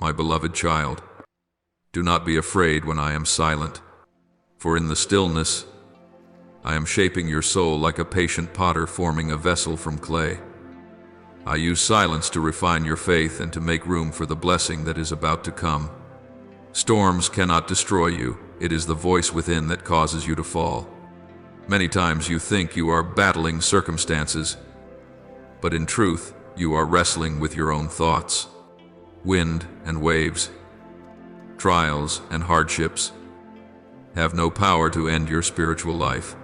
My beloved child, do not be afraid when I am silent, for in the stillness I am shaping your soul like a patient potter forming a vessel from clay. I use silence to refine your faith and to make room for the blessing that is about to come. Storms cannot destroy you. It is the voice within that causes you to fall. Many times you think you are battling circumstances, but in truth, you are wrestling with your own thoughts. Wind and waves, trials and hardships have no power to end your spiritual life.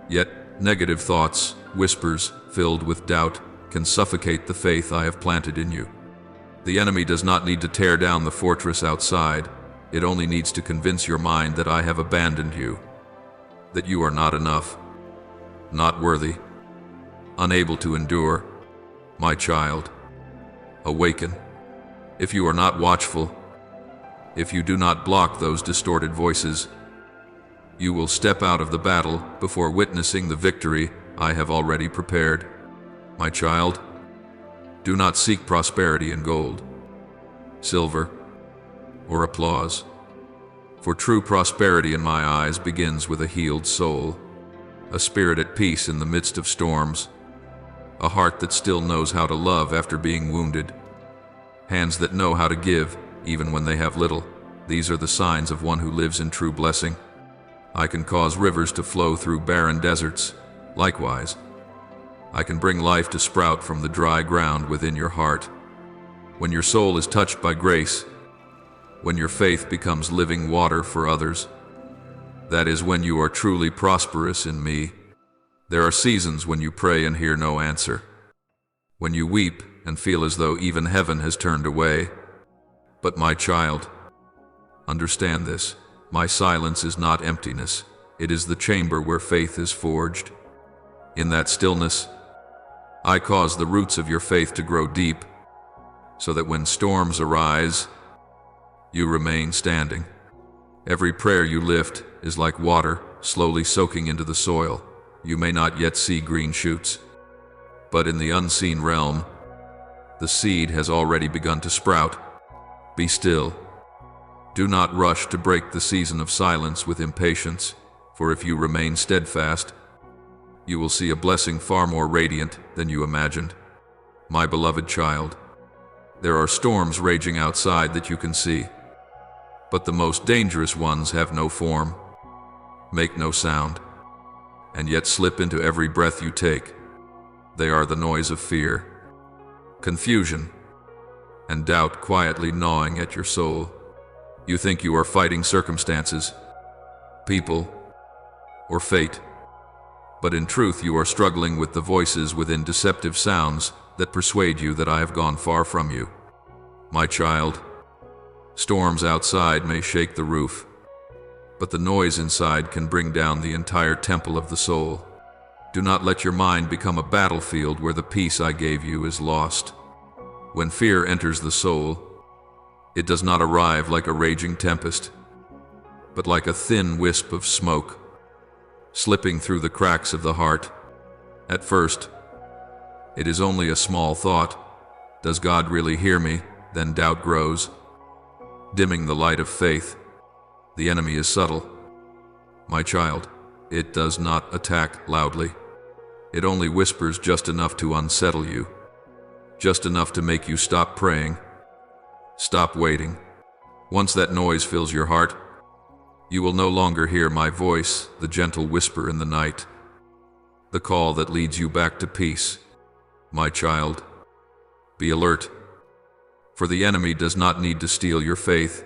Yet, negative thoughts, whispers filled with doubt, can suffocate the faith I have planted in you. The enemy does not need to tear down the fortress outside. It only needs to convince your mind that I have abandoned you, that you are not enough, not worthy, unable to endure. My child, awaken. If you are not watchful, if you do not block those distorted voices, you will step out of the battle before witnessing the victory I have already prepared. My child, do not seek prosperity in gold, silver, or applause. For true prosperity in my eyes begins with a healed soul, a spirit at peace in the midst of storms, a heart that still knows how to love after being wounded, hands that know how to give even when they have little. These are the signs of one who lives in true blessing. I can cause rivers to flow through barren deserts. Likewise, I can bring life to sprout from the dry ground within your heart. When your soul is touched by grace, when your faith becomes living water for others, that is when you are truly prosperous in me. There are seasons when you pray and hear no answer, when you weep and feel as though even heaven has turned away. But my child, understand this. My silence is not emptiness. It is the chamber where faith is forged. In that stillness, I cause the roots of your faith to grow deep, so that when storms arise, you remain standing. Every prayer you lift is like water slowly soaking into the soil. You may not yet see green shoots, but in the unseen realm, the seed has already begun to sprout. Be still. Do not rush to break the season of silence with impatience, for if you remain steadfast, you will see a blessing far more radiant than you imagined. My beloved child, there are storms raging outside that you can see, but the most dangerous ones have no form, make no sound, and yet slip into every breath you take. They are the noise of fear, confusion, and doubt quietly gnawing at your soul. You think you are fighting circumstances, people, or fate, but in truth you are struggling with the voices within deceptive sounds that persuade you that I have gone far from you. My child, storms outside may shake the roof, but the noise inside can bring down the entire temple of the soul. Do not let your mind become a battlefield where the peace I gave you is lost. When fear enters the soul, it does not arrive like a raging tempest, but like a thin wisp of smoke, slipping through the cracks of the heart. At first, it is only a small thought. Does God really hear me? Then doubt grows, dimming the light of faith. The enemy is subtle. My child, it does not attack loudly. It only whispers just enough to unsettle you, just enough to make you stop praying, stop waiting. Once that noise fills your heart, you will no longer hear my voice, the gentle whisper in the night, the call that leads you back to peace. My child, be alert, for the enemy does not need to steal your faith.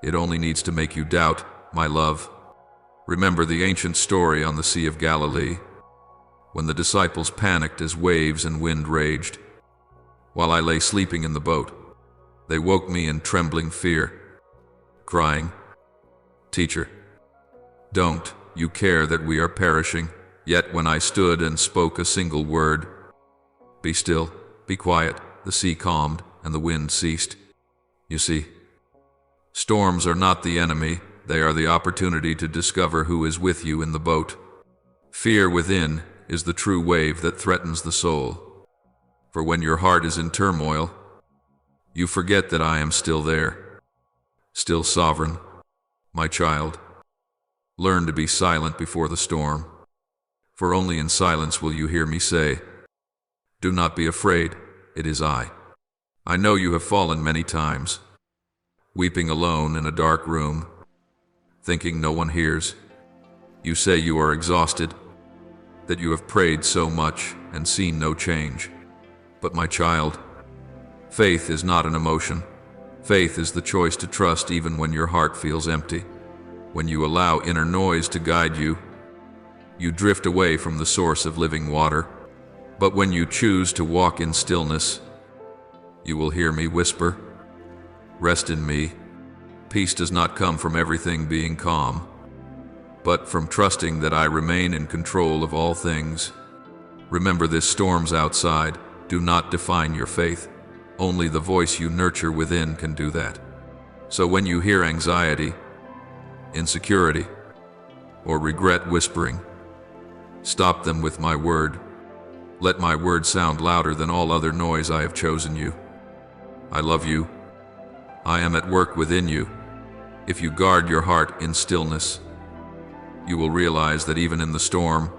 It only needs to make you doubt, my love. Remember the ancient story on the Sea of Galilee, when the disciples panicked as waves and wind raged. While I lay sleeping in the boat, they woke me in trembling fear, crying, "Teacher, don't you care that we are perishing?" Yet when I stood and spoke a single word, "Be still, be quiet," the sea calmed and the wind ceased. You see, storms are not the enemy. They are the opportunity to discover who is with you in the boat. Fear within is the true wave that threatens the soul. For when your heart is in turmoil, you forget that I am still there. still sovereign. My child, learn to be silent before the storm, for only in silence will you hear me say, "Do not be afraid, it is I." I know you have fallen many times, weeping alone in a dark room, thinking no one hears. You say you are exhausted, that you have prayed so much and seen no change. But my child, faith is not an emotion. Faith is the choice to trust even when your heart feels empty. When you allow inner noise to guide you, you drift away from the source of living water. But when you choose to walk in stillness, you will hear me whisper, "Rest in me." Peace does not come from everything being calm, but from trusting that I remain in control of all things. Remember this: storms outside do not define your faith. Only the voice you nurture within can do that. So when you hear anxiety, insecurity, or regret whispering, stop them with my word. Let my word sound louder than all other noise. I have chosen you. I love you. I am at work within you. If you guard your heart in stillness, you will realize that even in the storm,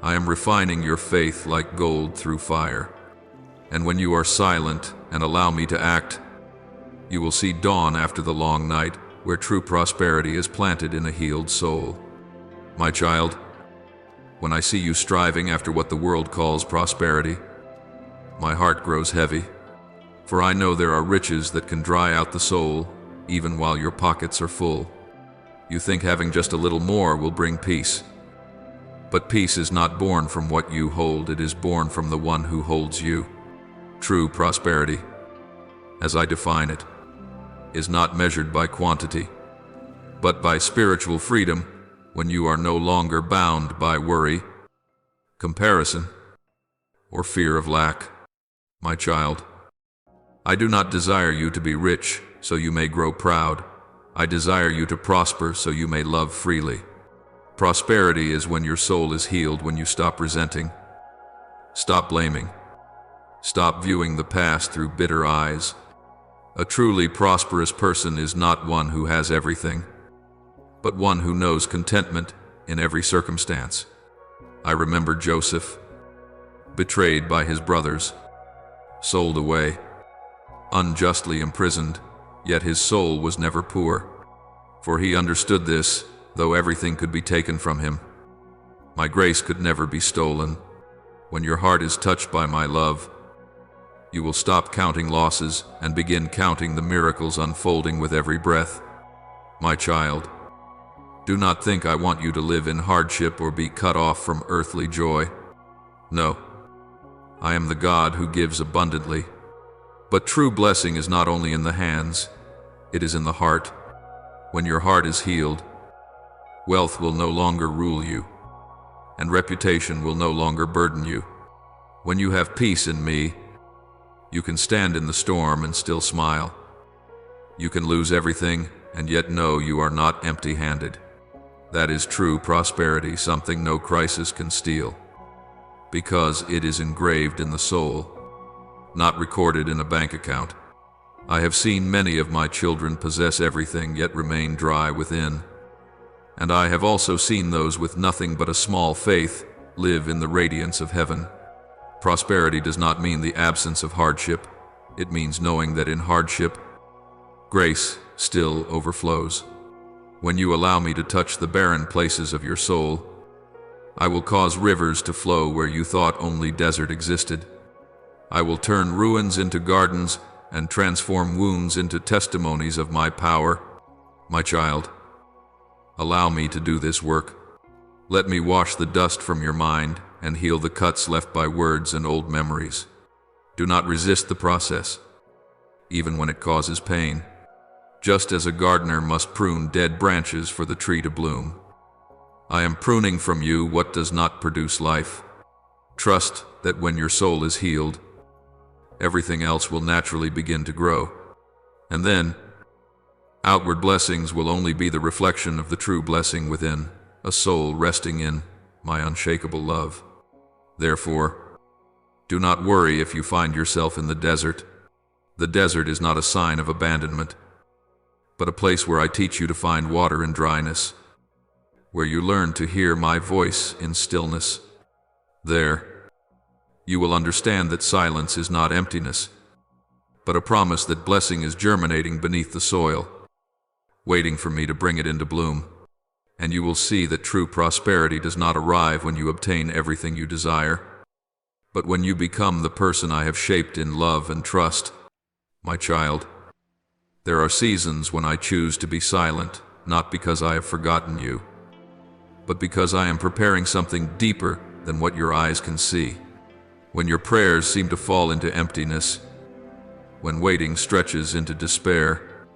I am refining your faith like gold through fire. And when you are silent and allow me to act, you will see dawn after the long night, where true prosperity is planted in a healed soul. My child, when I see you striving after what the world calls prosperity, my heart grows heavy, for I know there are riches that can dry out the soul, even while your pockets are full. You think having just a little more will bring peace. But peace is not born from what you hold, it is born from the one who holds you. True prosperity, as I define it, is not measured by quantity, but by spiritual freedom, when you are no longer bound by worry, comparison, or fear of lack. My child, I do not desire you to be rich so you may grow proud. I desire you to prosper so you may love freely. Prosperity is when your soul is healed, when you stop resenting, stop blaming, stop viewing the past through bitter eyes. A truly prosperous person is not one who has everything, but one who knows contentment in every circumstance. I remember Joseph, betrayed by his brothers, sold away, unjustly imprisoned, yet his soul was never poor. For he understood this, though everything could be taken from him, my grace could never be stolen. When your heart is touched by my love, you will stop counting losses and begin counting the miracles unfolding with every breath. My child, do not think I want you to live in hardship or be cut off from earthly joy. No, I am the God who gives abundantly. But true blessing is not only in the hands, it is in the heart. When your heart is healed, wealth will no longer rule you, and reputation will no longer burden you. When you have peace in me, you can stand in the storm and still smile. You can lose everything and yet know you are not empty-handed. That is true prosperity, something no crisis can steal, because it is engraved in the soul, not recorded in a bank account. I have seen many of my children possess everything yet remain dry within. And I have also seen those with nothing but a small faith live in the radiance of heaven. Prosperity does not mean the absence of hardship. It means knowing that in hardship, grace still overflows. When you allow me to touch the barren places of your soul, I will cause rivers to flow where you thought only desert existed. I will turn ruins into gardens and transform wounds into testimonies of my power. My child, allow me to do this work. Let me wash the dust from your mind and heal the cuts left by words and old memories. Do not resist the process, even when it causes pain, just as a gardener must prune dead branches for the tree to bloom. I am pruning from you what does not produce life. Trust that when your soul is healed, everything else will naturally begin to grow. And then, outward blessings will only be the reflection of the true blessing within, a soul resting in my unshakable love. Therefore, do not worry if you find yourself in the desert. The desert is not a sign of abandonment, but a place where I teach you to find water in dryness, where you learn to hear my voice in stillness. There, you will understand that silence is not emptiness, but a promise that blessing is germinating beneath the soil, waiting for me to bring it into bloom. And you will see that true prosperity does not arrive when you obtain everything you desire, but when you become the person I have shaped in love and trust. My child, there are seasons when I choose to be silent, not because I have forgotten you, but because I am preparing something deeper than what your eyes can see. When your prayers seem to fall into emptiness, when waiting stretches into despair,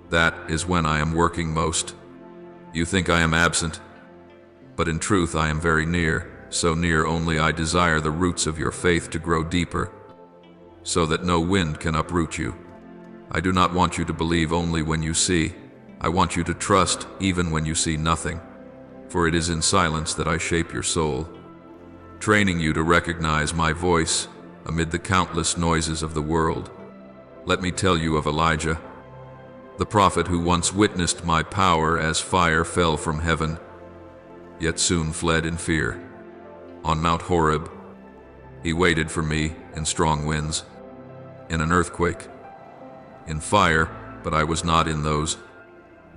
that is when I am working most. You think I am absent, but in truth I am very near, so near only I desire the roots of your faith to grow deeper, so that no wind can uproot you. I do not want you to believe only when you see. I want you to trust even when you see nothing, for it is in silence that I shape your soul, training you to recognize my voice amid the countless noises of the world. Let me tell you of Elijah, the prophet who once witnessed my power as fire fell from heaven, yet soon fled in fear. On Mount Horeb, he waited for me in strong winds, in an earthquake, in fire, but I was not in those.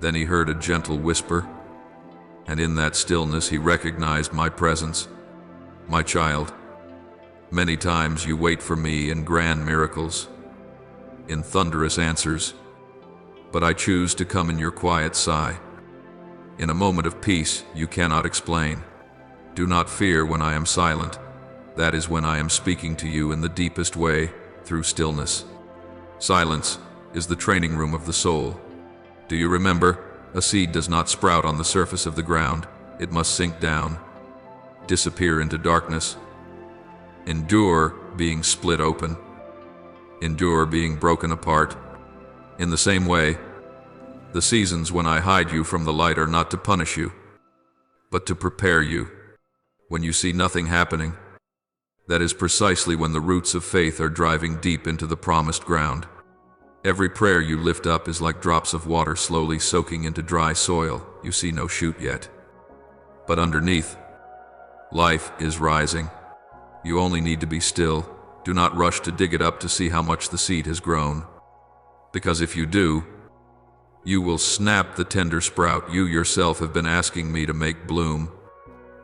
Then he heard a gentle whisper, and in that stillness he recognized my presence. My child, many times you wait for me in grand miracles, in thunderous answers, but I choose to come in your quiet sigh, in a moment of peace you cannot explain. Do not fear when I am silent. That is when I am speaking to you in the deepest way, through stillness. Silence is the training room of the soul. Do you remember? A seed does not sprout on the surface of the ground. It must sink down, disappear into darkness, endure being split open, endure being broken apart. In the same way, the seasons when I hide you from the light are not to punish you, but to prepare you. When you see nothing happening, that is precisely when the roots of faith are driving deep into the promised ground. Every prayer you lift up is like drops of water slowly soaking into dry soil. You see no shoot yet, but underneath, life is rising. You only need to be still. Do not rush to dig it up to see how much the seed has grown, because if you do, you will snap the tender sprout you yourself have been asking me to make bloom.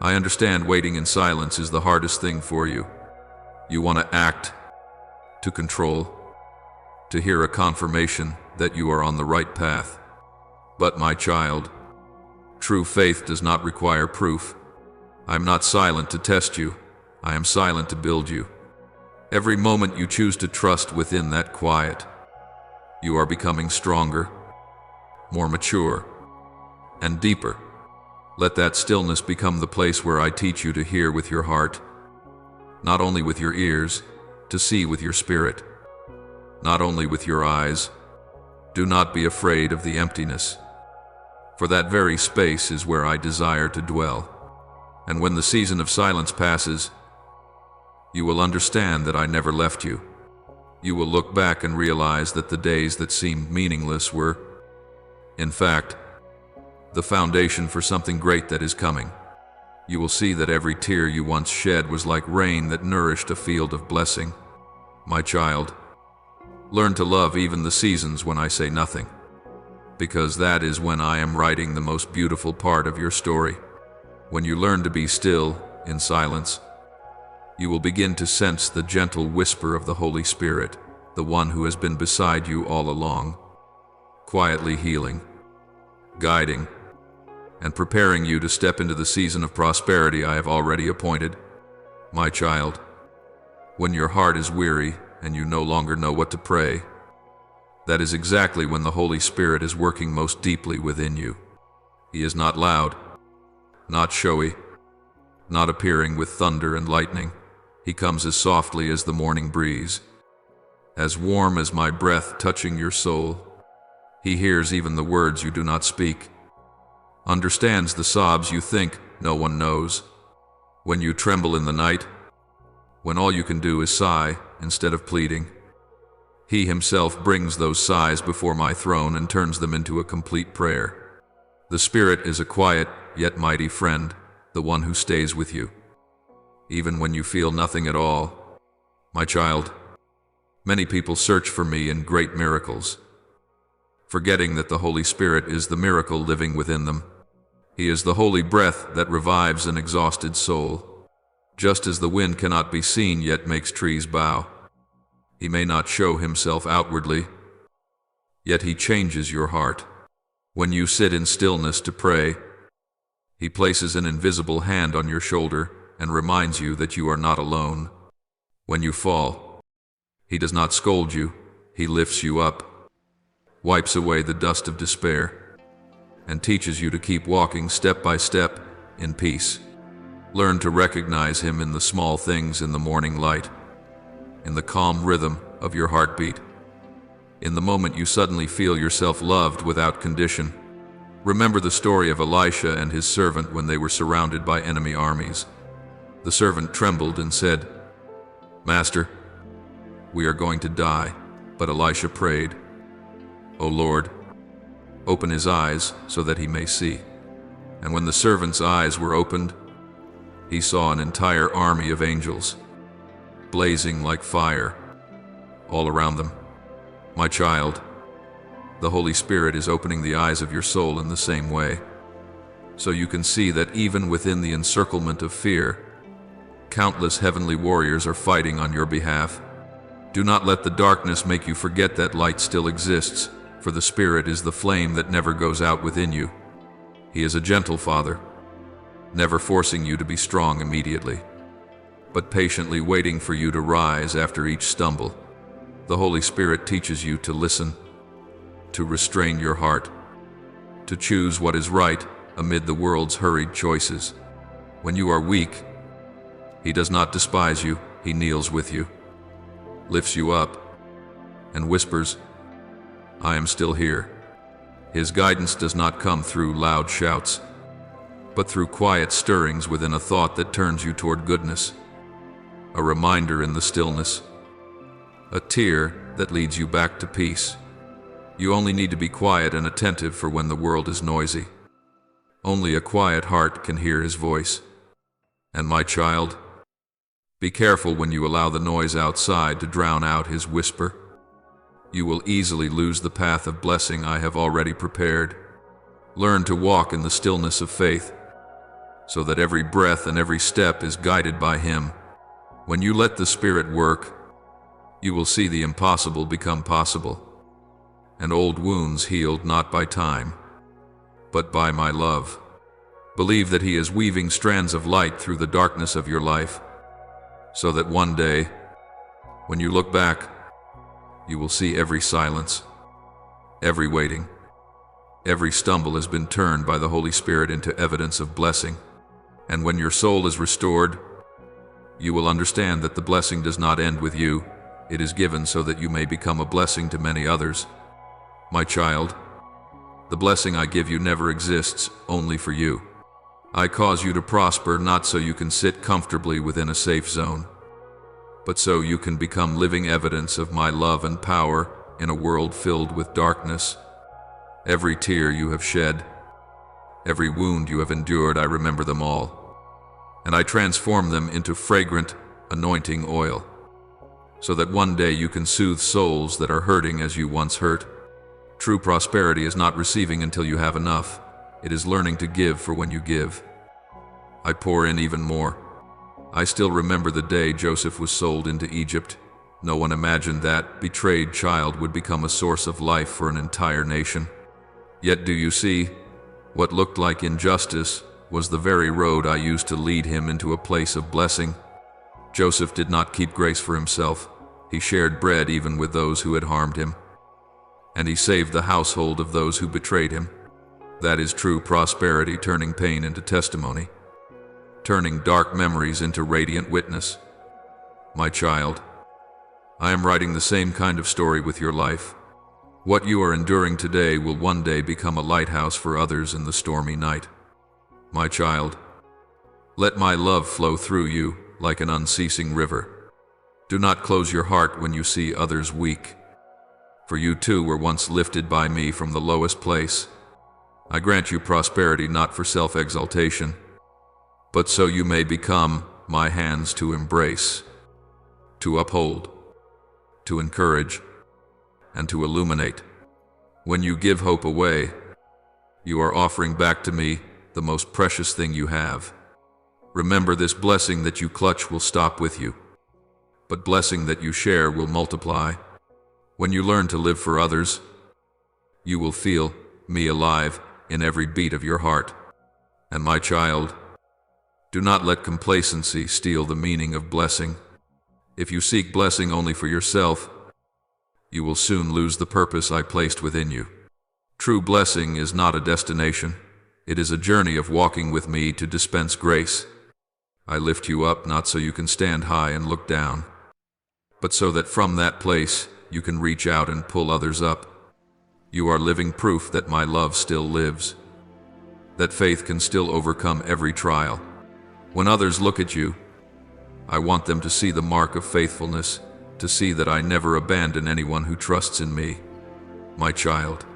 I understand waiting in silence is the hardest thing for you. You want to act, to control, to hear a confirmation that you are on the right path. But my child, true faith does not require proof. I am not silent to test you. I am silent to build you. Every moment you choose to trust within that quiet, you are becoming stronger, more mature, and deeper. Let that stillness become the place where I teach you to hear with your heart, not only with your ears, to see with your spirit, not only with your eyes. Do not be afraid of the emptiness, for that very space is where I desire to dwell. And when the season of silence passes, you will understand that I never left you. You will look back and realize that the days that seemed meaningless were, in fact, the foundation for something great that is coming. You will see that every tear you once shed was like rain that nourished a field of blessing. My child, learn to love even the seasons when I say nothing, because that is when I am writing the most beautiful part of your story. When you learn to be still, in silence, you will begin to sense the gentle whisper of the Holy Spirit, the one who has been beside you all along, quietly healing, guiding, and preparing you to step into the season of prosperity I have already appointed. My child, when your heart is weary and you no longer know what to pray, that is exactly when the Holy Spirit is working most deeply within you. He is not loud, not showy, not appearing with thunder and lightning. He comes as softly as the morning breeze, as warm as my breath touching your soul. He hears even the words you do not speak, understands the sobs you think no one knows. When you tremble in the night, when all you can do is sigh instead of pleading, He himself brings those sighs before my throne and turns them into a complete prayer. The Spirit is a quiet yet mighty friend, the one who stays with you, even when you feel nothing at all. My child, many people search for me in great miracles, forgetting that the Holy Spirit is the miracle living within them. He is the holy breath that revives an exhausted soul. Just as the wind cannot be seen yet makes trees bow, He may not show Himself outwardly, yet He changes your heart. When you sit in stillness to pray, He places an invisible hand on your shoulder and reminds you that you are not alone. When you fall, He does not scold you, He lifts you up, wipes away the dust of despair, and teaches you to keep walking step by step in peace. Learn to recognize Him in the small things, in the morning light, in the calm rhythm of your heartbeat, in the moment you suddenly feel yourself loved without condition. Remember the story of Elisha and his servant when they were surrounded by enemy armies. The servant trembled and said, "Master, we are going to die." But Elisha prayed, "O Lord, open his eyes so that he may see." And when the servant's eyes were opened, he saw an entire army of angels, blazing like fire, all around them. My child, the Holy Spirit is opening the eyes of your soul in the same way, so you can see that even within the encirclement of fear, countless heavenly warriors are fighting on your behalf. Do not let the darkness make you forget that light still exists, for the Spirit is the flame that never goes out within you. He is a gentle Father, never forcing you to be strong immediately, but patiently waiting for you to rise after each stumble. The Holy Spirit teaches you to listen, to restrain your heart, to choose what is right amid the world's hurried choices. When you are weak, He does not despise you, He kneels with you, lifts you up, and whispers, "I am still here." His guidance does not come through loud shouts, but through quiet stirrings within a thought that turns you toward goodness, a reminder in the stillness, a tear that leads you back to peace. You only need to be quiet and attentive for when the world is noisy. Only a quiet heart can hear His voice. And my child, be careful when you allow the noise outside to drown out His whisper. You will easily lose the path of blessing I have already prepared. Learn to walk in the stillness of faith, so that every breath and every step is guided by Him. When you let the Spirit work, you will see the impossible become possible, and old wounds healed not by time, but by my love. Believe that He is weaving strands of light through the darkness of your life, so that one day, when you look back, you will see every silence, every waiting, every stumble has been turned by the Holy Spirit into evidence of blessing. And when your soul is restored, you will understand that the blessing does not end with you. It is given so that you may become a blessing to many others. My child, the blessing I give you never exists only for you. I cause you to prosper not so you can sit comfortably within a safe zone, but so you can become living evidence of my love and power in a world filled with darkness. Every tear you have shed, every wound you have endured, I remember them all, and I transform them into fragrant, anointing oil, so that one day you can soothe souls that are hurting as you once hurt. True prosperity is not receiving until you have enough. It is learning to give for when you give. I pour in even more. I still remember the day Joseph was sold into Egypt. No one imagined that betrayed child would become a source of life for an entire nation. Yet do you see, what looked like injustice was the very road I used to lead him into a place of blessing. Joseph did not keep grace for himself. He shared bread even with those who had harmed him, and he saved the household of those who betrayed him. That is true prosperity, turning pain into testimony, turning dark memories into radiant witness. My child, I am writing the same kind of story with your life. What you are enduring today will one day become a lighthouse for others in the stormy night. My child, let my love flow through you like an unceasing river. Do not close your heart when you see others weak. for you too were once lifted by me from the lowest place. I grant you prosperity not for self-exaltation, but so you may become my hands to embrace, to uphold, to encourage, and to illuminate. When you give hope away, you are offering back to me the most precious thing you have. Remember, this blessing that you clutch will stop with you, but blessing that you share will multiply. When you learn to live for others, you will feel me alive in every beat of your heart. And my child, do not let complacency steal the meaning of blessing. If you seek blessing only for yourself, you will soon lose the purpose I placed within you. True blessing is not a destination. It is a journey of walking with me to dispense grace. I lift you up not so you can stand high and look down, but so that from that place you can reach out and pull others up. You are living proof that my love still lives, that faith can still overcome every trial. When others look at you, I want them to see the mark of faithfulness, to see that I never abandon anyone who trusts in me. My child,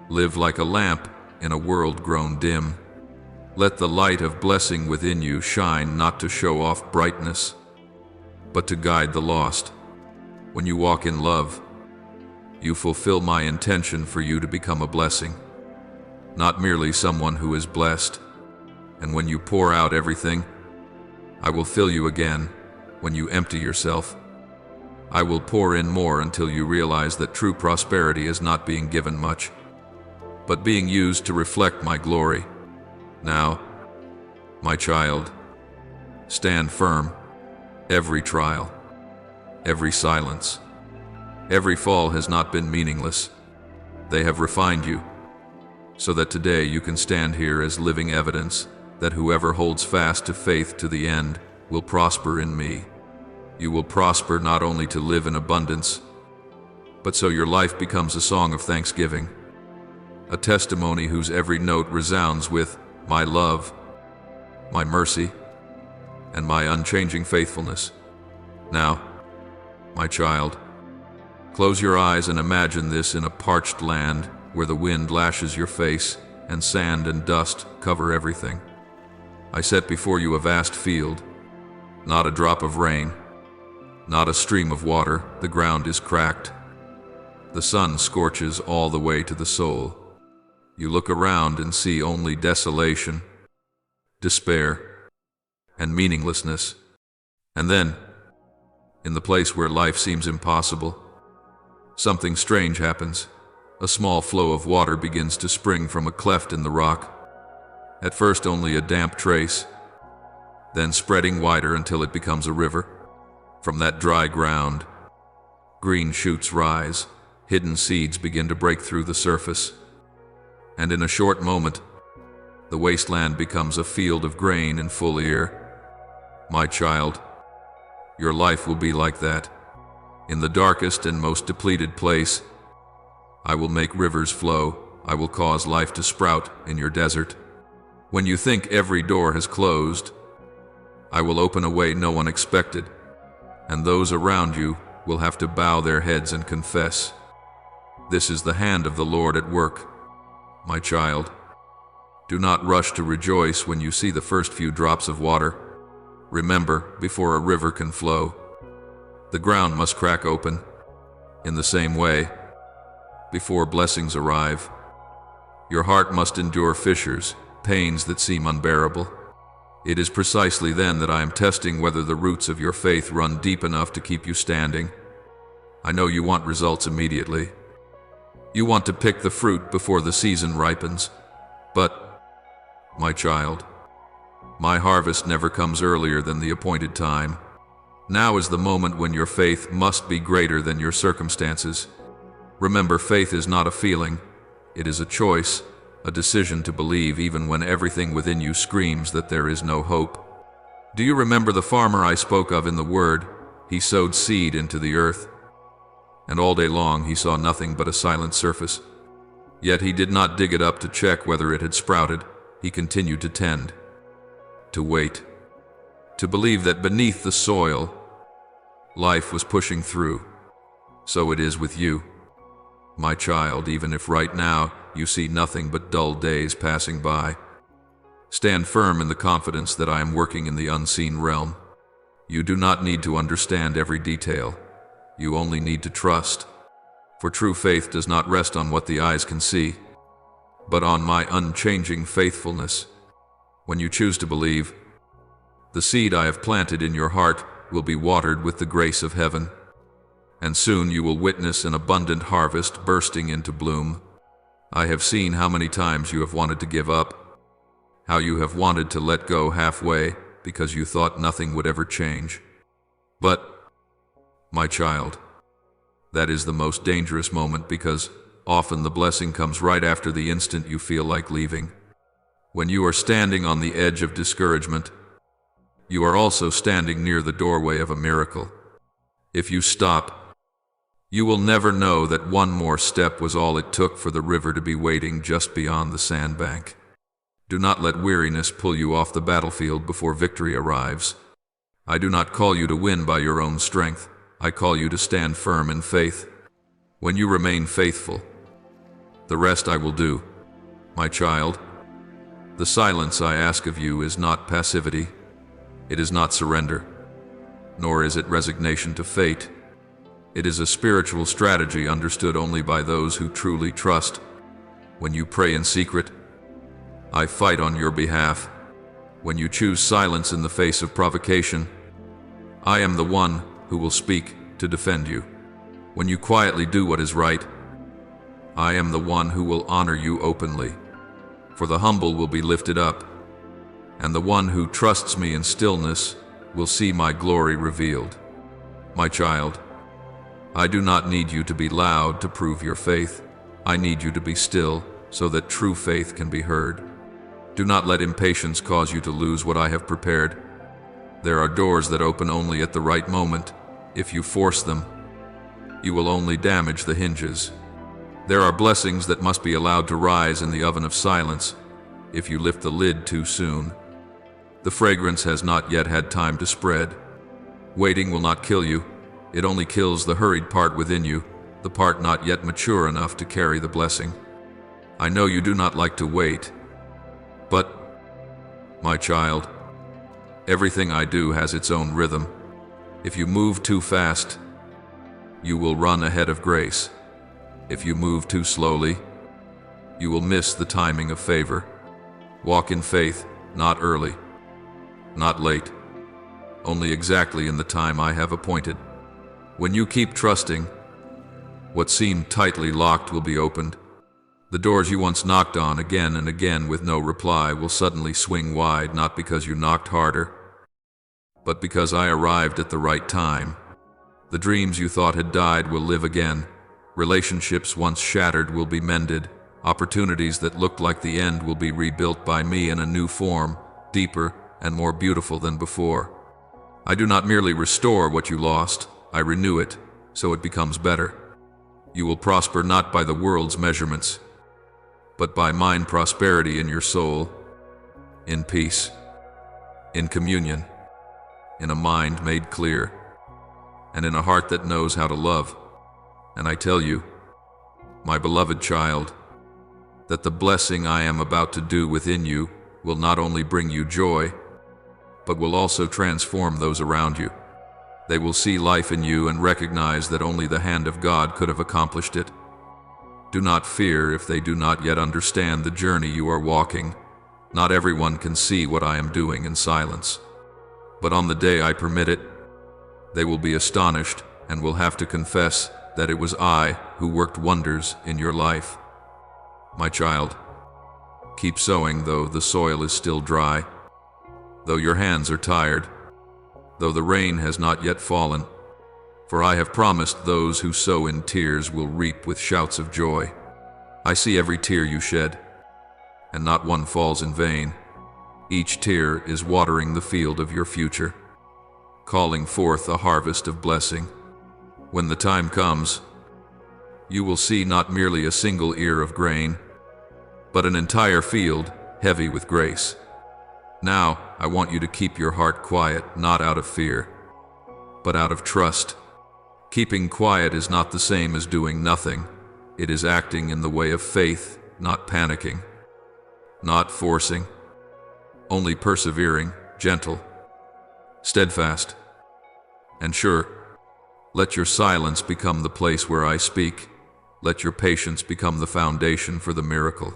live like a lamp in a world grown dim. Let the light of blessing within you shine, not to show off brightness, but to guide the lost. When you walk in love, you fulfill my intention for you to become a blessing, not merely someone who is blessed. And when you pour out everything, I will fill you again. When you empty yourself, I will pour in more until you realize that true prosperity is not being given much, but being used to reflect my glory. Now, my child, stand firm. Every trial, every silence, every fall has not been meaningless. They have refined you, so that today you can stand here as living evidence that whoever holds fast to faith to the end will prosper in me. You will prosper not only to live in abundance, but so your life becomes a song of thanksgiving, a testimony whose every note resounds with my love, my mercy, and my unchanging faithfulness. Now, my child, close your eyes and imagine this in a parched land where the wind lashes your face and sand and dust cover everything. I set before you a vast field, not a drop of rain, not a stream of water. The ground is cracked. The sun scorches all the way to the soul. You look around and see only desolation, despair, and meaninglessness. And then, in the place where life seems impossible, something strange happens. A small flow of water begins to spring from a cleft in the rock. At first only a damp trace, then spreading wider until it becomes a river. From that dry ground, green shoots rise, hidden seeds begin to break through the surface, and in a short moment, the wasteland becomes a field of grain in full ear. My child, your life will be like that. In the darkest and most depleted place, I will make rivers flow. I will cause life to sprout in your desert. When you think every door has closed, I will open a way no one expected, and those around you will have to bow their heads and confess, this is the hand of the Lord at work. My child, do not rush to rejoice when you see the first few drops of water. Remember, before a river can flow, the ground must crack open. In the same way, before blessings arrive, your heart must endure fissures, pains that seem unbearable. It is precisely then that I am testing whether the roots of your faith run deep enough to keep you standing. I know you want results immediately. You want to pick the fruit before the season ripens. But, my child, my harvest never comes earlier than the appointed time. Now is the moment when your faith must be greater than your circumstances. Remember, faith is not a feeling. It is a choice, a decision to believe even when everything within you screams that there is no hope. Do you remember the farmer I spoke of in the Word? He sowed seed into the earth, and all day long he saw nothing but a silent surface. Yet he did not dig it up to check whether it had sprouted. He continued to tend, to wait, to believe that beneath the soil, life was pushing through. So it is with you. My child, even if right now you see nothing but dull days passing by, stand firm in the confidence that I am working in the unseen realm. You do not need to understand every detail. You only need to trust. For true faith does not rest on what the eyes can see, but on my unchanging faithfulness. When you choose to believe, the seed I have planted in your heart will be watered with the grace of heaven, and soon you will witness an abundant harvest bursting into bloom. I have seen how many times you have wanted to give up, how you have wanted to let go halfway because you thought nothing would ever change. But, my child, that is the most dangerous moment, because often the blessing comes right after the instant you feel like leaving. When you are standing on the edge of discouragement, you are also standing near the doorway of a miracle. If you stop, you will never know that one more step was all it took for the river to be waiting just beyond the sandbank. Do not let weariness pull you off the battlefield before victory arrives. I do not call you to win by your own strength. I call you to stand firm in faith. When you remain faithful, the rest I will do. My child, the silence I ask of you is not passivity. It is not surrender, nor is it resignation to fate. It is a spiritual strategy understood only by those who truly trust. When you pray in secret, I fight on your behalf. When you choose silence in the face of provocation, I am the one who will speak to defend you. When you quietly do what is right, I am the one who will honor you openly. For the humble will be lifted up, and the one who trusts me in stillness will see my glory revealed. My child, I do not need you to be loud to prove your faith. I need you to be still so that true faith can be heard. Do not let impatience cause you to lose what I have prepared. There are doors that open only at the right moment. If you force them, you will only damage the hinges. There are blessings that must be allowed to rise in the oven of silence. If you lift the lid too soon, the fragrance has not yet had time to spread. Waiting will not kill you. It only kills the hurried part within you, the part not yet mature enough to carry the blessing. I know you do not like to wait, but, my child, everything I do has its own rhythm. If you move too fast, you will run ahead of grace. If you move too slowly, you will miss the timing of favor. Walk in faith, not early, not late, only exactly in the time I have appointed. When you keep trusting, what seemed tightly locked will be opened. The doors you once knocked on again and again with no reply will suddenly swing wide, not because you knocked harder, but because I arrived at the right time. The dreams you thought had died will live again. Relationships once shattered will be mended. Opportunities that looked like the end will be rebuilt by me in a new form, deeper and more beautiful than before. I do not merely restore what you lost, I renew it, so it becomes better. You will prosper not by the world's measurements, but by mine prosperity in your soul, in peace, in communion, in a mind made clear, and in a heart that knows how to love. And I tell you, my beloved child, that the blessing I am about to do within you will not only bring you joy, but will also transform those around you. They will see life in you and recognize that only the hand of God could have accomplished it. Do not fear if they do not yet understand the journey you are walking. Not everyone can see what I am doing in silence. But on the day I permit it, they will be astonished and will have to confess that it was I who worked wonders in your life. My child, keep sowing though the soil is still dry, though your hands are tired, though the rain has not yet fallen, for I have promised those who sow in tears will reap with shouts of joy. I see every tear you shed, and not one falls in vain. Each tear is watering the field of your future, calling forth a harvest of blessing. When the time comes, you will see not merely a single ear of grain, but an entire field heavy with grace. Now, I want you to keep your heart quiet, not out of fear, but out of trust. Keeping quiet is not the same as doing nothing. It is acting in the way of faith, not panicking, not forcing, only persevering, gentle, steadfast, and sure. Let your silence become the place where I speak. Let your patience become the foundation for the miracle.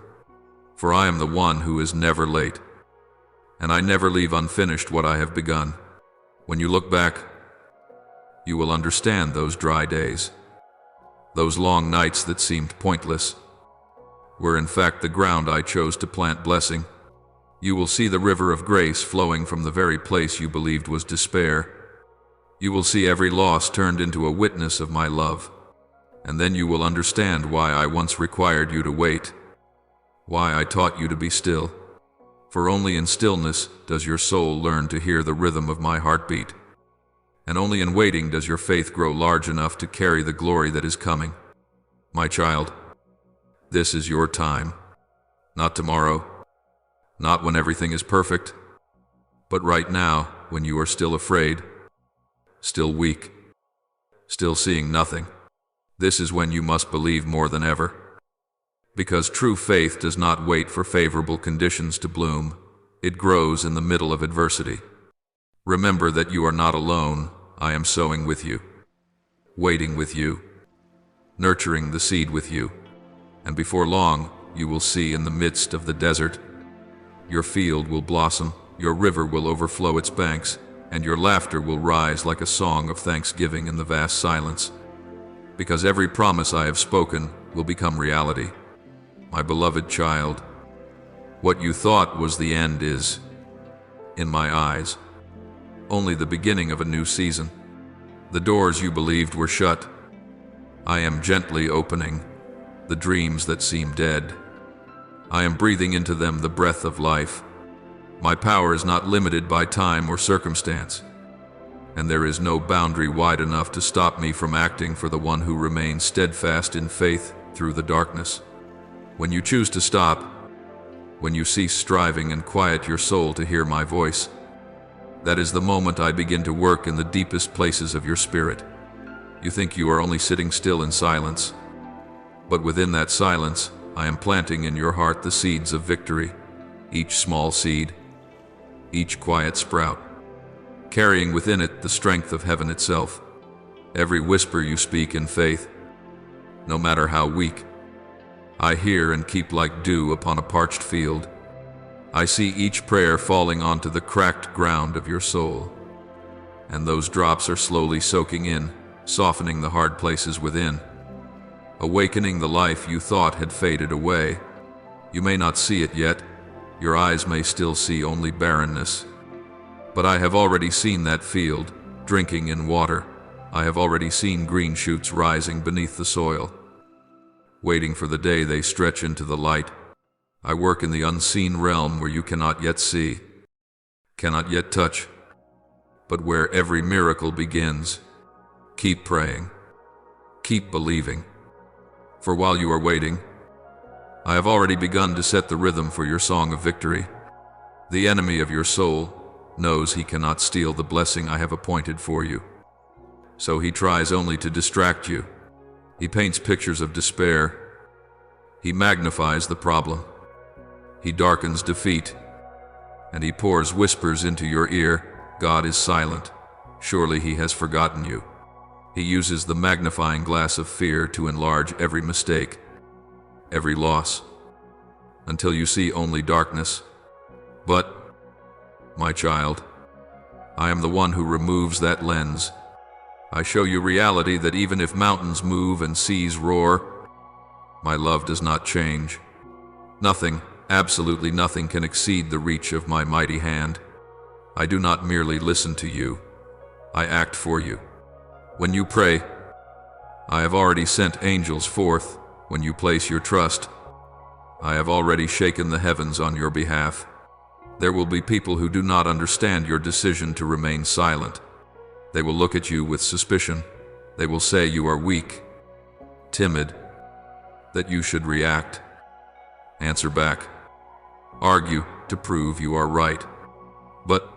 For I am the one who is never late, and I never leave unfinished what I have begun. When you look back, you will understand those dry days. Those long nights that seemed pointless were in fact the ground I chose to plant blessing. You will see the river of grace flowing from the very place you believed was despair. You will see every loss turned into a witness of my love. And then you will understand why I once required you to wait, why I taught you to be still. For only in stillness does your soul learn to hear the rhythm of my heartbeat. And only in waiting does your faith grow large enough to carry the glory that is coming. My child, this is your time. Not tomorrow, not when everything is perfect, but right now when you are still afraid, still weak, still seeing nothing. This is when you must believe more than ever. Because true faith does not wait for favorable conditions to bloom. It grows in the middle of adversity. Remember that you are not alone. I am sowing with you, waiting with you, nurturing the seed with you. And before long, you will see in the midst of the desert, your field will blossom, your river will overflow its banks, and your laughter will rise like a song of thanksgiving in the vast silence. Because every promise I have spoken will become reality. My beloved child, what you thought was the end is, in my eyes, only the beginning of a new season. The doors you believed were shut, I am gently opening. The dreams that seem dead, I am breathing into them the breath of life. My power is not limited by time or circumstance, and there is no boundary wide enough to stop me from acting for the one who remains steadfast in faith through the darkness. When you choose to stop, when you cease striving and quiet your soul to hear my voice, that is the moment I begin to work in the deepest places of your spirit. You think you are only sitting still in silence, but within that silence, I am planting in your heart the seeds of victory, each small seed, each quiet sprout, carrying within it the strength of heaven itself. Every whisper you speak in faith, no matter how weak, I hear and keep like dew upon a parched field. I see each prayer falling onto the cracked ground of your soul, and those drops are slowly soaking in, softening the hard places within, awakening the life you thought had faded away. You may not see it yet, your eyes may still see only barrenness, but I have already seen that field, drinking in water. I have already seen green shoots rising beneath the soil, waiting for the day they stretch into the light. I work in the unseen realm where you cannot yet see, cannot yet touch, but where every miracle begins. Keep praying, keep believing, for while you are waiting, I have already begun to set the rhythm for your song of victory. The enemy of your soul knows he cannot steal the blessing I have appointed for you, so he tries only to distract you. He paints pictures of despair. He magnifies the problem. He darkens defeat, and he pours whispers into your ear. God is silent. Surely he has forgotten you. He uses the magnifying glass of fear to enlarge every mistake, every loss, until you see only darkness. But, my child, I am the one who removes that lens. I show you reality that even if mountains move and seas roar, my love does not change. Nothing, absolutely nothing can exceed the reach of my mighty hand. I do not merely listen to you, I act for you. When you pray, I have already sent angels forth. When you place your trust, I have already shaken the heavens on your behalf. There will be people who do not understand your decision to remain silent. They will look at you with suspicion. They will say you are weak, timid, that you should react, answer back, argue to prove you are right. But,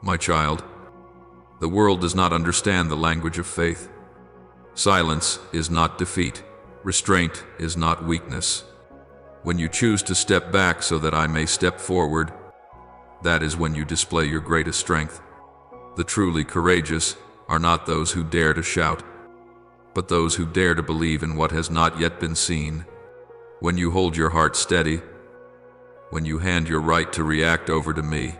my child, the world does not understand the language of faith. Silence is not defeat. Restraint is not weakness. When you choose to step back so that I may step forward, that is when you display your greatest strength. The truly courageous are not those who dare to shout, but those who dare to believe in what has not yet been seen. When you hold your heart steady, when you hand your right to react over to me,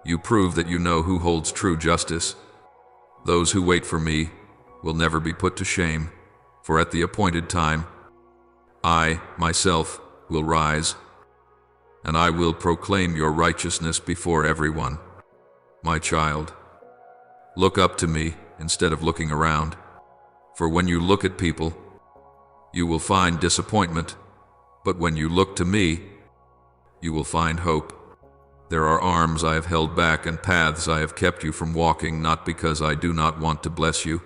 you prove that you know who holds true justice. Those who wait for me will never be put to shame, for at the appointed time, I, myself, will rise, and I will proclaim your righteousness before everyone. My child, look up to me instead of looking around, for when you look at people, you will find disappointment, but when you look to me, you will find hope. There are arms I have held back and paths I have kept you from walking, not because I do not want to bless you,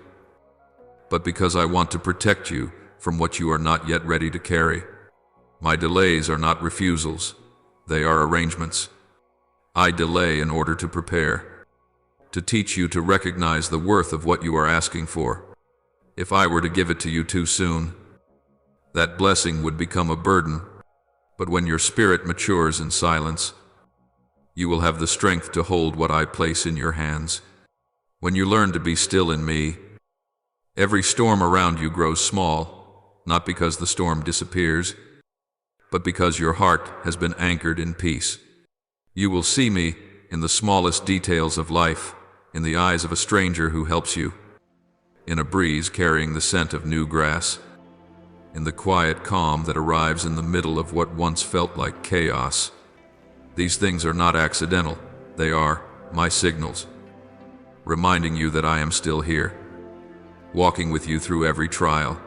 but because I want to protect you from what you are not yet ready to carry. My delays are not refusals, they are arrangements. I delay in order to prepare, to teach you to recognize the worth of what you are asking for. If I were to give it to you too soon, that blessing would become a burden, but when your spirit matures in silence, you will have the strength to hold what I place in your hands. When you learn to be still in me, every storm around you grows small, not because the storm disappears, but because your heart has been anchored in peace. You will see me in the smallest details of life, in the eyes of a stranger who helps you, in a breeze carrying the scent of new grass, in the quiet calm that arrives in the middle of what once felt like chaos. These things are not accidental, they are my signals, reminding you that I am still here, walking with you through every trial.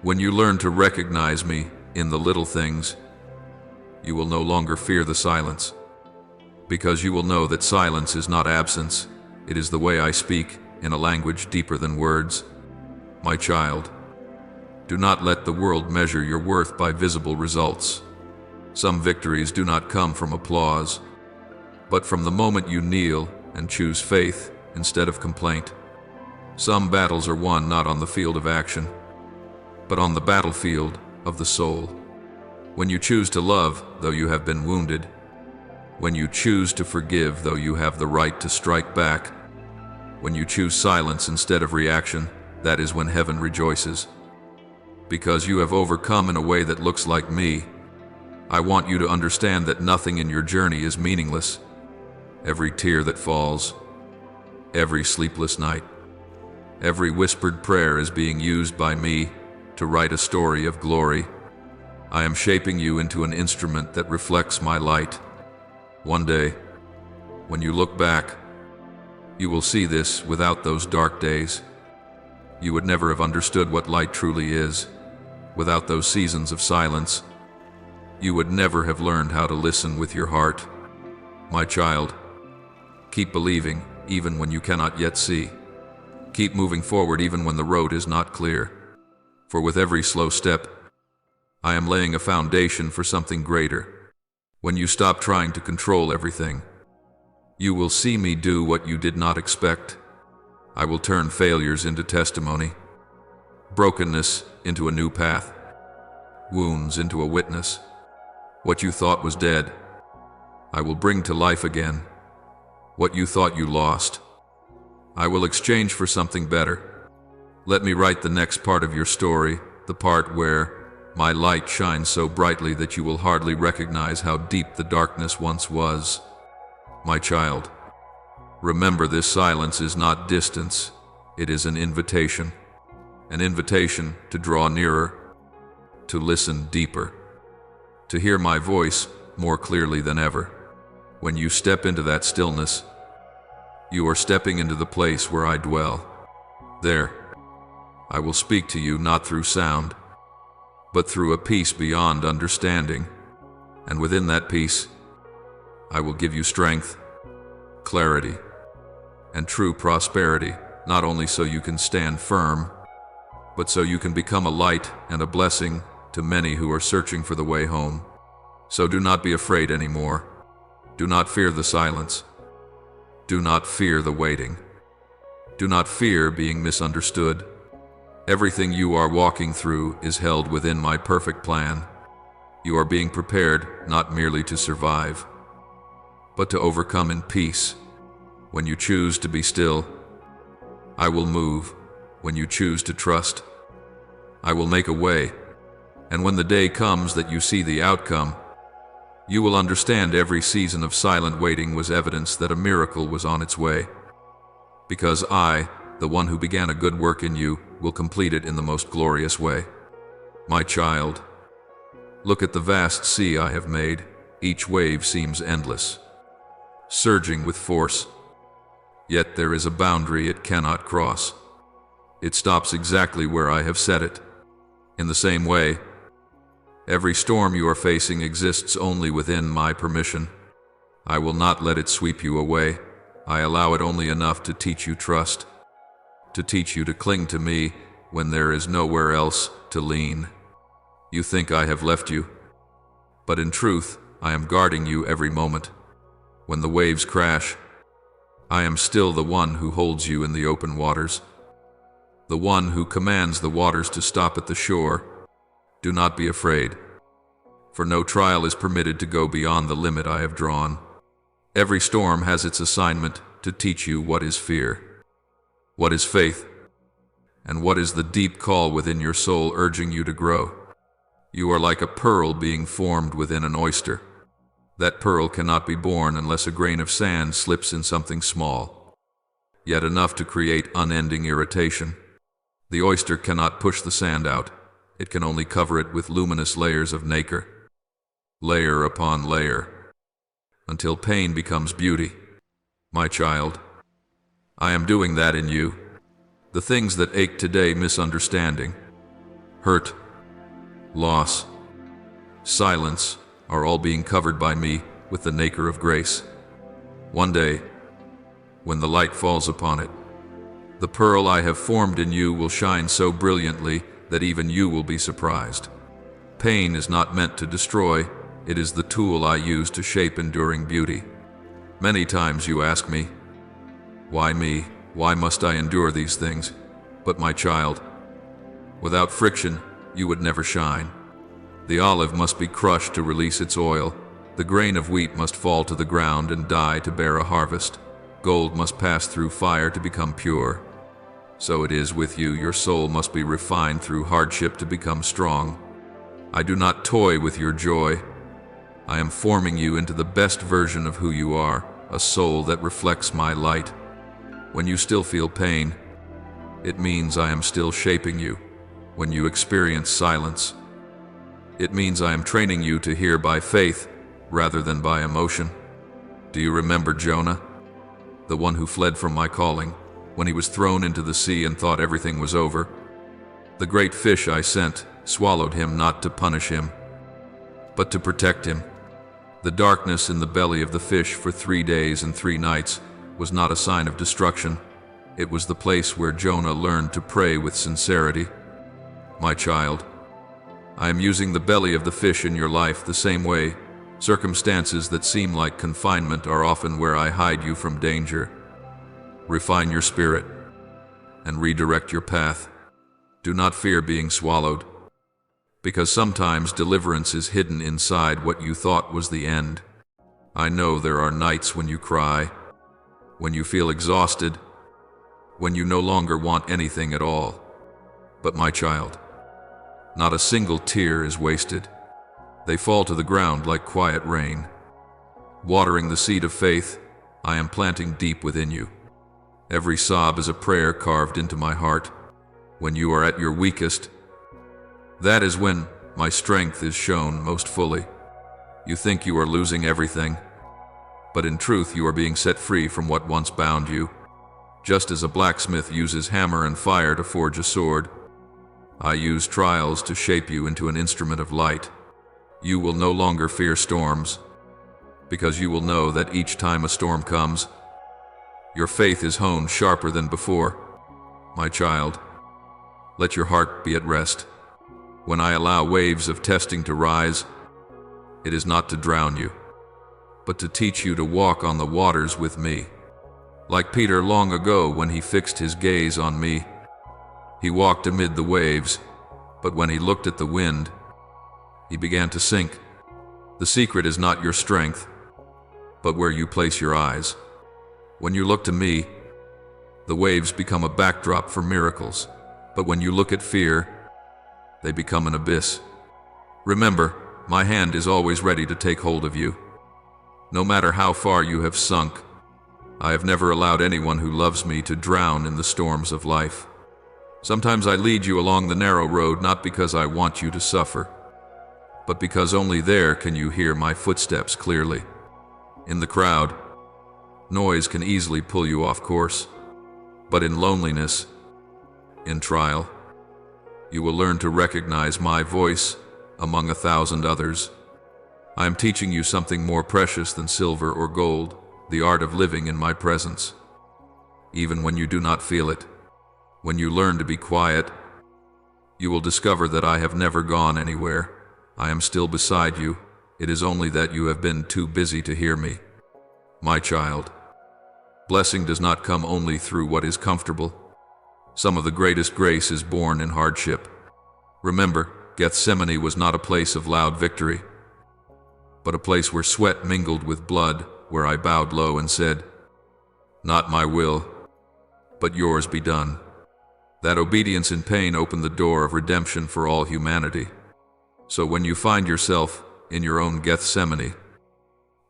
When you learn to recognize me in the little things, you will no longer fear the silence, because you will know that silence is not absence, it is the way I speak in a language deeper than words. My child, do not let the world measure your worth by visible results. Some victories do not come from applause, but from the moment you kneel and choose faith instead of complaint. Some battles are won not on the field of action, but on the battlefield of the soul. When you choose to love, though you have been wounded, when you choose to forgive, though you have the right to strike back, when you choose silence instead of reaction, that is when heaven rejoices. Because you have overcome in a way that looks like me, I want you to understand that nothing in your journey is meaningless. Every tear that falls, every sleepless night, every whispered prayer is being used by me to write a story of glory. I am shaping you into an instrument that reflects my light. One day, when you look back, you will see this without those dark days. You would never have understood what light truly is. Without those seasons of silence, you would never have learned how to listen with your heart. My child, keep believing even when you cannot yet see. Keep moving forward even when the road is not clear. For with every slow step, I am laying a foundation for something greater. When you stop trying to control everything, you will see me do what you did not expect. I will turn failures into testimony, brokenness into a new path, wounds into a witness. What you thought was dead, I will bring to life again. What you thought you lost, I will exchange for something better. Let me write the next part of your story, the part where my light shines so brightly that you will hardly recognize how deep the darkness once was. My child, remember this silence is not distance, it is an invitation to draw nearer, to listen deeper, to hear my voice more clearly than ever. When you step into that stillness, you are stepping into the place where I dwell. There, I will speak to you not through sound, but through a peace beyond understanding. And within that peace, I will give you strength, clarity, and true prosperity, not only so you can stand firm, but so you can become a light and a blessing to many who are searching for the way home. So do not be afraid anymore. Do not fear the silence. Do not fear the waiting. Do not fear being misunderstood. Everything you are walking through is held within my perfect plan. You are being prepared not merely to survive, but to overcome in peace. When you choose to be still, I will move. When you choose to trust, I will make a way. And when the day comes that you see the outcome, you will understand every season of silent waiting was evidence that a miracle was on its way. Because I, the one who began a good work in you, will complete it in the most glorious way. My child, look at the vast sea I have made. Each wave seems endless, surging with force. Yet there is a boundary it cannot cross. It stops exactly where I have set it. In the same way, every storm you are facing exists only within my permission. I will not let it sweep you away. I allow it only enough to teach you trust, to teach you to cling to me when there is nowhere else to lean. You think I have left you, but in truth, I am guarding you every moment. When the waves crash, I am still the one who holds you in the open waters, the one who commands the waters to stop at the shore. Do not be afraid, for no trial is permitted to go beyond the limit I have drawn. Every storm has its assignment to teach you what is fear, what is faith, and what is the deep call within your soul urging you to grow. You are like a pearl being formed within an oyster. That pearl cannot be born unless a grain of sand slips in something small, yet enough to create unending irritation. The oyster cannot push the sand out. It can only cover it with luminous layers of nacre, layer upon layer, until pain becomes beauty. My child, I am doing that in you. The things that ache today, misunderstanding, hurt, loss, silence, are all being covered by me with the nacre of grace. One day, when the light falls upon it, the pearl I have formed in you will shine so brilliantly that even you will be surprised. Pain is not meant to destroy. It is the tool I use to shape enduring beauty. Many times you ask me, why me? Why must I endure these things? But my child, without friction, you would never shine. The olive must be crushed to release its oil. The grain of wheat must fall to the ground and die to bear a harvest. Gold must pass through fire to become pure. So it is with you. Your soul must be refined through hardship to become strong. I do not toy with your joy. I am forming you into the best version of who you are, a soul that reflects my light. When you still feel pain, it means I am still shaping you. When you experience silence, it means I am training you to hear by faith rather than by emotion. Do you remember Jonah, the one who fled from my calling, when he was thrown into the sea and thought everything was over? The great fish I sent swallowed him not to punish him, but to protect him. The darkness in the belly of the fish for 3 days and 3 nights was not a sign of destruction. It was the place where Jonah learned to pray with sincerity. My child, I am using the belly of the fish in your life the same way. Circumstances that seem like confinement are often where I hide you from danger. Refine your spirit and redirect your path. Do not fear being swallowed, because sometimes deliverance is hidden inside what you thought was the end. I know there are nights when you cry, when you feel exhausted, when you no longer want anything at all. But my child, not a single tear is wasted. They fall to the ground like quiet rain. Watering the seed of faith, I am planting deep within you. Every sob is a prayer carved into my heart. When you are at your weakest, that is when my strength is shown most fully. You think you are losing everything, but in truth you are being set free from what once bound you. Just as a blacksmith uses hammer and fire to forge a sword, I use trials to shape you into an instrument of light. You will no longer fear storms, because you will know that each time a storm comes, your faith is honed sharper than before. My child, let your heart be at rest. When I allow waves of testing to rise, it is not to drown you, but to teach you to walk on the waters with me. Like Peter long ago when he fixed his gaze on me, He walked amid the waves, but when he looked at the wind, he began to sink. The secret is not your strength, but where you place your eyes. When you look to me, the waves become a backdrop for miracles, but when you look at fear, they become an abyss. Remember, my hand is always ready to take hold of you. No matter how far you have sunk, I have never allowed anyone who loves me to drown in the storms of life. Sometimes I lead you along the narrow road not because I want you to suffer, but because only there can you hear my footsteps clearly. In the crowd, noise can easily pull you off course, but in loneliness, in trial, you will learn to recognize my voice among 1,000 others. I am teaching you something more precious than silver or gold, the art of living in my presence. Even when you do not feel it, when you learn to be quiet, you will discover that I have never gone anywhere. I am still beside you. It is only that you have been too busy to hear me. My child, blessing does not come only through what is comfortable. Some of the greatest grace is born in hardship. Remember, Gethsemane was not a place of loud victory, but a place where sweat mingled with blood, where I bowed low and said, "Not my will, but yours be done." That obedience in pain opened the door of redemption for all humanity. So when you find yourself in your own Gethsemane,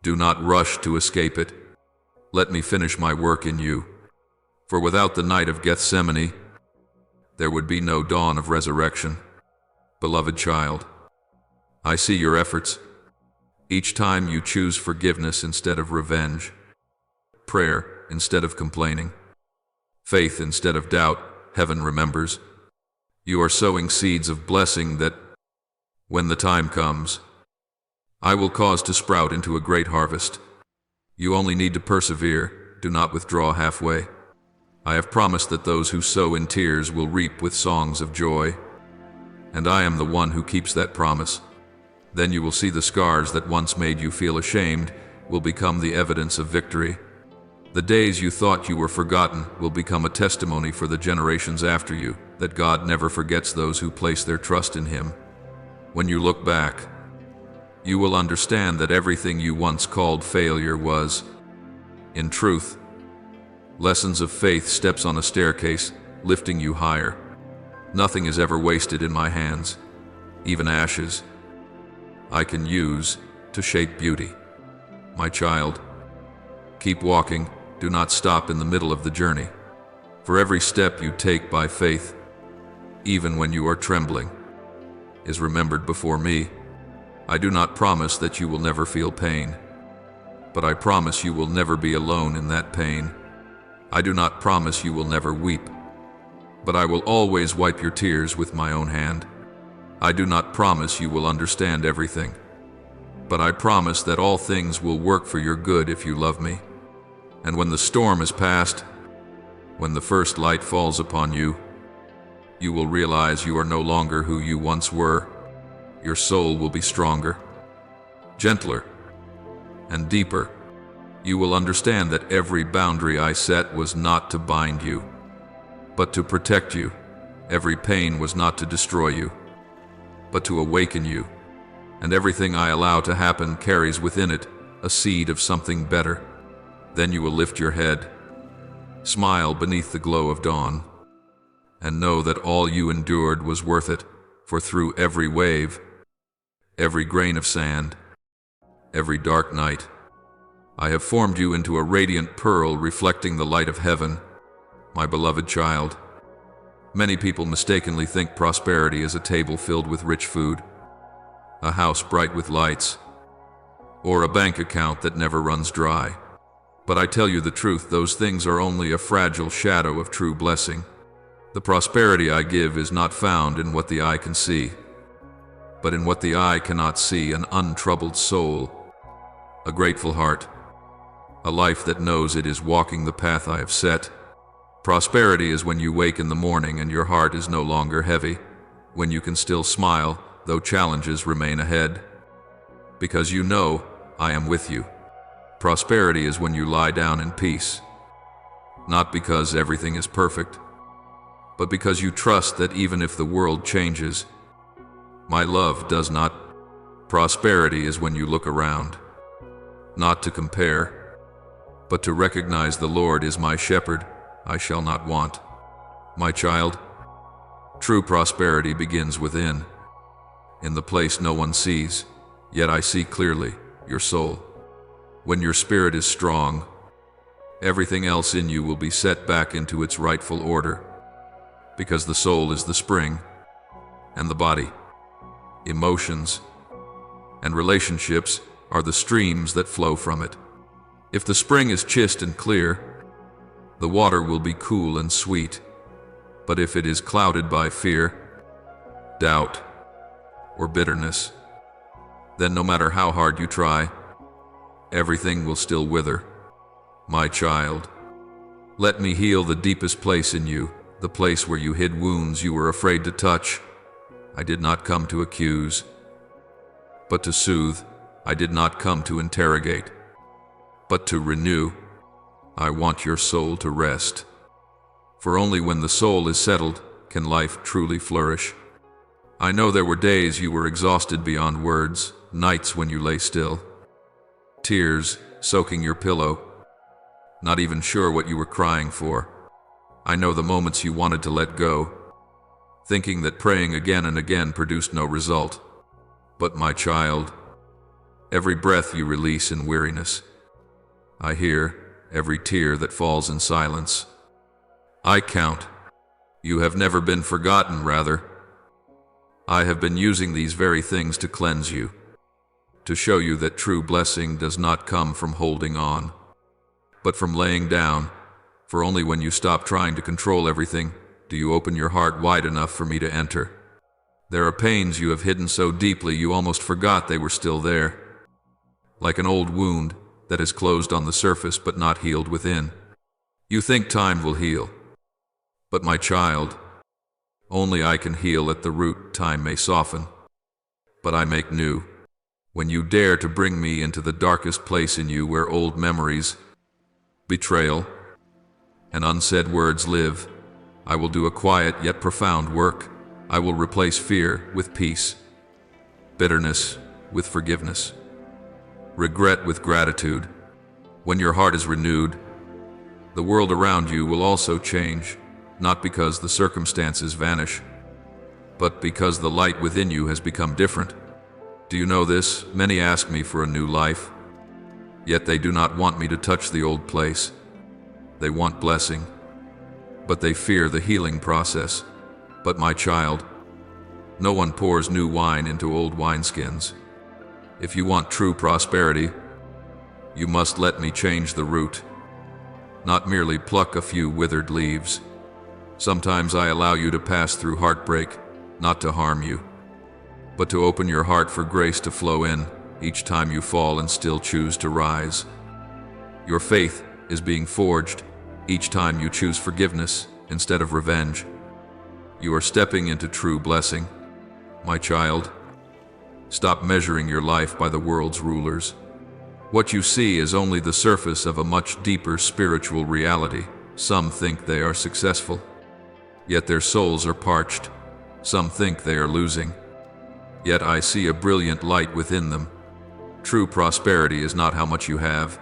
do not rush to escape it. Let me finish my work in you. For without the night of Gethsemane, there would be no dawn of resurrection. Beloved child, I see your efforts. Each time you choose forgiveness instead of revenge, prayer instead of complaining, faith instead of doubt, heaven remembers. You are sowing seeds of blessing that, when the time comes, I will cause to sprout into a great harvest. You only need to persevere, do not withdraw halfway. I have promised that those who sow in tears will reap with songs of joy, and I am the one who keeps that promise. Then you will see the scars that once made you feel ashamed will become the evidence of victory. The days you thought you were forgotten will become a testimony for the generations after you, that God never forgets those who place their trust in Him. When you look back, you will understand that everything you once called failure was, in truth, lessons of faith, steps on a staircase, lifting you higher. Nothing is ever wasted in my hands, even ashes I can use to shape beauty. My child, keep walking, do not stop in the middle of the journey. For every step you take by faith, even when you are trembling, is remembered before me. I do not promise that you will never feel pain, but I promise you will never be alone in that pain. I do not promise you will never weep, but I will always wipe your tears with my own hand. I do not promise you will understand everything, but I promise that all things will work for your good if you love me. And when the storm is past, when the first light falls upon you, you will realize you are no longer who you once were. Your soul will be stronger, gentler, and deeper. You will understand that every boundary I set was not to bind you, but to protect you. Every pain was not to destroy you, but to awaken you. And everything I allow to happen carries within it a seed of something better. Then you will lift your head, smile beneath the glow of dawn, and know that all you endured was worth it, for through every wave, every grain of sand, every dark night, I have formed you into a radiant pearl reflecting the light of heaven, my beloved child. Many people mistakenly think prosperity is a table filled with rich food, a house bright with lights, or a bank account that never runs dry. But I tell you the truth, those things are only a fragile shadow of true blessing. The prosperity I give is not found in what the eye can see, but in what the eye cannot see: an untroubled soul, a grateful heart, a life that knows it is walking the path I have set. Prosperity is when you wake in the morning and your heart is no longer heavy, when you can still smile though challenges remain ahead, because you know I am with you. Prosperity is when you lie down in peace, not because everything is perfect, but because you trust that even if the world changes, my love does not. Prosperity is when you look around, not to compare, but to recognize the Lord is my shepherd, I shall not want. My child, true prosperity begins within, in the place no one sees, yet I see clearly, your soul. When your spirit is strong, everything else in you will be set back into its rightful order, because the soul is the spring, and the body, emotions, and relationships are the streams that flow from it. If the spring is chaste and clear, the water will be cool and sweet, but if it is clouded by fear, doubt, or bitterness, then no matter how hard you try, everything will still wither. My child, let me heal the deepest place in you, the place where you hid wounds you were afraid to touch. I did not come to accuse, but to soothe. I did not come to interrogate, but to renew. I want your soul to rest. For only when the soul is settled can life truly flourish. I know there were days you were exhausted beyond words, nights when you lay still, tears soaking your pillow, not even sure what you were crying for. I know the moments you wanted to let go, thinking that praying again and again produced no result. But my child, every breath you release in weariness, I hear every tear that falls in silence. I count. You have never been forgotten, rather. I have been using these very things to cleanse you, to show you that true blessing does not come from holding on, but from laying down, for only when you stop trying to control everything do you open your heart wide enough for me to enter. There are pains you have hidden so deeply you almost forgot they were still there, like an old wound that has closed on the surface but not healed within. You think time will heal, but my child, only I can heal at the root. Time may soften, but I make new. When you dare to bring me into the darkest place in you where old memories, betrayal, and unsaid words live, I will do a quiet yet profound work. I will replace fear with peace, bitterness with forgiveness, regret with gratitude. When your heart is renewed, the world around you will also change, not because the circumstances vanish, but because the light within you has become different. Do you know this? Many ask me for a new life, yet they do not want me to touch the old place. They want blessing, but they fear the healing process. But my child, no one pours new wine into old wineskins. If you want true prosperity, you must let me change the root, not merely pluck a few withered leaves. Sometimes I allow you to pass through heartbreak, not to harm you, but to open your heart for grace to flow in each time you fall and still choose to rise. Your faith is being forged each time you choose forgiveness instead of revenge. You are stepping into true blessing. My child, stop measuring your life by the world's rulers. What you see is only the surface of a much deeper spiritual reality. Some think they are successful, yet their souls are parched. Some think they are losing, yet I see a brilliant light within them. True prosperity is not how much you have,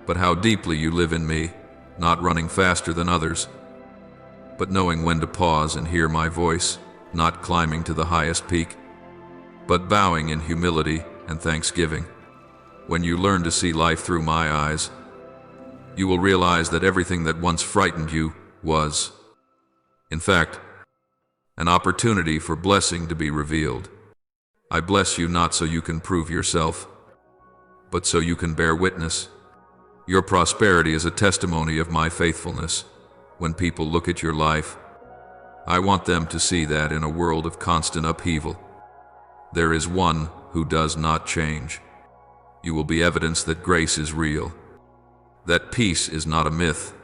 but how deeply you live in me, not running faster than others, but knowing when to pause and hear my voice, not climbing to the highest peak, but bowing in humility and thanksgiving. When you learn to see life through my eyes, you will realize that everything that once frightened you was, in fact, an opportunity for blessing to be revealed. I bless you not so you can prove yourself, but so you can bear witness. Your prosperity is a testimony of my faithfulness. When people look at your life, I want them to see that in a world of constant upheaval, there is one who does not change. You will be evidence that grace is real, that peace is not a myth,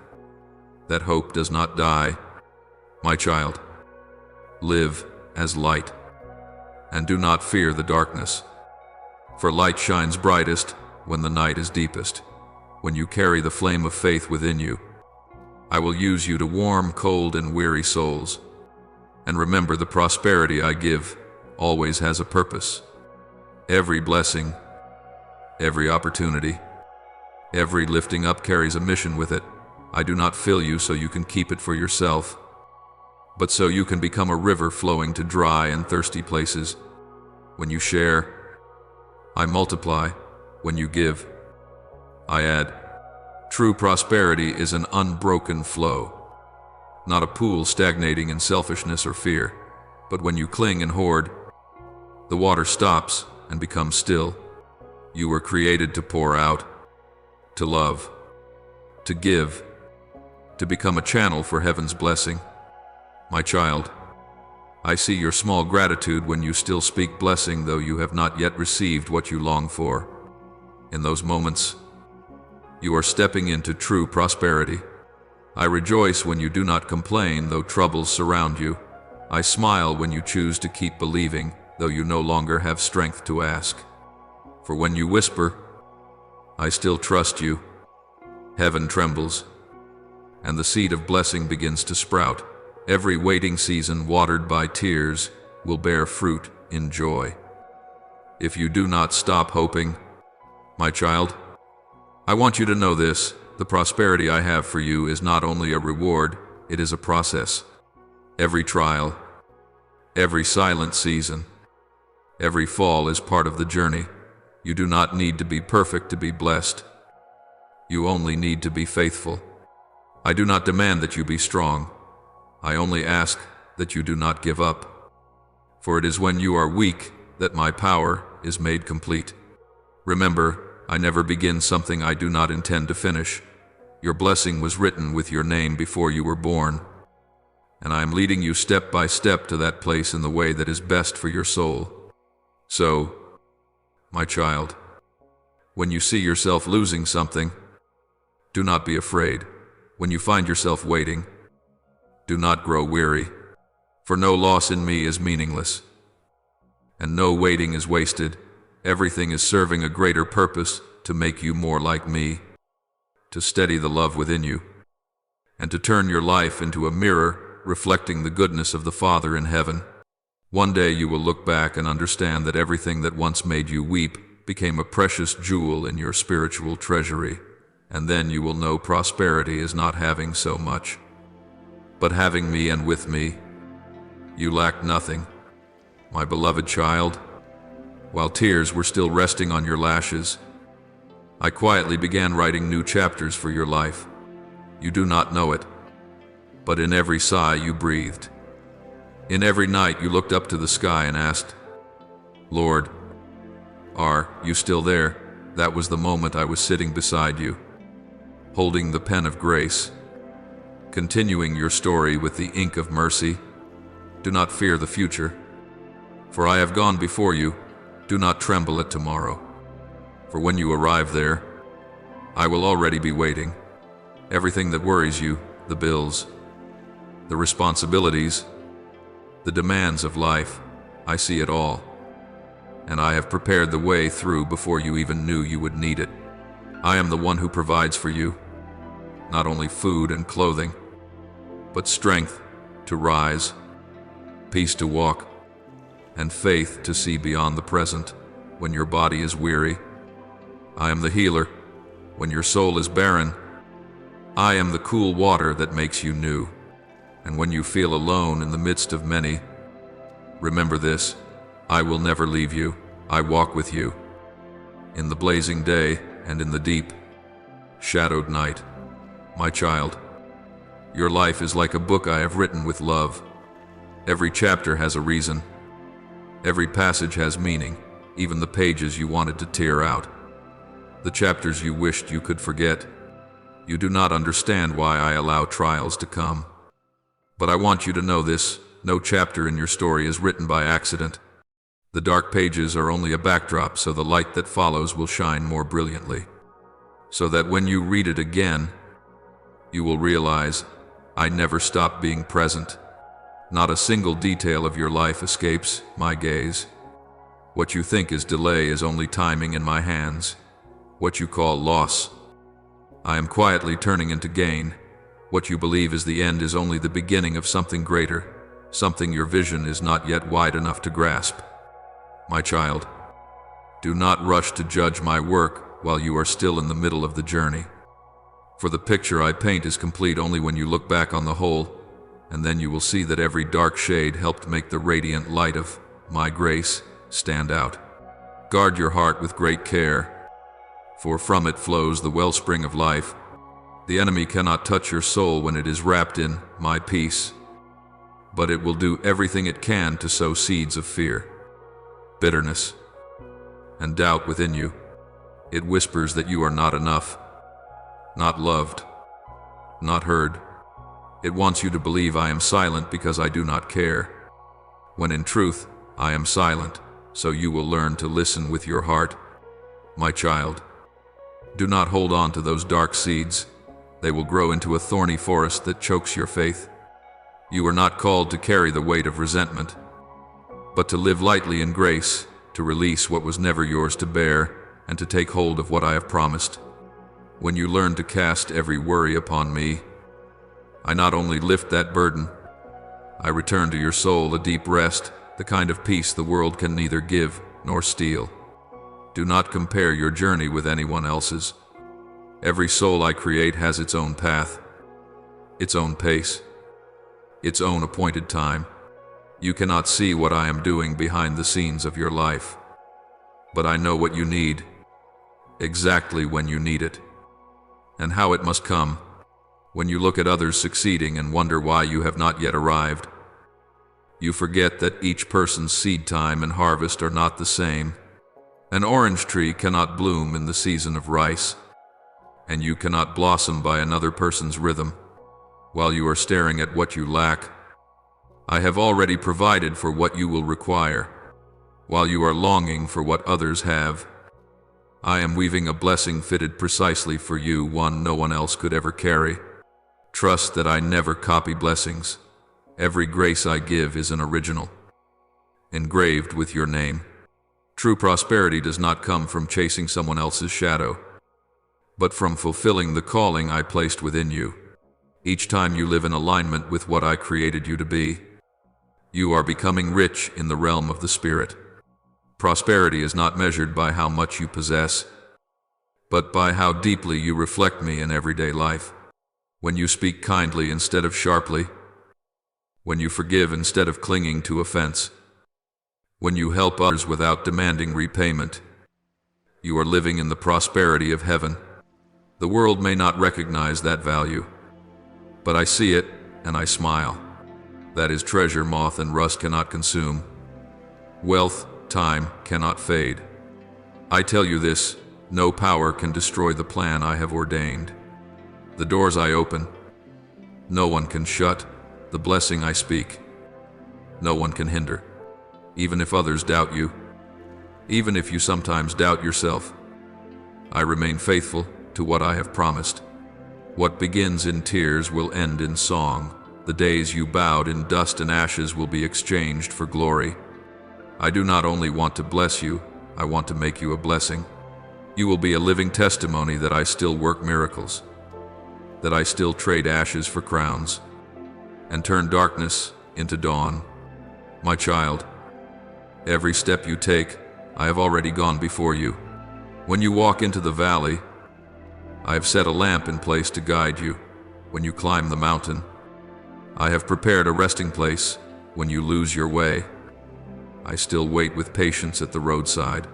that hope does not die. My child, live as light, and do not fear the darkness, for light shines brightest when the night is deepest. When you carry the flame of faith within you, I will use you to warm cold and weary souls. And remember, the prosperity I give always has a purpose. Every blessing, every opportunity, every lifting up carries a mission with it. I do not fill you so you can keep it for yourself, but so you can become a river flowing to dry and thirsty places. When you share, I multiply. When you give, I add. True prosperity is an unbroken flow, not a pool stagnating in selfishness or fear. But when you cling and hoard, the water stops and becomes still. You were created to pour out, to love, to give, to become a channel for heaven's blessing. My child, I see your small gratitude when you still speak blessing, though you have not yet received what you long for. In those moments, you are stepping into true prosperity. I rejoice when you do not complain, though troubles surround you. I smile when you choose to keep believing, though you no longer have strength to ask. For when you whisper, I still trust you, heaven trembles, and the seed of blessing begins to sprout. Every waiting season watered by tears will bear fruit in joy. If you do not stop hoping, my child, I want you to know this: the prosperity I have for you is not only a reward, it is a process. Every trial, every silent season, every fall is part of the journey. You do not need to be perfect to be blessed. You only need to be faithful. I do not demand that you be strong. I only ask that you do not give up. For it is when you are weak that my power is made complete. Remember, I never begin something I do not intend to finish. Your blessing was written with your name before you were born, and I am leading you step by step to that place in the way that is best for your soul. So, my child, when you see yourself losing something, do not be afraid. When you find yourself waiting, do not grow weary, for no loss in me is meaningless, and no waiting is wasted. Everything is serving a greater purpose to make you more like me, to steady the love within you, and to turn your life into a mirror reflecting the goodness of the Father in heaven. One day you will look back and understand that everything that once made you weep became a precious jewel in your spiritual treasury, and then you will know prosperity is not having so much, but having me, and with me you lack nothing. My beloved child, while tears were still resting on your lashes, I quietly began writing new chapters for your life. You do not know it, but in every sigh you breathed, in every night you looked up to the sky and asked, Lord, are you still there? That was the moment I was sitting beside you, holding the pen of grace, continuing your story with the ink of mercy. Do not fear the future, for I have gone before you. Do not tremble at tomorrow, for when you arrive there, I will already be waiting. Everything that worries you, the bills, the responsibilities, the demands of life, I see it all, and I have prepared the way through before you even knew you would need it. I am the one who provides for you, not only food and clothing, but strength to rise, peace to walk, and faith to see beyond the present when your body is weary. I am the healer when your soul is barren. I am the cool water that makes you new. And when you feel alone in the midst of many, remember this: I will never leave you. I walk with you in the blazing day and in the deep, shadowed night. My child, your life is like a book I have written with love. Every chapter has a reason. Every passage has meaning, even the pages you wanted to tear out, the chapters you wished you could forget. You do not understand why I allow trials to come. But I want you to know this: no chapter in your story is written by accident. The dark pages are only a backdrop so the light that follows will shine more brilliantly, so that when you read it again, you will realize I never stop being present. Not a single detail of your life escapes my gaze. What you think is delay is only timing in my hands. What you call loss, I am quietly turning into gain. What you believe is the end is only the beginning of something greater, something your vision is not yet wide enough to grasp. My child, do not rush to judge my work while you are still in the middle of the journey. For the picture I paint is complete only when you look back on the whole, and then you will see that every dark shade helped make the radiant light of my grace stand out. Guard your heart with great care, for from it flows the wellspring of life. The enemy cannot touch your soul when it is wrapped in my peace, but it will do everything it can to sow seeds of fear, bitterness, and doubt within you. It whispers that you are not enough, not loved, not heard. It wants you to believe I am silent because I do not care, when in truth I am silent, so you will learn to listen with your heart. My child, do not hold on to those dark seeds. They will grow into a thorny forest that chokes your faith. You are not called to carry the weight of resentment, but to live lightly in grace, to release what was never yours to bear, and to take hold of what I have promised. When you learn to cast every worry upon me, I not only lift that burden, I return to your soul a deep rest, the kind of peace the world can neither give nor steal. Do not compare your journey with anyone else's. Every soul I create has its own path, its own pace, its own appointed time. You cannot see what I am doing behind the scenes of your life, but I know what you need, exactly when you need it, and how it must come. When you look at others succeeding and wonder why you have not yet arrived, you forget that each person's seed time and harvest are not the same. An orange tree cannot bloom in the season of rice, and you cannot blossom by another person's rhythm. While you are staring at what you lack, I have already provided for what you will require. While you are longing for what others have, I am weaving a blessing fitted precisely for you, one no one else could ever carry. Trust that I never copy blessings. Every grace I give is an original, engraved with your name. True prosperity does not come from chasing someone else's shadow, but from fulfilling the calling I placed within you. Each time you live in alignment with what I created you to be, you are becoming rich in the realm of the Spirit. Prosperity is not measured by how much you possess, but by how deeply you reflect me in everyday life. When you speak kindly instead of sharply, when you forgive instead of clinging to offense, when you help others without demanding repayment, you are living in the prosperity of heaven. The world may not recognize that value, but I see it and I smile. That is treasure moth and rust cannot consume. Wealth, time cannot fade. I tell you this, no power can destroy the plan I have ordained. The doors I open, no one can shut. The blessing I speak, no one can hinder. Even if others doubt you, even if you sometimes doubt yourself, I remain faithful to what I have promised. What begins in tears will end in song. The days you bowed in dust and ashes will be exchanged for glory. I do not only want to bless you, I want to make you a blessing. You will be a living testimony that I still work miracles, that I still trade ashes for crowns, and turn darkness into dawn. My child, every step you take, I have already gone before you. When you walk into the valley, I have set a lamp in place to guide you. When you climb the mountain, I have prepared a resting place. When you lose your way, I still wait with patience at the roadside,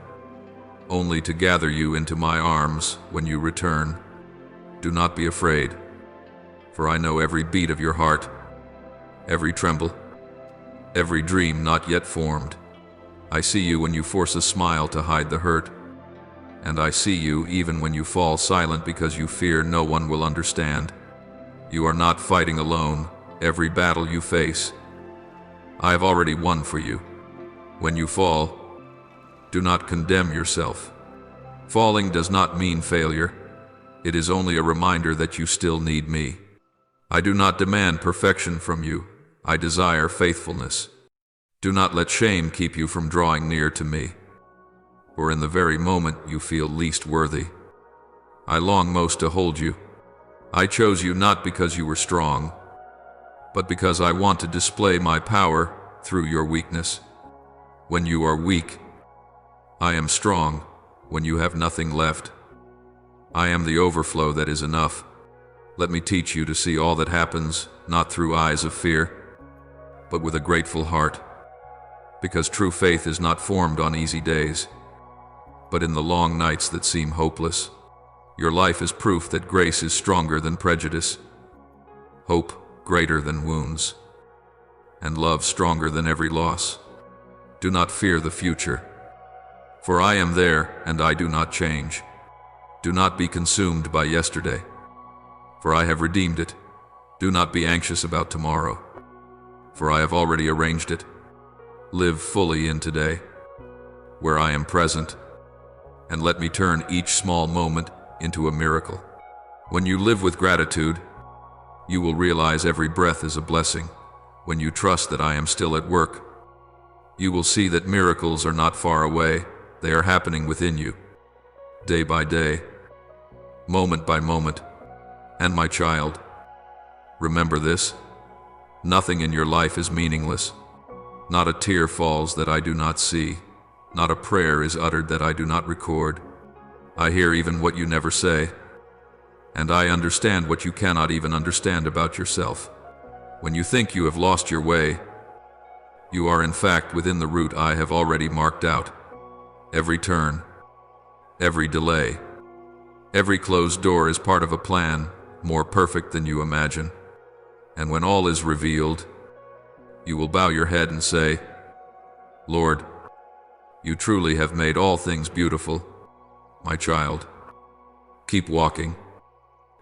only to gather you into my arms when you return. Do not be afraid, for I know every beat of your heart, every tremble, every dream not yet formed. I see you when you force a smile to hide the hurt, and I see you even when you fall silent because you fear no one will understand. You are not fighting alone. Every battle you face, I have already won for you. When you fall, do not condemn yourself. Falling does not mean failure. It is only a reminder that you still need me. I do not demand perfection from you. I desire faithfulness. Do not let shame keep you from drawing near to me, or in the very moment you feel least worthy, I long most to hold you. I chose you not because you were strong, but because I want to display my power through your weakness. When you are weak, I am strong. When you have nothing left, I am the overflow that is enough. Let me teach you to see all that happens, not through eyes of fear, but with a grateful heart. Because true faith is not formed on easy days, but in the long nights that seem hopeless. Your life is proof that grace is stronger than prejudice, hope greater than wounds, and love stronger than every loss. Do not fear the future, for I am there and I do not change. Do not be consumed by yesterday, for I have redeemed it. Do not be anxious about tomorrow, for I have already arranged it. Live fully in today, where I am present, and let me turn each small moment into a miracle. When you live with gratitude, you will realize every breath is a blessing. When you trust that I am still at work, you will see that miracles are not far away. They are happening within you, day by day, moment by moment. And my child, remember this: nothing in your life is meaningless. Not a tear falls that I do not see. Not a prayer is uttered that I do not record. I hear even what you never say, and I understand what you cannot even understand about yourself. When you think you have lost your way, you are in fact within the route I have already marked out. Every turn, every delay, every closed door is part of a plan more perfect than you imagine. And when all is revealed, you will bow your head and say, Lord, you truly have made all things beautiful. My child, keep walking,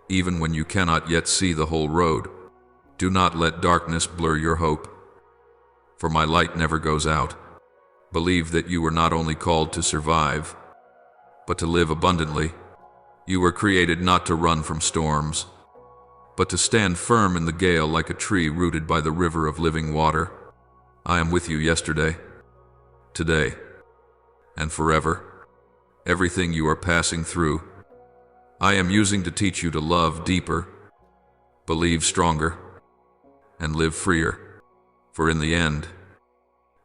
even when you cannot yet see the whole road. Do not let darkness blur your hope, for my light never goes out. Believe that you were not only called to survive, but to live abundantly. You were created not to run from storms, but to stand firm in the gale like a tree rooted by the river of living water. I am with you yesterday, today, and forever. Everything you are passing through, I am using to teach you to love deeper, believe stronger, and live freer. For in the end,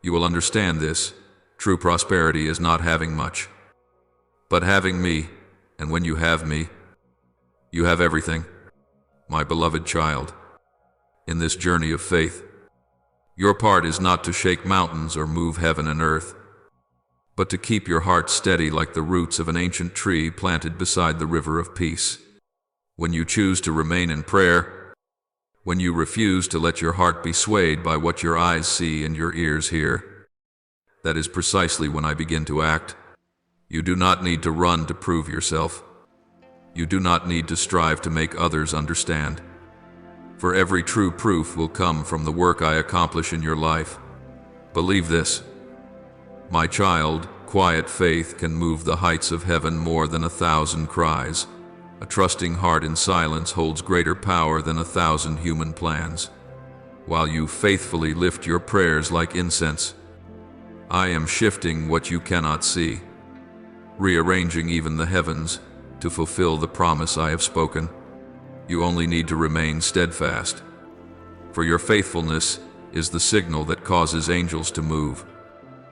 you will understand this: true prosperity is not having much, but having me, and when you have me, you have everything. My beloved child, in this journey of faith, your part is not to shake mountains or move heaven and earth, but to keep your heart steady like the roots of an ancient tree planted beside the river of peace. When you choose to remain in prayer, when you refuse to let your heart be swayed by what your eyes see and your ears hear, that is precisely when I begin to act. You do not need to run to prove yourself. You do not need to strive to make others understand. For every true proof will come from the work I accomplish in your life. Believe this: my child, quiet faith can move the heights of heaven more than 1,000 cries. A trusting heart in silence holds greater power than 1,000 human plans. While you faithfully lift your prayers like incense, I am shifting what you cannot see, rearranging even the heavens to fulfill the promise I have spoken. You only need to remain steadfast, for your faithfulness is the signal that causes angels to move.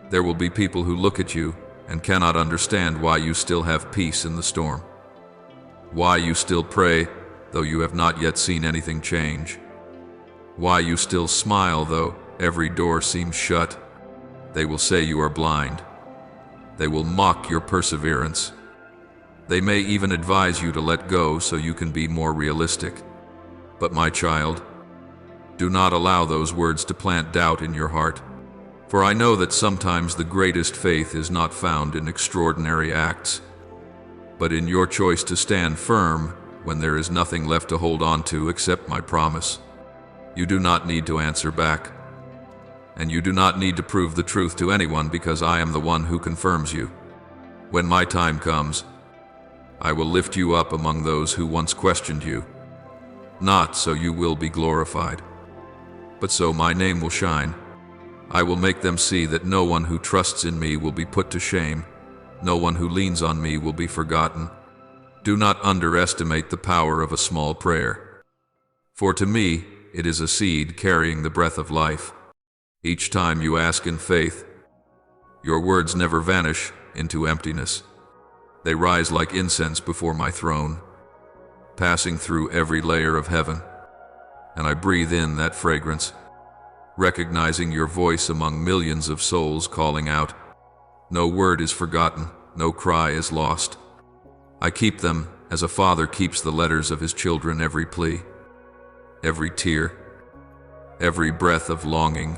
There will be people who look at you and cannot understand why you still have peace in the storm, why you still pray though you have not yet seen anything change, why you still smile though every door seems shut. They will say you are blind. They will mock your perseverance. They may even advise you to let go so you can be more realistic. But my child, do not allow those words to plant doubt in your heart. For I know that sometimes the greatest faith is not found in extraordinary acts, but in your choice to stand firm when there is nothing left to hold on to except my promise. You do not need to answer back, and you do not need to prove the truth to anyone, because I am the one who confirms you. When my time comes, I will lift you up among those who once questioned you, not so you will be glorified, but so my name will shine. I will make them see that no one who trusts in me will be put to shame. No one who leans on me will be forgotten. Do not underestimate the power of a small prayer. For to me, it is a seed carrying the breath of life. Each time you ask in faith, your words never vanish into emptiness. They rise like incense before my throne, passing through every layer of heaven, and I breathe in that fragrance, recognizing your voice among millions of souls calling out. No word is forgotten, no cry is lost. I keep them as a father keeps the letters of his children, every plea, every tear, every breath of longing.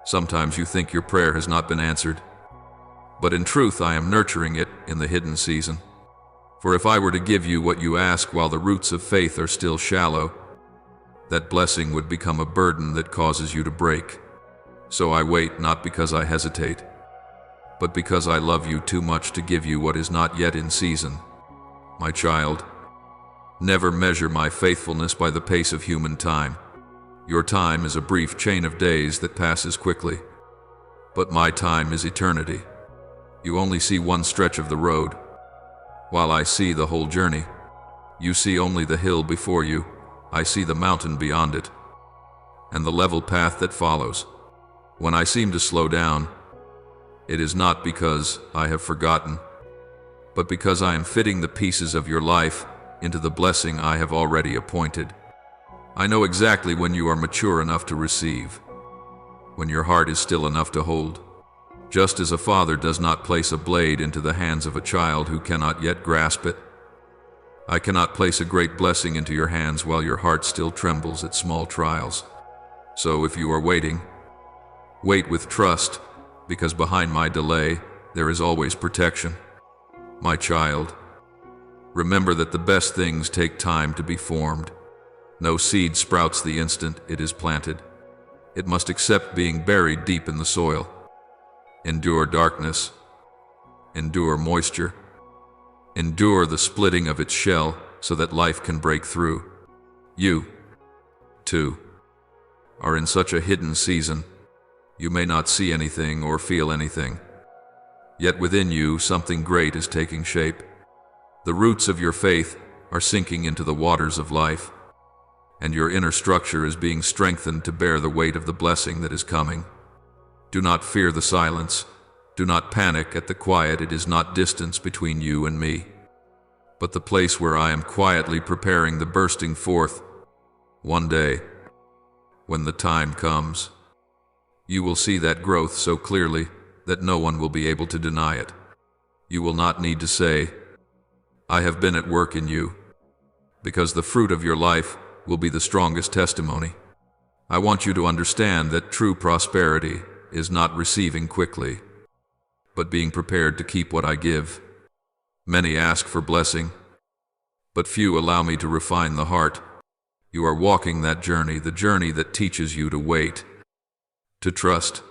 Sometimes you think your prayer has not been answered, but in truth I am nurturing it in the hidden season. For if I were to give you what you ask while the roots of faith are still shallow, that blessing would become a burden that causes you to break. So I wait, not because I hesitate, but because I love you too much to give you what is not yet in season. My child, never measure my faithfulness by the pace of human time. Your time is a brief chain of days that passes quickly, but my time is eternity. You only see one stretch of the road, while I see the whole journey. You see only the hill before you, I see the mountain beyond it, and the level path that follows. When I seem to slow down, it is not because I have forgotten, but because I am fitting the pieces of your life into the blessing I have already appointed. I know exactly when you are mature enough to receive, when your heart is still enough to hold. Just as a father does not place a blade into the hands of a child who cannot yet grasp it, I cannot place a great blessing into your hands while your heart still trembles at small trials. So if you are waiting, wait with trust, because behind my delay there is always protection. My child, remember that the best things take time to be formed. No seed sprouts the instant it is planted. It must accept being buried deep in the soil. Endure darkness. Endure moisture. Endure the splitting of its shell so that life can break through. You, too, are in such a hidden season. You may not see anything or feel anything. Yet within you, something great is taking shape. The roots of your faith are sinking into the waters of life, and your inner structure is being strengthened to bear the weight of the blessing that is coming. Do not fear the silence. Do not panic at the quiet. It is not distance between you and me, but the place where I am quietly preparing the bursting forth. One day, when the time comes, you will see that growth so clearly that no one will be able to deny it. You will not need to say, I have been at work in you, because the fruit of your life will be the strongest testimony. I want you to understand that true prosperity is not receiving quickly, but being prepared to keep what I give. Many ask for blessing, but few allow me to refine the heart. You are walking that journey, the journey that teaches you to wait, to trust,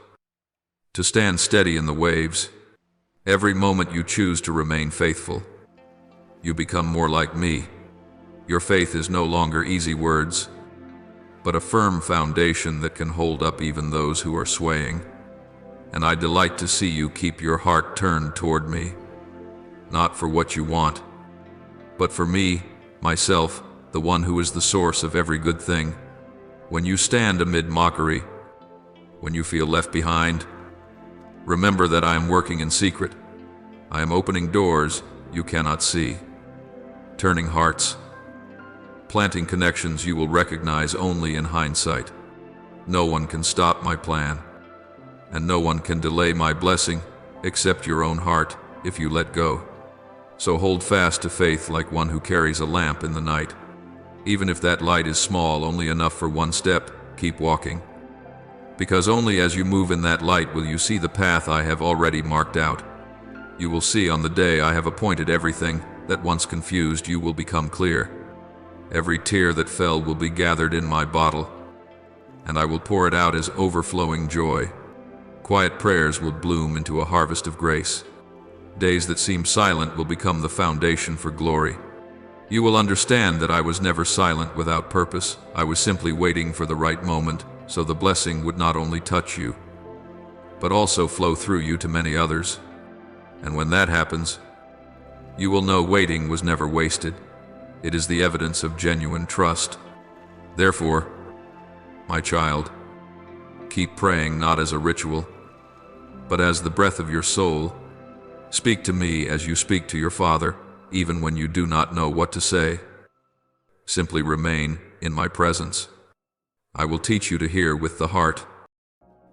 to stand steady in the waves. Every moment you choose to remain faithful, you become more like me. Your faith is no longer easy words, but a firm foundation that can hold up even those who are swaying. And I delight to see you keep your heart turned toward me, not for what you want, but for me, myself, the one who is the source of every good thing. When you stand amid mockery, when you feel left behind, remember that I am working in secret. I am opening doors you cannot see, turning hearts, planting connections you will recognize only in hindsight. No one can stop my plan, and no one can delay my blessing except your own heart if you let go. So hold fast to faith like one who carries a lamp in the night. Even if that light is small, only enough for one step, keep walking. Because only as you move in that light will you see the path I have already marked out. You will see on the day I have appointed everything that once confused you will become clear. Every tear that fell will be gathered in my bottle, and I will pour it out as overflowing joy. Quiet prayers will bloom into a harvest of grace. Days that seem silent will become the foundation for glory. You will understand that I was never silent without purpose. I was simply waiting for the right moment, so the blessing would not only touch you, but also flow through you to many others. And when that happens, You will know waiting was never wasted. It is the evidence of genuine trust. Therefore, my child, keep praying not as a ritual, but as the breath of your soul. Speak to me as you speak to your Father, even when you do not know what to say. Simply remain in my presence. I will teach you to hear with the heart,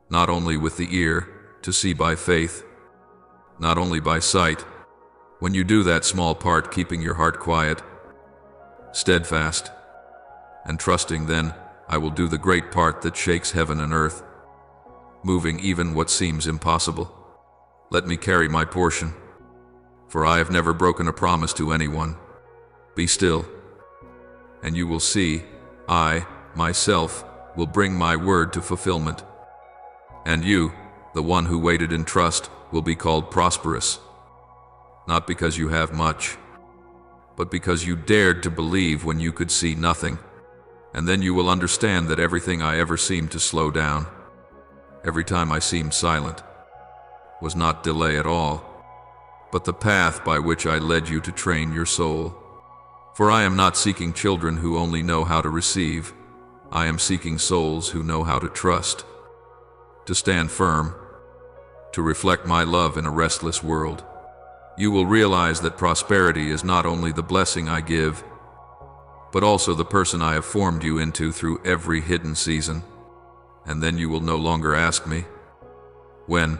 not only with the ear, to see by faith, not only by sight. When you do that small part, keeping your heart quiet, steadfast, and trusting, then I will do the great part that shakes heaven and earth, moving even what seems impossible. Let me carry my portion, for I have never broken a promise to anyone. Be still, and you will see, I, myself, will bring my word to fulfillment. And you, the one who waited in trust, will be called prosperous, not because you have much, but because you dared to believe when you could see nothing. And then you will understand that everything I ever seemed to slow down, every time I seemed silent, was not delay at all, but the path by which I led you to train your soul. For I am not seeking children who only know how to receive. I am seeking souls who know how to trust, to stand firm, to reflect my love in a restless world. You will realize that prosperity is not only the blessing I give, but also the person I have formed you into through every hidden season. And then you will no longer ask me, when?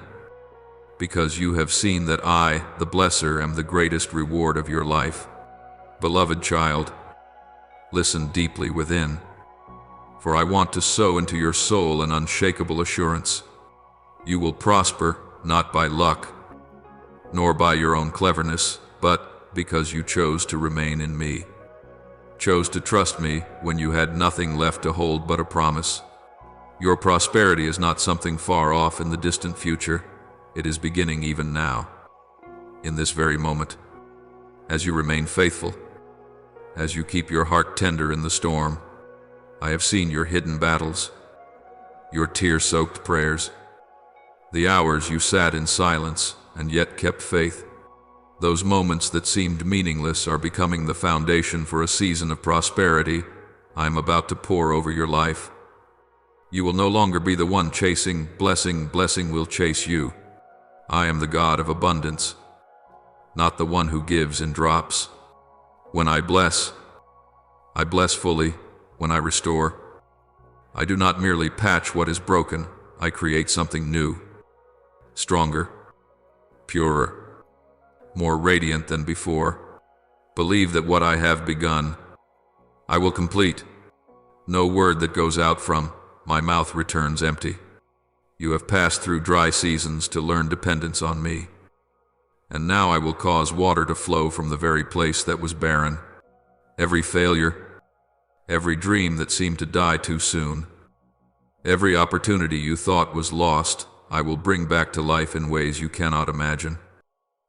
Because you have seen that I, the blesser, am the greatest reward of your life. Beloved child, listen deeply within, for I want to sow into your soul an unshakable assurance. You will prosper, not by luck, nor by your own cleverness, but because you chose to remain in me, chose to trust me when you had nothing left to hold but a promise. Your prosperity is not something far off in the distant future. It is beginning even now, in this very moment, as you remain faithful, as you keep your heart tender in the storm. I have seen your hidden battles, your tear-soaked prayers, the hours you sat in silence and yet kept faith. Those moments that seemed meaningless are becoming the foundation for a season of prosperity I am about to pour over your life. You will no longer be the one chasing blessing. Blessing will chase you. I am the God of abundance, not the one who gives in drops. When I bless fully. When I restore, I do not merely patch what is broken. I create something new, stronger, purer, more radiant than before. Believe that what I have begun, I will complete. No word that goes out from my mouth returns empty. You have passed through dry seasons to learn dependence on me, and now I will cause water to flow from the very place that was barren. Every failure, every dream that seemed to die too soon, every opportunity you thought was lost, I will bring back to life in ways you cannot imagine.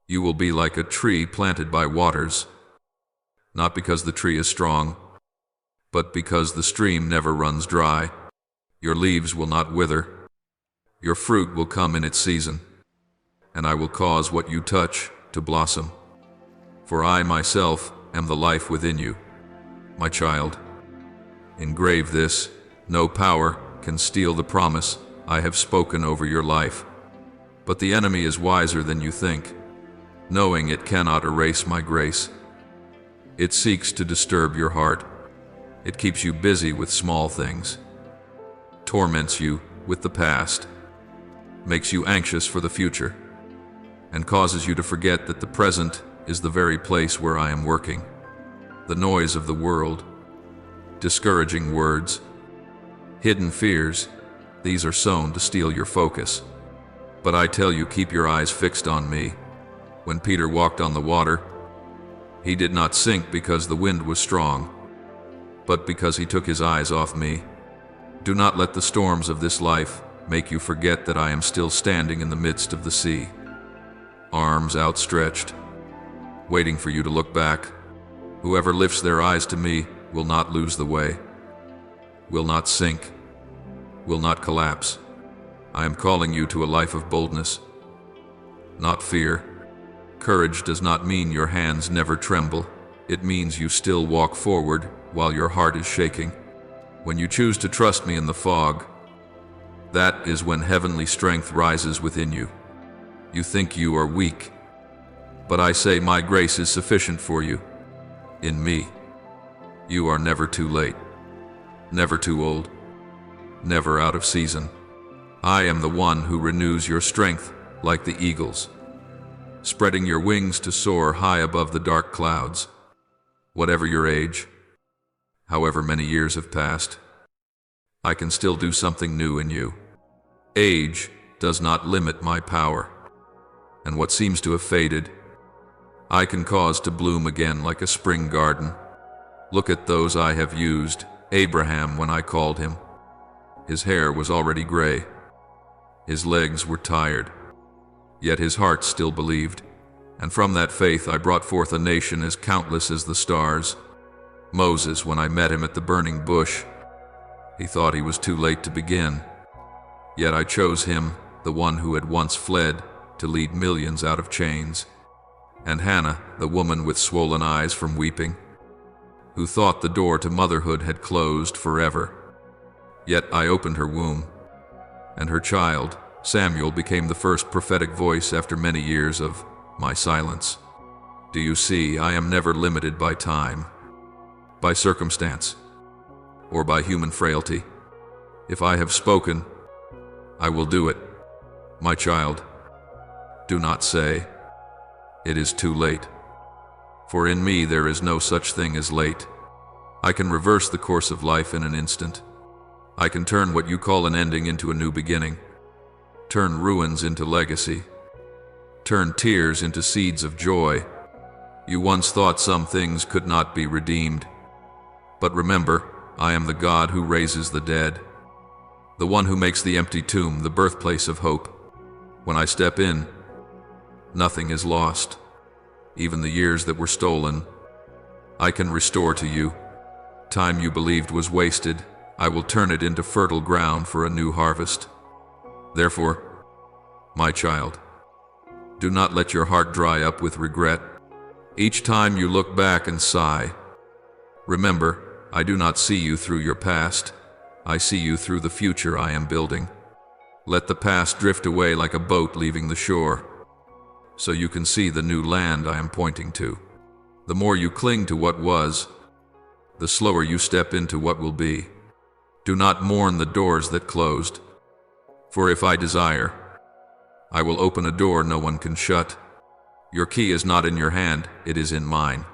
You will be like a tree planted by waters, not because the tree is strong, but because the stream never runs dry. Your leaves will not wither. Your fruit will come in its season, and I will cause what you touch to blossom. For I myself am the life within you. My child, engrave this: no power can steal the promise I have spoken over your life. But the enemy is wiser than you think, knowing it cannot erase my grace. It seeks to disturb your heart. It keeps you busy with small things, torments you with the past, makes you anxious for the future, and causes you to forget that the present is the very place where I am working. The noise of the world, discouraging words, hidden fears, these are sown to steal your focus. But I tell you, keep your eyes fixed on me. When Peter walked on the water, he did not sink because the wind was strong, but because he took his eyes off me. Do not let the storms of this life make you forget that I am still standing in the midst of the sea, arms outstretched, waiting for you to look back. Whoever lifts their eyes to me will not lose the way, will not sink, will not collapse. I am calling you to a life of boldness, not fear, Courage does not mean your hands never tremble. It means you still walk forward while your heart is shaking. When you choose to trust me in the fog, that is when heavenly strength rises within you. You think you are weak, but I say my grace is sufficient for you. In me, you are never too late, never too old, never out of season. I am the one who renews your strength like the eagles, spreading your wings to soar high above the dark clouds. Whatever your age, however many years have passed, I can still do something new in you. Age does not limit my power, and what seems to have faded, I can cause to bloom again like a spring garden. Look at those I have used. Abraham, when I called him, his hair was already gray. His legs were tired, yet his heart still believed. And from that faith I brought forth a nation as countless as the stars. Moses, when I met him at the burning bush, he thought he was too late to begin. Yet I chose him, the one who had once fled, to lead millions out of chains. And Hannah, the woman with swollen eyes from weeping, who thought the door to motherhood had closed forever. Yet I opened her womb, and her child, Samuel, became the first prophetic voice after many years of my silence. Do you see, I am never limited by time, by circumstance, or by human frailty. If I have spoken, I will do it. My child, do not say, it is too late. For in me there is no such thing as late. I can reverse the course of life in an instant. I can turn what you call an ending into a new beginning, turn ruins into legacy, turn tears into seeds of joy. You once thought some things could not be redeemed. But remember, I am the God who raises the dead, the one who makes the empty tomb the birthplace of hope. When I step in, nothing is lost, even the years that were stolen. I can restore to you. Time you believed was wasted, I will turn it into fertile ground for a new harvest. Therefore, my child, do not let your heart dry up with regret. Each time you look back and sigh, remember, I do not see you through your past. I see you through the future I am building. Let the past drift away like a boat leaving the shore, so you can see the new land I am pointing to. The more you cling to what was, the slower you step into what will be. Do not mourn the doors that closed, for if I desire, I will open a door no one can shut. Your key is not in your hand, it is in mine,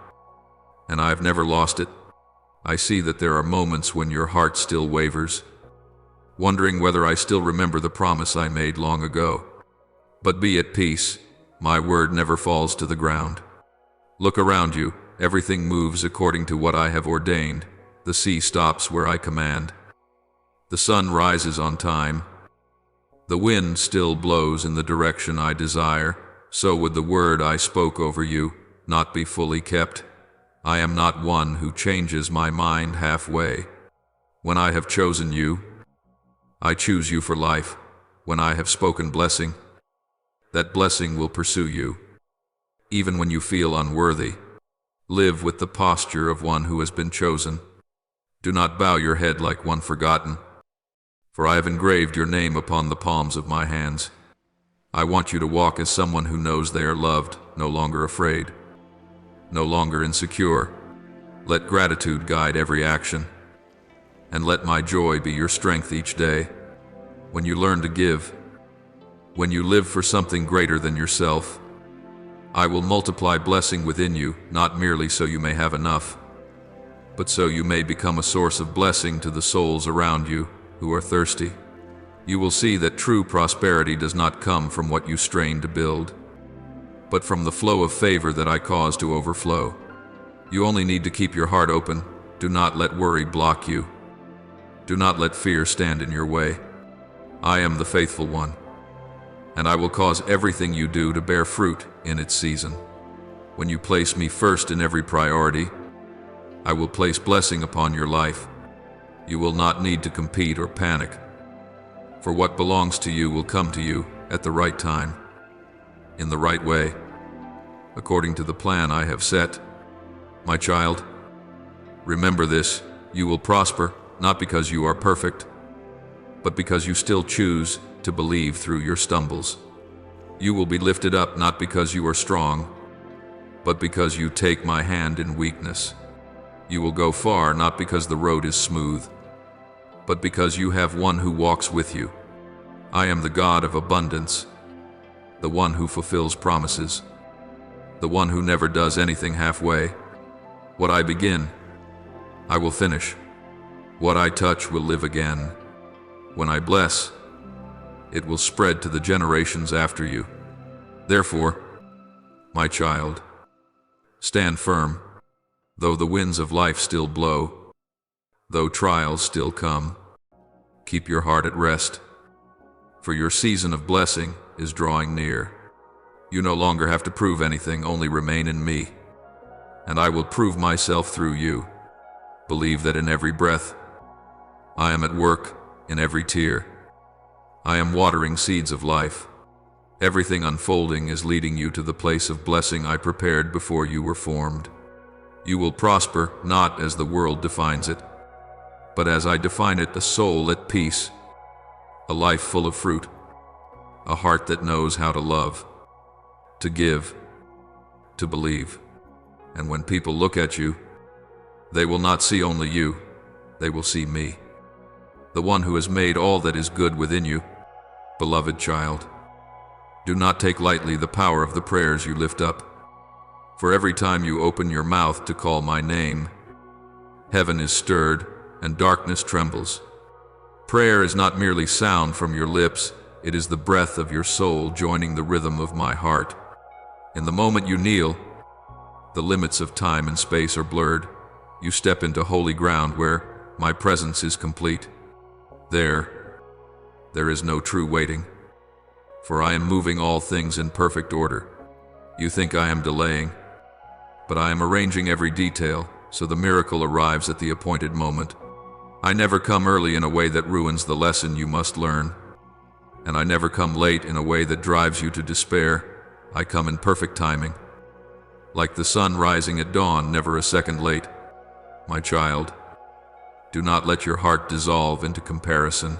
and I have never lost it. I see that there are moments when your heart still wavers, wondering whether I still remember the promise I made long ago. But be at peace, my word never falls to the ground. Look around you, everything moves according to what I have ordained. The sea stops where I command. The sun rises on time. The wind still blows in the direction I desire. So would the word I spoke over you not be fully kept. I am not one who changes my mind halfway. When I have chosen you, I choose you for life. When I have spoken blessing, that blessing will pursue you. Even when you feel unworthy, live with the posture of one who has been chosen. Do not bow your head like one forgotten, for I have engraved your name upon the palms of my hands. I want you to walk as someone who knows they are loved, no longer afraid, no longer insecure. Let gratitude guide every action, and let my joy be your strength each day. When you learn to give, when you live for something greater than yourself, I will multiply blessing within you, not merely so you may have enough, but so you may become a source of blessing to the souls around you who are thirsty. You will see that true prosperity does not come from what you strain to build, but from the flow of favor that I cause to overflow. You only need to keep your heart open. Do not let worry block you. Do not let fear stand in your way. I am the faithful one, and I will cause everything you do to bear fruit in its season. When you place me first in every priority, I will place blessing upon your life. You will not need to compete or panic, for what belongs to you will come to you at the right time, in the right way. according to the plan I have set. My child, remember this: you will prosper, not because you are perfect, but because you still choose to believe through your stumbles. You will be lifted up not because you are strong, but because you take my hand in weakness. You will go far not because the road is smooth, but because you have one who walks with you. I am the God of abundance, the one who fulfills promises, the one who never does anything halfway. What I begin, I will finish. What I touch will live again. When I bless, it will spread to the generations after you. Therefore, my child, stand firm, though the winds of life still blow, though trials still come. Keep your heart at rest, for your season of blessing is drawing near. You no longer have to prove anything, only remain in me, and I will prove myself through you. Believe that in every breath, I am at work, in every tear. I am watering seeds of life. Everything unfolding is leading you to the place of blessing I prepared before you were formed. You will prosper, not as the world defines it, but as I define it: a soul at peace, a life full of fruit, a heart that knows how to love, to give, to believe. And when people look at you, they will not see only you, they will see me, the one who has made all that is good within you. Beloved child, do not take lightly the power of the prayers you lift up. For every time you open your mouth to call my name, heaven is stirred and darkness trembles. Prayer is not merely sound from your lips, it is the breath of your soul joining the rhythm of my heart. In the moment you kneel, the limits of time and space are blurred. You step into holy ground where my presence is complete. There is no true waiting, for I am moving all things in perfect order. You think I am delaying, but I am arranging every detail so the miracle arrives at the appointed moment. I never come early in a way that ruins the lesson you must learn, and I never come late in a way that drives you to despair. I come in perfect timing, like the sun rising at dawn, never a second late. My child, do not let your heart dissolve into comparison.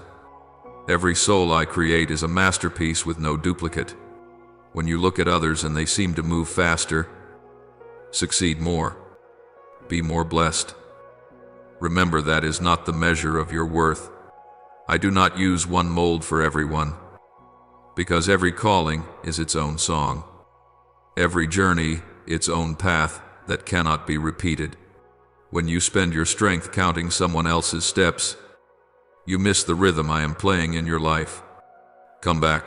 Every soul I create is a masterpiece with no duplicate. When you look at others and they seem to move faster, succeed more, be more blessed, remember that is not the measure of your worth. I do not use one mold for everyone, because every calling is its own song, every journey its own path that cannot be repeated. When you spend your strength counting someone else's steps, you miss the rhythm I am playing in your life. Come back,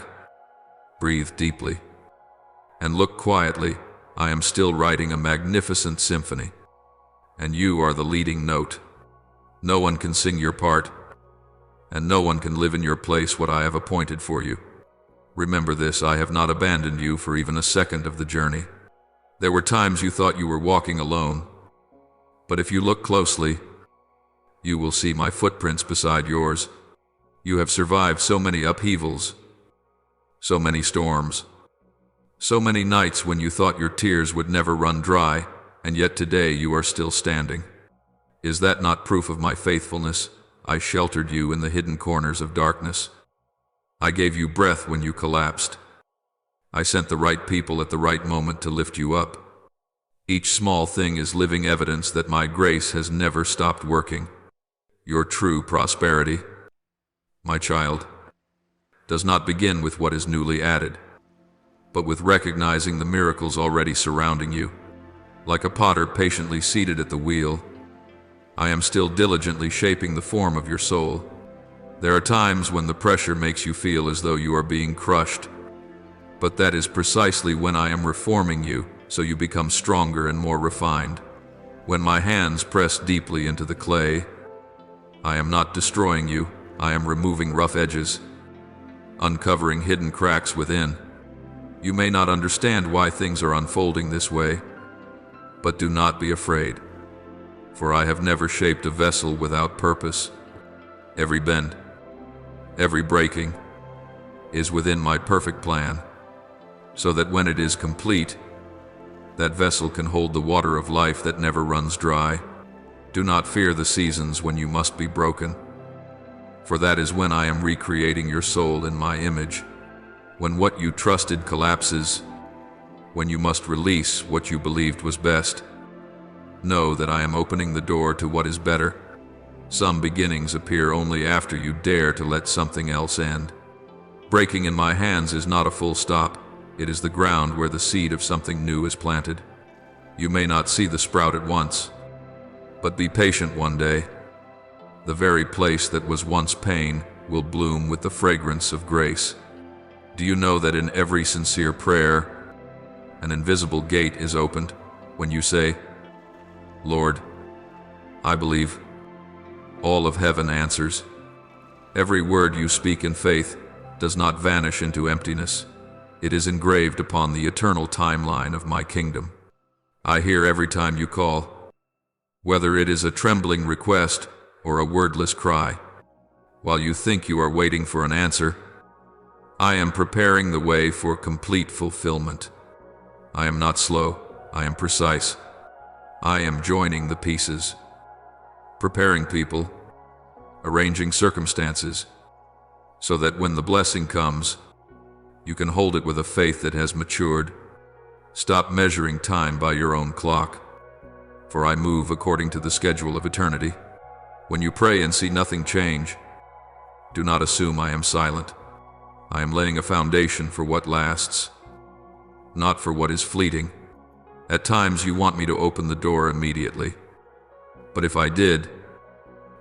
breathe deeply, and look quietly. I am still writing a magnificent symphony, and you are the leading note. No one can sing your part, and no one can live in your place what I have appointed for you. Remember this: I have not abandoned you for even a second of the journey. There were times you thought you were walking alone, but if you look closely, you will see my footprints beside yours. You have survived so many upheavals, so many storms, so many nights when you thought your tears would never run dry, and yet today you are still standing. Is that not proof of my faithfulness? I sheltered you in the hidden corners of darkness. I gave you breath when you collapsed. I sent the right people at the right moment to lift you up. Each small thing is living evidence that my grace has never stopped working. Your true prosperity, my child, does not begin with what is newly added, but with recognizing the miracles already surrounding you. Like a potter patiently seated at the wheel, I am still diligently shaping the form of your soul. There are times when the pressure makes you feel as though you are being crushed, but that is precisely when I am reforming you, so you become stronger and more refined. When my hands press deeply into the clay, I am not destroying you, I am removing rough edges, uncovering hidden cracks within. You may not understand why things are unfolding this way, but do not be afraid, for I have never shaped a vessel without purpose. Every bend, every breaking, is within my perfect plan, so that when it is complete, That vessel can hold the water of life that never runs dry. Do not fear the seasons when you must be broken, for that is when I am recreating your soul in my image. When what you trusted collapses, when you must release what you believed was best, know that I am opening the door to what is better. Some beginnings appear only after you dare to let something else end. Breaking in my hands is not a full stop. It is the ground where the seed of something new is planted. You may not see the sprout at once, but be patient. One day, the very place that was once pain will bloom with the fragrance of grace. Do you know that in every sincere prayer, an invisible gate is opened when you say, Lord, I believe? All of heaven answers. Every word you speak in faith does not vanish into emptiness. It is engraved upon the eternal timeline of my kingdom. I hear every time you call, whether it is a trembling request or a wordless cry. While you think you are waiting for an answer, I am preparing the way for complete fulfillment. I am not slow, I am precise. I am joining the pieces, preparing people, arranging circumstances, so that when the blessing comes, you can hold it with a faith that has matured. Stop measuring time by your own clock, for I move according to the schedule of eternity. When you pray and see nothing change, do not assume I am silent. I am laying a foundation for what lasts, not for what is fleeting. At times you want me to open the door immediately, but if I did,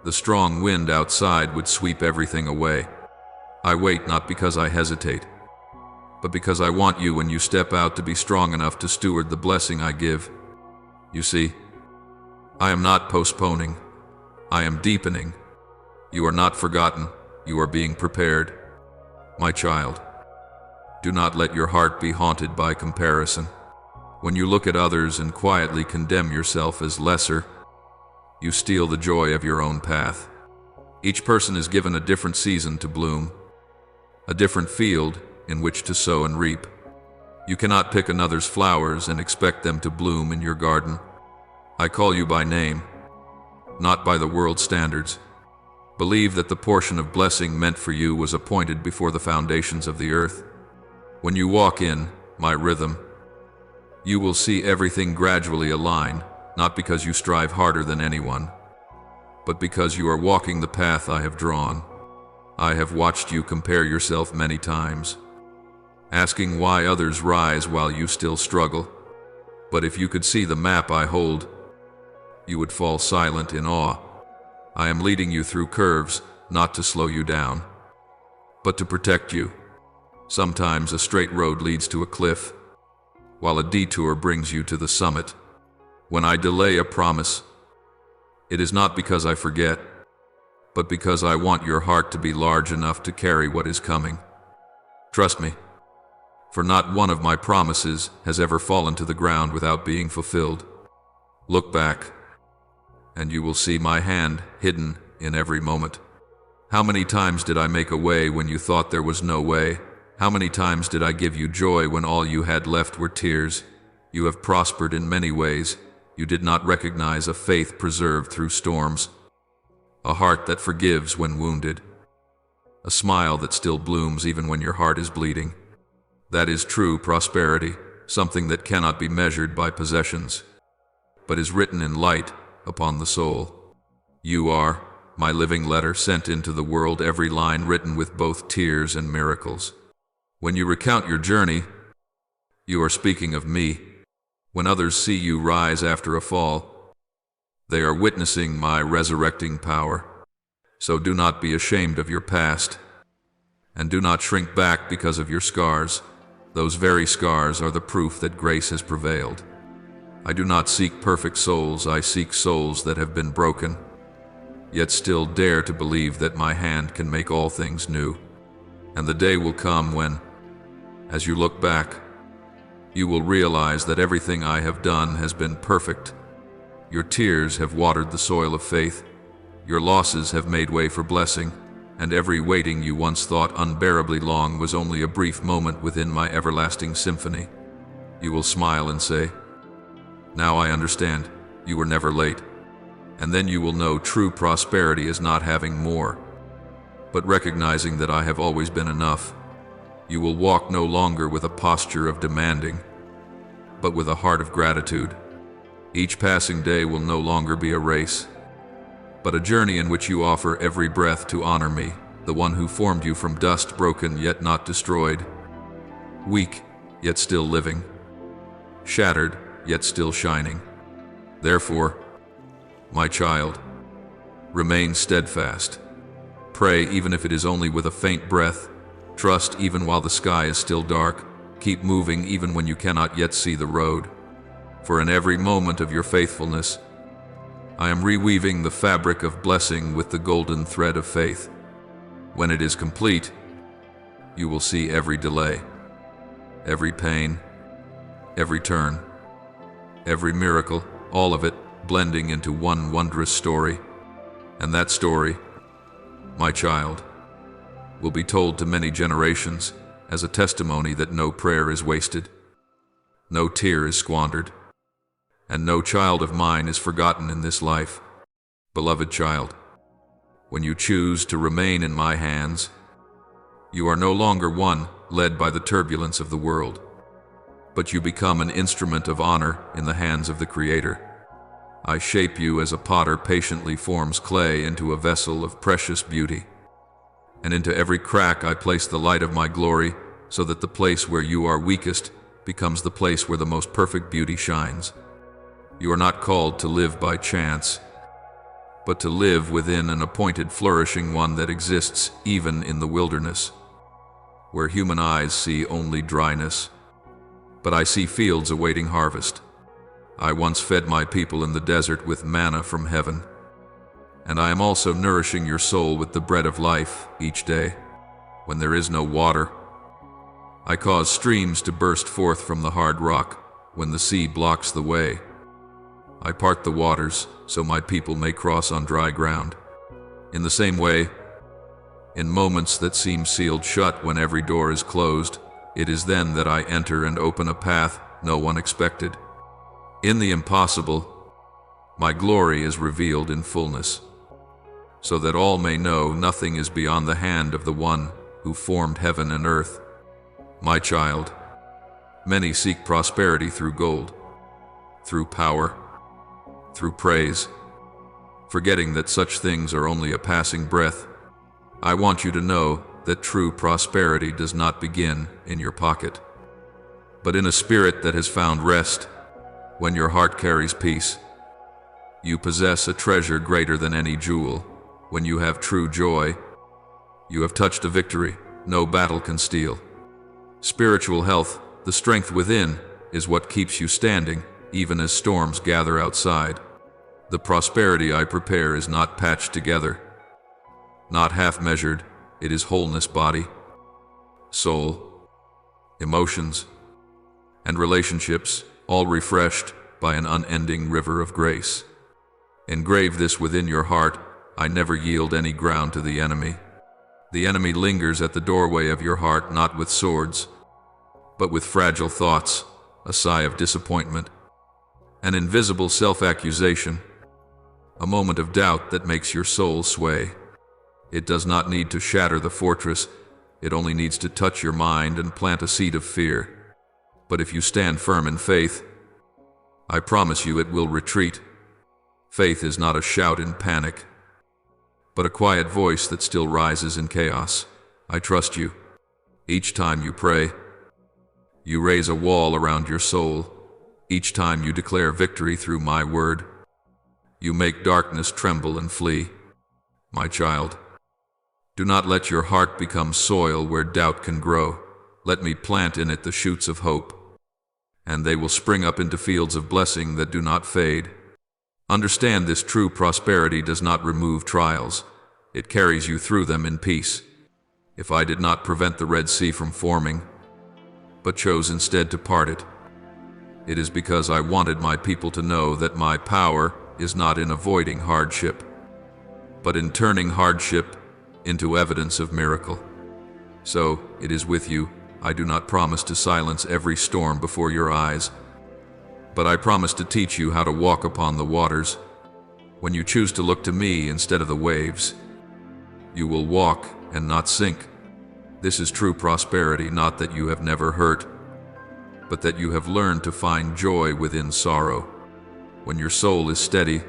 the strong wind outside would sweep everything away. I wait not because I hesitate, but because I want you when you step out to be strong enough to steward the blessing I give. You see, I am not postponing, I am deepening. You are not forgotten, you are being prepared. My child, do not let your heart be haunted by comparison. When you look at others and quietly condemn yourself as lesser, you steal the joy of your own path. Each person is given a different season to bloom, a different field in which to sow and reap. You cannot pick another's flowers and expect them to bloom in your garden. I call you by name, not by the world's standards. Believe that the portion of blessing meant for you was appointed before the foundations of the earth. When you walk in my rhythm, you will see everything gradually align, not because you strive harder than anyone, but because you are walking the path I have drawn. I have watched you compare yourself many times, asking why others rise while you still struggle. But if you could see the map I hold, you would fall silent in awe. I am leading you through curves, not to slow you down, but to protect you. Sometimes a straight road leads to a cliff, while a detour brings you to the summit. When I delay a promise, it is not because I forget, but because I want your heart to be large enough to carry what is coming. Trust me, for not one of my promises has ever fallen to the ground without being fulfilled. Look back, and you will see my hand hidden in every moment. How many times did I make a way when you thought there was no way? How many times did I give you joy when all you had left were tears? You have prospered in many ways. You did not recognize a faith preserved through storms, a heart that forgives when wounded, a smile that still blooms even when your heart is bleeding. That is true prosperity, something that cannot be measured by possessions, but is written in light upon the soul. You are my living letter sent into the world, every line written with both tears and miracles. When you recount your journey, you are speaking of me. When others see you rise after a fall, they are witnessing my resurrecting power. So do not be ashamed of your past, and do not shrink back because of your scars. Those very scars are the proof that grace has prevailed. I do not seek perfect souls, I seek souls that have been broken, yet still dare to believe that my hand can make all things new. And the day will come when, as you look back, you will realize that everything I have done has been perfect. Your tears have watered the soil of faith, your losses have made way for blessing, and every waiting you once thought unbearably long was only a brief moment within my everlasting symphony. You will smile and say, Now I understand, you were never late. And then you will know true prosperity is not having more, but recognizing that I have always been enough. You will walk no longer with a posture of demanding, but with a heart of gratitude. Each passing day will no longer be a race, but a journey in which you offer every breath to honor me, the one who formed you from dust, broken yet not destroyed, weak yet still living, shattered yet still shining. Therefore, my child, remain steadfast. Pray even if it is only with a faint breath. Trust even while the sky is still dark. Keep moving even when you cannot yet see the road. For in every moment of your faithfulness, I am reweaving the fabric of blessing with the golden thread of faith. When it is complete, you will see every delay, every pain, every turn, every miracle, all of it blending into one wondrous story. And that story, my child, will be told to many generations as a testimony that no prayer is wasted, no tear is squandered, and no child of mine is forgotten in this life. Beloved child, when you choose to remain in my hands, you are no longer one led by the turbulence of the world, but you become an instrument of honor in the hands of the Creator. I shape you as a potter patiently forms clay into a vessel of precious beauty. And into every crack I place the light of my glory, so that the place where you are weakest becomes the place where the most perfect beauty shines. You are not called to live by chance, but to live within an appointed flourishing, one that exists even in the wilderness, where human eyes see only dryness, but I see fields awaiting harvest. I once fed my people in the desert with manna from heaven, and I am also nourishing your soul with the bread of life each day. When there is no water, I cause streams to burst forth from the hard rock. When the sea blocks the way, I part the waters so my people may cross on dry ground. In the same way, in moments that seem sealed shut when every door is closed, it is then that I enter and open a path no one expected. In the impossible, my glory is revealed in fullness, so that all may know nothing is beyond the hand of the one who formed heaven and earth. My child, many seek prosperity through gold, through power, through praise, forgetting that such things are only a passing breath. I want you to know that true prosperity does not begin in your pocket, but in a spirit that has found rest. When your heart carries peace, you possess a treasure greater than any jewel. When you have true joy, you have touched a victory no battle can steal. Spiritual health, the strength within, is what keeps you standing, even as storms gather outside. The prosperity I prepare is not patched together, not half-measured. It is wholeness, body, soul, emotions, and relationships, all refreshed by an unending river of grace. Engrave this within your heart: I never yield any ground to the enemy. The enemy lingers at the doorway of your heart, not with swords, but with fragile thoughts, a sigh of disappointment, an invisible self-accusation, a moment of doubt that makes your soul sway. It does not need to shatter the fortress, it only needs to touch your mind and plant a seed of fear. But if you stand firm in faith, I promise you it will retreat. Faith is not a shout in panic, but a quiet voice that still rises in chaos. I trust you. Each time you pray, you raise a wall around your soul. Each time you declare victory through my word, you make darkness tremble and flee. My child, do not let your heart become soil where doubt can grow. Let me plant in it the shoots of hope, and they will spring up into fields of blessing that do not fade. Understand this: true prosperity does not remove trials. It carries you through them in peace. If I did not prevent the Red Sea from forming, but chose instead to part it, it is because I wanted my people to know that my power is not in avoiding hardship, but in turning hardship into evidence of miracle. So it is with you. I do not promise to silence every storm before your eyes, but I promise to teach you how to walk upon the waters. When you choose to look to me instead of the waves, you will walk and not sink. This is true prosperity, not that you have never hurt, but that you have learned to find joy within sorrow. When your soul is steady,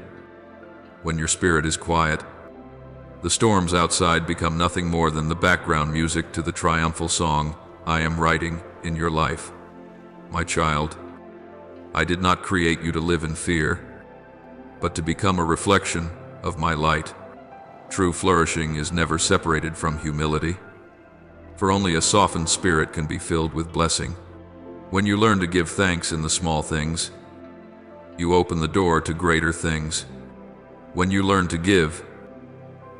when your spirit is quiet, the storms outside become nothing more than the background music to the triumphal song I am writing in your life. My child, I did not create you to live in fear, but to become a reflection of my light. True flourishing is never separated from humility, for only a softened spirit can be filled with blessing. When you learn to give thanks in the small things, you open the door to greater things. When you learn to give,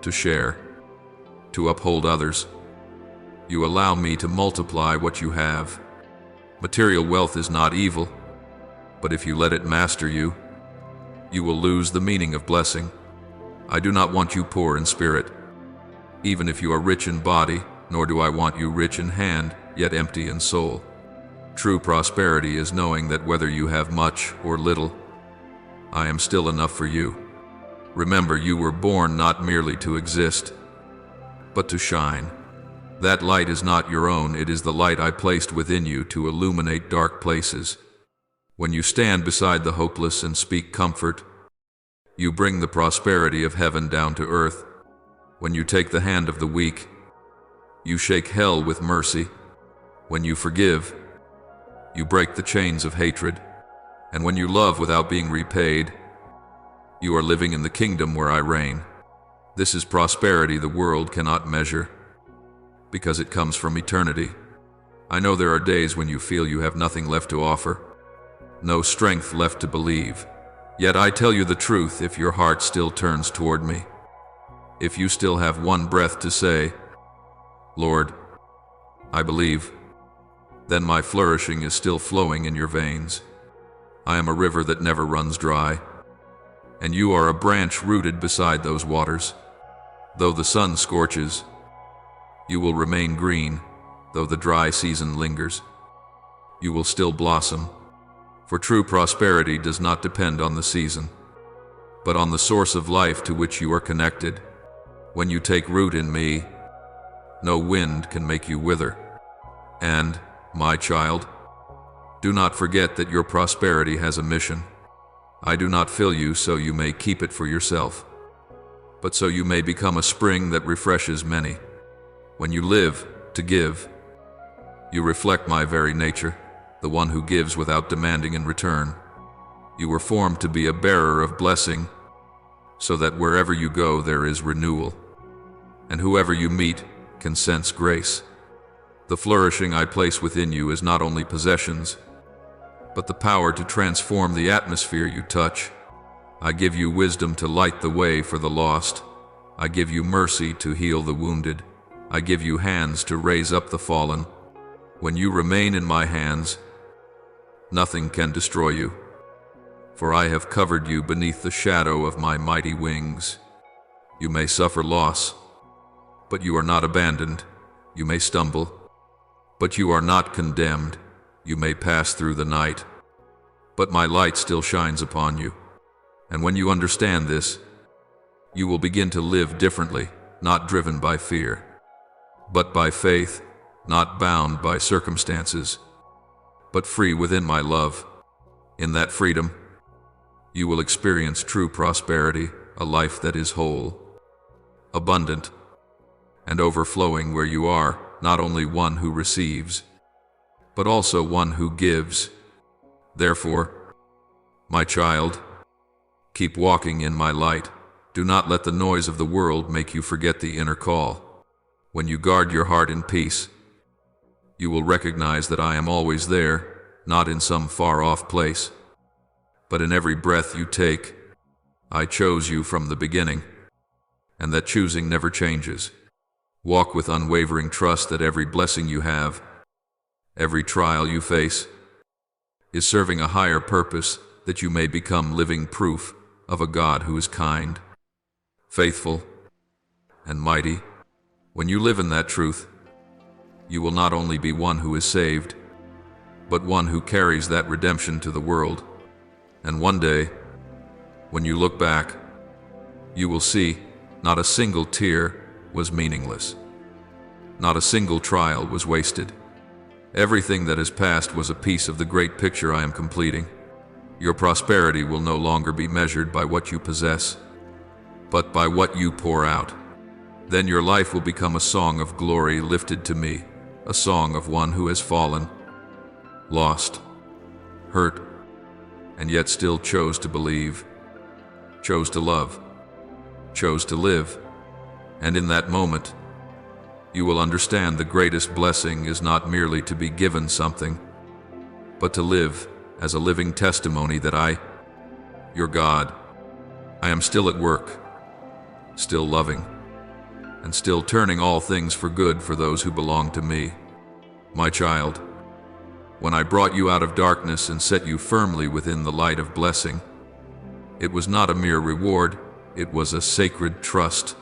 to share, to uphold others, you allow me to multiply what you have. Material wealth is not evil, but if you let it master you, you will lose the meaning of blessing. I do not want you poor in spirit, even if you are rich in body, nor do I want you rich in hand, yet empty in soul. True prosperity is knowing that whether you have much or little, I am still enough for you. Remember, you were born not merely to exist, but to shine. That light is not your own, it is the light I placed within you to illuminate dark places. When you stand beside the hopeless and speak comfort, you bring the prosperity of heaven down to earth. When you take the hand of the weak, you shake hell with mercy. When you forgive, you break the chains of hatred. And when you love without being repaid, you are living in the kingdom where I reign. This is prosperity the world cannot measure, because it comes from eternity. I know there are days when you feel you have nothing left to offer, no strength left to believe. Yet I tell you the truth, if your heart still turns toward me, if you still have one breath to say, Lord, I believe, then my flourishing is still flowing in your veins. I am a river that never runs dry, and you are a branch rooted beside those waters. Though the sun scorches, you will remain green. Though the dry season lingers, you will still blossom. For true prosperity does not depend on the season, but on the source of life to which you are connected. When you take root in me, no wind can make you wither. And, my child, do not forget that your prosperity has a mission. I do not fill you so you may keep it for yourself, but so you may become a spring that refreshes many. When you live to give, you reflect my very nature, the one who gives without demanding in return. You were formed to be a bearer of blessing, so that wherever you go there is renewal, and whoever you meet can sense grace. The flourishing I place within you is not only possessions, but the power to transform the atmosphere you touch. I give you wisdom to light the way for the lost. I give you mercy to heal the wounded. I give you hands to raise up the fallen. When you remain in my hands, nothing can destroy you, for I have covered you beneath the shadow of my mighty wings. You may suffer loss, but you are not abandoned. You may stumble, but you are not condemned. You may pass through the night, but my light still shines upon you. And when you understand this, you will begin to live differently, not driven by fear, but by faith, not bound by circumstances, but free within my love. In that freedom, you will experience true prosperity, a life that is whole, abundant, and overflowing, where you are not only one who receives, but also one who gives. Therefore, my child, keep walking in my light. Do not let the noise of the world make you forget the inner call. When you guard your heart in peace, you will recognize that I am always there, not in some far-off place, but in every breath you take. I chose you from the beginning, and that choosing never changes. Walk with unwavering trust that every blessing you have, every trial you face, is serving a higher purpose, that you may become living proof of a God who is kind, faithful, and mighty. When you live in that truth, you will not only be one who is saved, but one who carries that redemption to the world. And one day, when you look back, you will see not a single tear was meaningless. Not a single trial was wasted. Everything that has passed was a piece of the great picture I am completing. Your prosperity will no longer be measured by what you possess, but by what you pour out. Then your life will become a song of glory lifted to me, a song of one who has fallen, lost, hurt, and yet still chose to believe, chose to love, chose to live. And in that moment, you will understand the greatest blessing is not merely to be given something, but to live as a living testimony that I, your God, I am still at work, still loving, and still turning all things for good for those who belong to me. My child, when I brought you out of darkness and set you firmly within the light of blessing, it was not a mere reward, it was a sacred trust.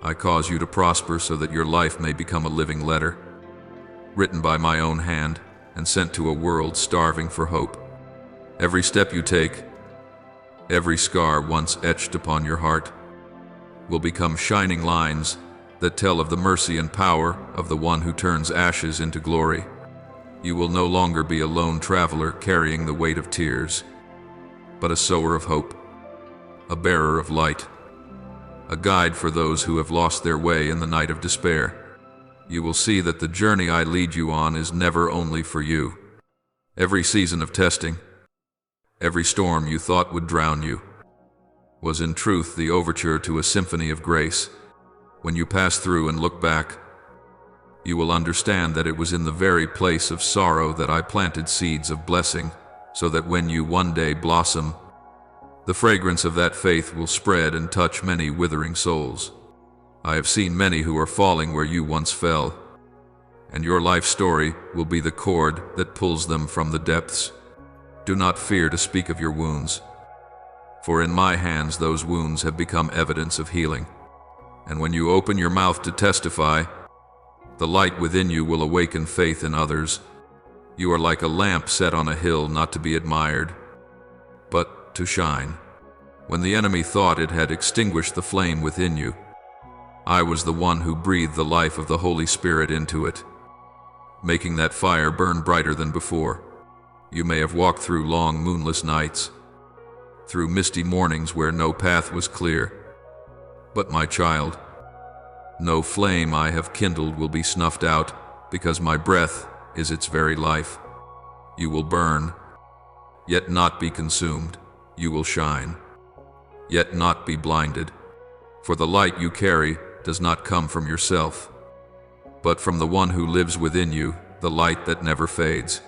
I cause you to prosper so that your life may become a living letter, written by my own hand and sent to a world starving for hope. Every step you take, every scar once etched upon your heart, will become shining lines that tell of the mercy and power of the one who turns ashes into glory. You will no longer be a lone traveler carrying the weight of tears, but a sower of hope, a bearer of light, a guide for those who have lost their way in the night of despair. You will see that the journey I lead you on is never only for you. Every season of testing, every storm you thought would drown you, was in truth the overture to a symphony of grace. When you pass through and look back, you will understand that it was in the very place of sorrow that I planted seeds of blessing, so that when you one day blossom, the fragrance of that faith will spread and touch many withering souls. I have seen many who are falling where you once fell, and your life story will be the cord that pulls them from the depths. Do not fear to speak of your wounds, for in my hands those wounds have become evidence of healing. And when you open your mouth to testify, the light within you will awaken faith in others. You are like a lamp set on a hill, not to be admired, but to shine. When the enemy thought it had extinguished the flame within you, I was the one who breathed the life of the Holy Spirit into it, making that fire burn brighter than before. You may have walked through long moonless nights, through misty mornings where no path was clear. But my child, no flame I have kindled will be snuffed out, because my breath is its very life. You will burn, yet not be consumed. You will shine, yet not be blinded. For the light you carry does not come from yourself, but from the one who lives within you, the light that never fades.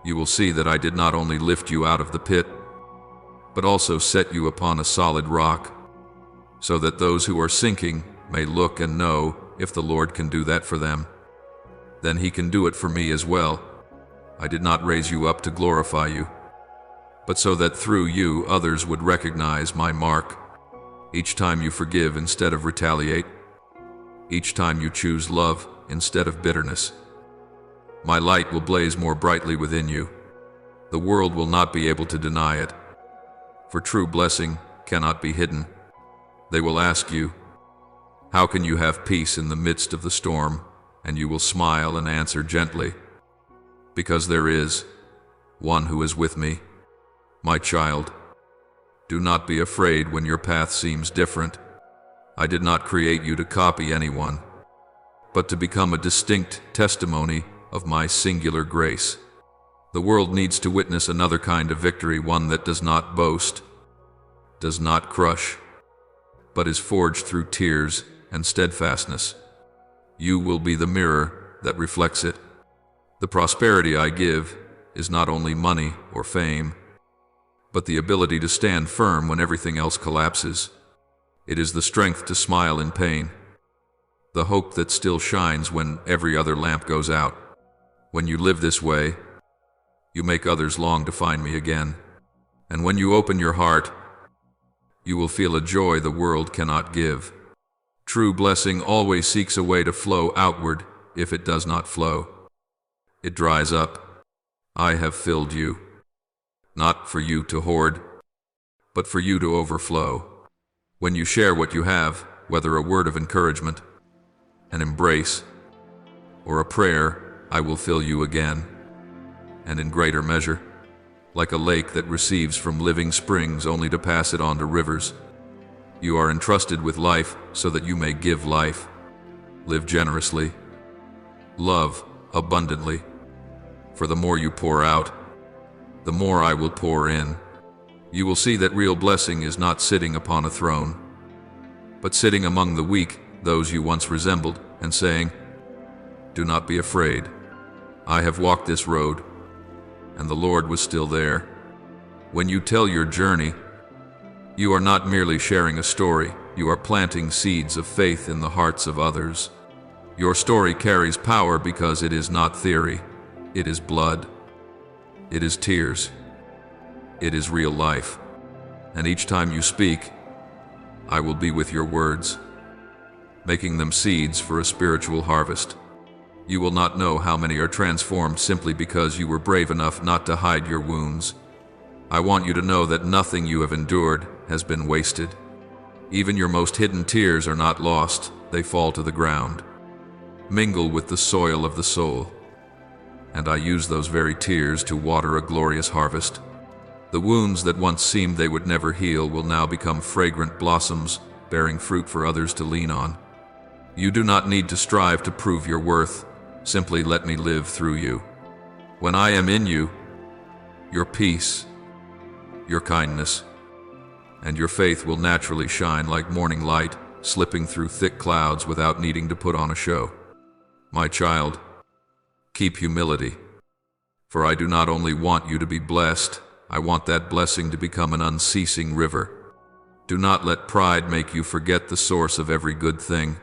You will see that I did not only lift you out of the pit, but also set you upon a solid rock, so that those who are sinking may look and know, if the Lord can do that for them, then He can do it for me as well. I did not raise you up to glorify you, but so that through you others would recognize my mark. Each time you forgive instead of retaliate, each time you choose love instead of bitterness, my light will blaze more brightly within you. The world will not be able to deny it, for true blessing cannot be hidden. They will ask you, how can you have peace in the midst of the storm? And you will smile and answer gently, because there is one who is with me. My child, do not be afraid when your path seems different. I did not create you to copy anyone, but to become a distinct testimony of my singular grace. The world needs to witness another kind of victory, one that does not boast, does not crush, but is forged through tears and steadfastness. You will be the mirror that reflects it. The prosperity I give is not only money or fame, but the ability to stand firm when everything else collapses. It is the strength to smile in pain, the hope that still shines when every other lamp goes out. When you live this way, you make others long to find me again. And when you open your heart, you will feel a joy the world cannot give. True blessing always seeks a way to flow outward. If it does not flow, it dries up. I have filled you. not for you to hoard, but for you to overflow. When you share what you have, whether a word of encouragement, an embrace, or a prayer, I will fill you again, and in greater measure, like a lake that receives from living springs only to pass it on to rivers. You are entrusted with life so that you may give life. Live generously. Love abundantly. For the more you pour out, the more I will pour in. You will see that real blessing is not sitting upon a throne, but sitting among the weak, those you once resembled, and saying, "Do not be afraid. I have walked this road," and the Lord was still there. When you tell your journey, you are not merely sharing a story, you are planting seeds of faith in the hearts of others. Your story carries power because it is not theory, it is blood, it is tears, it is real life. And each time you speak, I will be with your words, making them seeds for a spiritual harvest. You will not know how many are transformed simply because you were brave enough not to hide your wounds. I want you to know that nothing you have endured has been wasted. Even your most hidden tears are not lost, they fall to the ground. Mingle with the soil of the soul, and I use those very tears to water a glorious harvest. The wounds that once seemed they would never heal will now become fragrant blossoms, bearing fruit for others to lean on. You do not need to strive to prove your worth, simply let me live through you. When I am in you, your peace, your kindness, and your faith will naturally shine like morning light, slipping through thick clouds without needing to put on a show. My child, keep humility, for I do not only want you to be blessed, I want that blessing to become an unceasing river. Do not let pride make you forget the source of every good thing.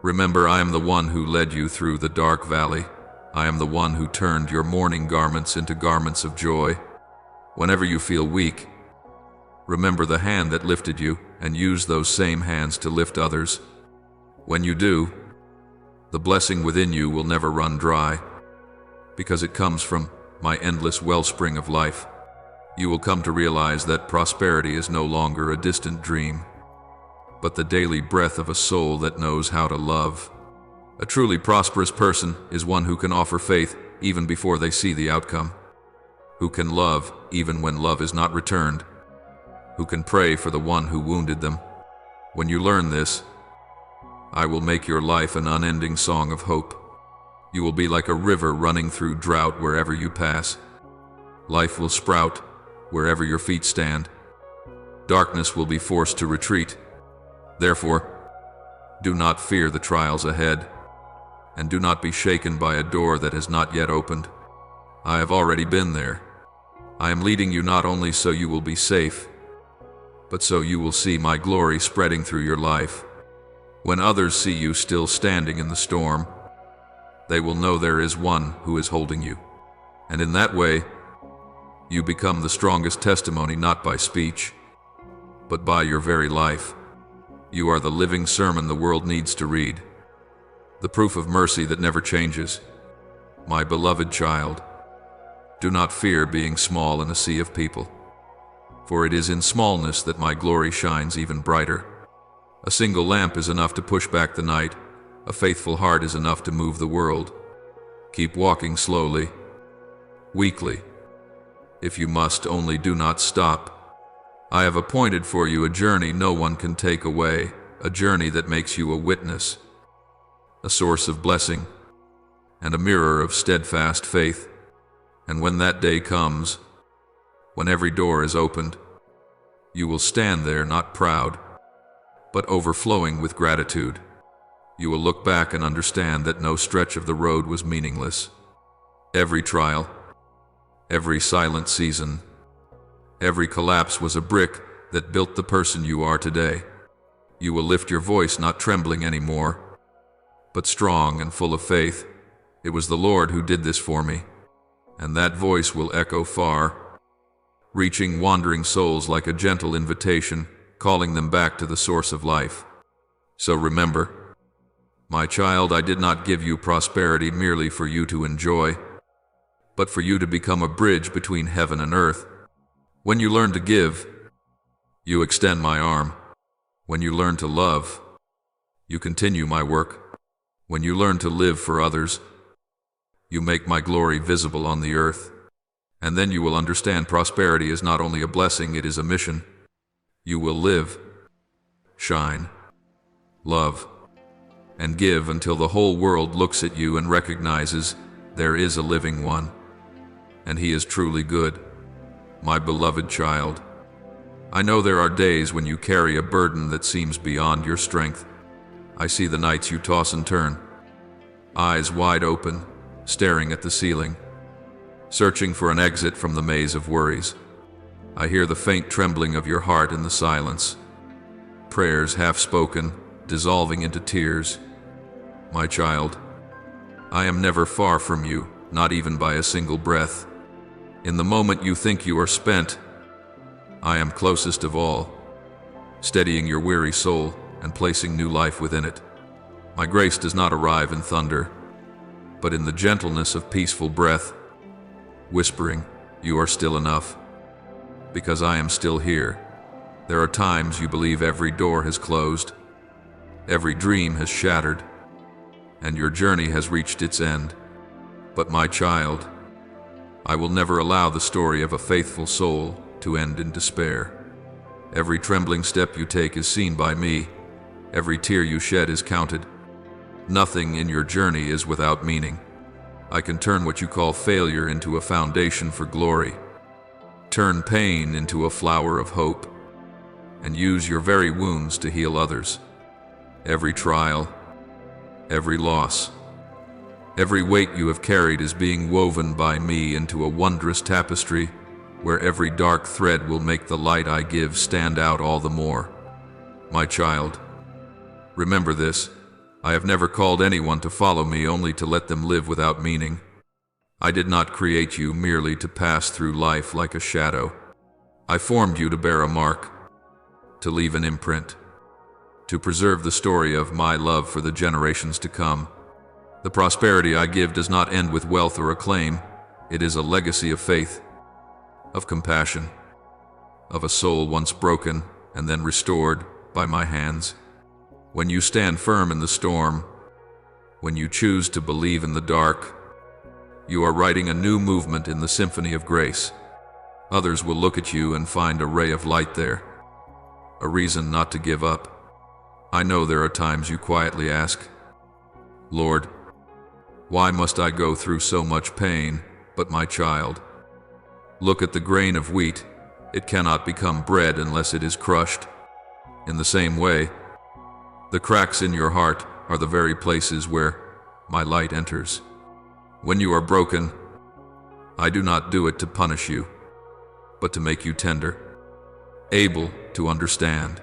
Remember, I am the one who led you through the dark valley. I am the one who turned your mourning garments into garments of joy. Whenever you feel weak, remember the hand that lifted you, and use those same hands to lift others. When you do, the blessing within you will never run dry, because it comes from my endless wellspring of life. You will come to realize that prosperity is no longer a distant dream, but the daily breath of a soul that knows how to love. A truly prosperous person is one who can offer faith even before they see the outcome, who can love even when love is not returned, who can pray for the one who wounded them. When you learn this, I will make your life an unending song of hope. You will be like a river running through drought wherever you pass. Life will sprout wherever your feet stand. Darkness will be forced to retreat. Therefore, do not fear the trials ahead, and do not be shaken by a door that has not yet opened. I have already been there. I am leading you not only so you will be safe, but so you will see my glory spreading through your life. When others see you still standing in the storm, they will know there is one who is holding you. And in that way, you become the strongest testimony not by speech, but by your very life. You are the living sermon the world needs to read, the proof of mercy that never changes. My beloved child, do not fear being small in a sea of people, for it is in smallness that my glory shines even brighter. A single lamp is enough to push back the night. A faithful heart is enough to move the world. Keep walking slowly, weakly. If you must, only do not stop. I have appointed for you a journey no one can take away, a journey that makes you a witness, a source of blessing, and a mirror of steadfast faith. And when that day comes, when every door is opened, you will stand there not proud, but overflowing with gratitude. You will look back and understand that no stretch of the road was meaningless. Every trial, every silent season, every collapse was a brick that built the person you are today. You will lift your voice not trembling anymore, but strong and full of faith. It was the Lord who did this for me, and that voice will echo far, reaching wandering souls like a gentle invitation, calling them back to the source of life. So remember, my child, I did not give you prosperity merely for you to enjoy, but for you to become a bridge between heaven and earth. When you learn to give, you extend my arm. When you learn to love, you continue my work. When you learn to live for others, you make my glory visible on the earth. And then you will understand prosperity is not only a blessing, it is a mission. You will live, shine, love, and give until the whole world looks at you and recognizes there is a living one, and he is truly good. My beloved child, I know there are days when you carry a burden that seems beyond your strength. I see the nights you toss and turn, eyes wide open, staring at the ceiling, searching for an exit from the maze of worries. I hear the faint trembling of your heart in the silence, prayers half spoken, dissolving into tears. My child, I am never far from you, not even by a single breath. In the moment you think you are spent, I am closest of all, steadying your weary soul and placing new life within it. My grace does not arrive in thunder, but in the gentleness of peaceful breath, whispering, "You are still enough," because I am still here. There are times you believe every door has closed, every dream has shattered, and your journey has reached its end. But my child, I will never allow the story of a faithful soul to end in despair. Every trembling step you take is seen by me. Every tear you shed is counted. Nothing in your journey is without meaning. I can turn what you call failure into a foundation for glory, turn pain into a flower of hope, and use your very wounds to heal others. Every trial, every loss, every weight you have carried is being woven by me into a wondrous tapestry where every dark thread will make the light I give stand out all the more. My child, remember this: I have never called anyone to follow me only to let them live without meaning. I did not create you merely to pass through life like a shadow. I formed you to bear a mark, to leave an imprint, to preserve the story of my love for the generations to come. The prosperity I give does not end with wealth or acclaim. It is a legacy of faith, of compassion, of a soul once broken and then restored by my hands. When you stand firm in the storm, when you choose to believe in the dark, you are writing a new movement in the symphony of grace. Others will look at you and find a ray of light there, a reason not to give up. I know there are times you quietly ask, "Lord, why must I go through so much pain?" But my child, look at the grain of wheat. It cannot become bread unless it is crushed. In the same way, the cracks in your heart are the very places where my light enters. When you are broken, I do not do it to punish you, but to make you tender, able to understand,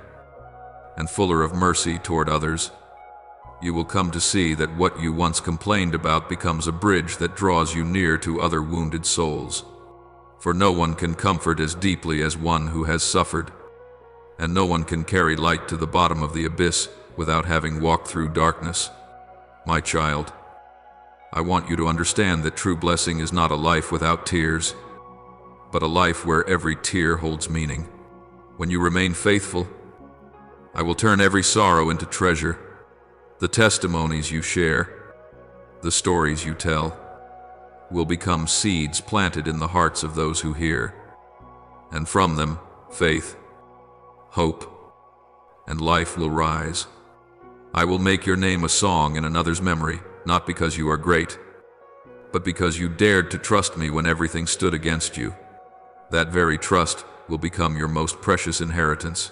and fuller of mercy toward others. You will come to see that what you once complained about becomes a bridge that draws you near to other wounded souls. For no one can comfort as deeply as one who has suffered, and no one can carry light to the bottom of the abyss without having walked through darkness. My child, I want you to understand that true blessing is not a life without tears, but a life where every tear holds meaning. When you remain faithful, I will turn every sorrow into treasure. The testimonies you share, the stories you tell, will become seeds planted in the hearts of those who hear, and from them, faith, hope, and life will rise. I will make your name a song in another's memory, not because you are great, but because you dared to trust me when everything stood against you. That very trust will become your most precious inheritance,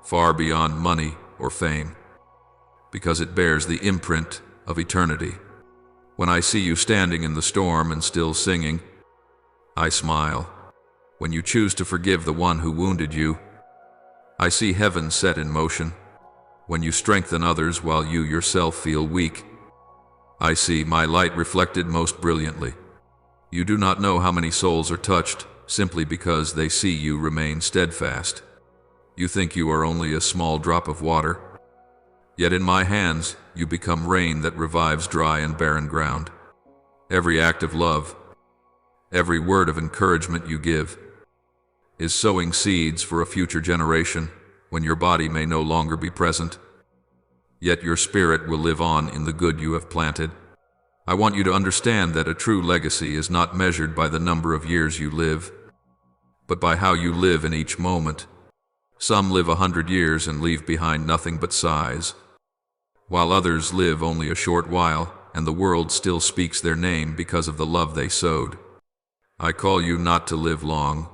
far beyond money or fame, because it bears the imprint of eternity. When I see you standing in the storm and still singing, I smile. When you choose to forgive the one who wounded you, I see heaven set in motion. When you strengthen others while you yourself feel weak, I see my light reflected most brilliantly. You do not know how many souls are touched simply because they see you remain steadfast. You think you are only a small drop of water, yet in my hands you become rain that revives dry and barren ground. Every act of love, every word of encouragement you give, is sowing seeds for a future generation when your body may no longer be present. Yet your spirit will live on in the good you have planted. I want you to understand that a true legacy is not measured by the number of years you live, but by how you live in each moment. Some live 100 years and leave behind nothing but sighs, while others live only a short while, and the world still speaks their name because of the love they sowed. I call you not to live long,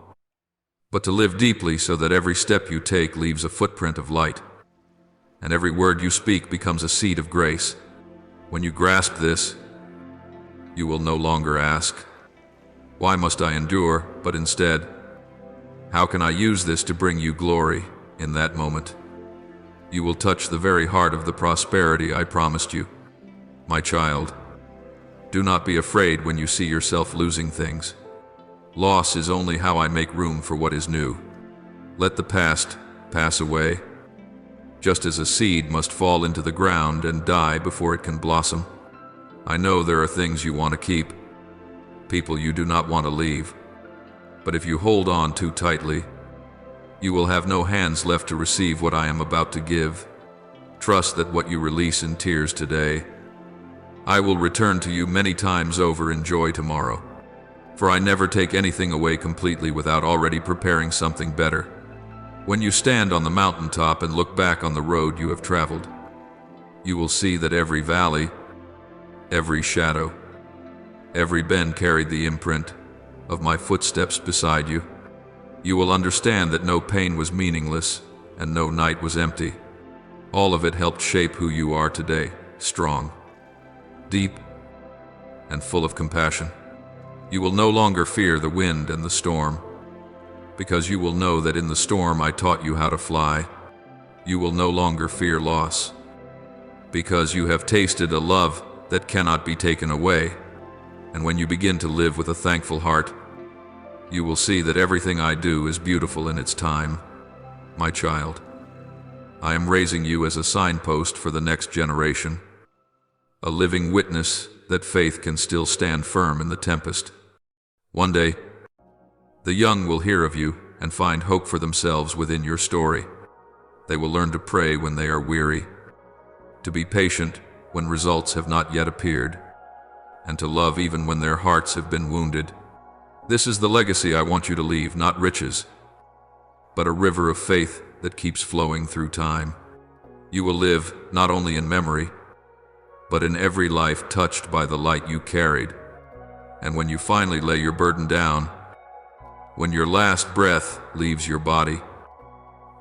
but to live deeply so that every step you take leaves a footprint of light, and every word you speak becomes a seed of grace. When you grasp this, you will no longer ask, "Why must I endure?" but instead, "How can I use this to bring you glory?" In that moment, you will touch the very heart of the prosperity I promised you. My child, do not be afraid when you see yourself losing things. Loss is only how I make room for what is new. Let the past pass away, just as a seed must fall into the ground and die before it can blossom. I know there are things you want to keep, people you do not want to leave. But if you hold on too tightly, you will have no hands left to receive what I am about to give. Trust that what you release in tears today, I will return to you many times over in joy tomorrow. For I never take anything away completely without already preparing something better. When you stand on the mountaintop and look back on the road you have traveled, you will see that every valley, every shadow, every bend carried the imprint of my footsteps beside you. You will understand that no pain was meaningless and no night was empty. All of it helped shape who you are today, strong, deep, and full of compassion. You will no longer fear the wind and the storm, because you will know that in the storm I taught you how to fly. You will no longer fear loss, because you have tasted a love that cannot be taken away. And when you begin to live with a thankful heart, you will see that everything I do is beautiful in its time. My child, I am raising you as a signpost for the next generation, a living witness that faith can still stand firm in the tempest. One day, the young will hear of you and find hope for themselves within your story. They will learn to pray when they are weary, to be patient when results have not yet appeared, and to love even when their hearts have been wounded. This is the legacy I want you to leave, not riches, but a river of faith that keeps flowing through time. You will live not only in memory, but in every life touched by the light you carried. And when you finally lay your burden down, when your last breath leaves your body,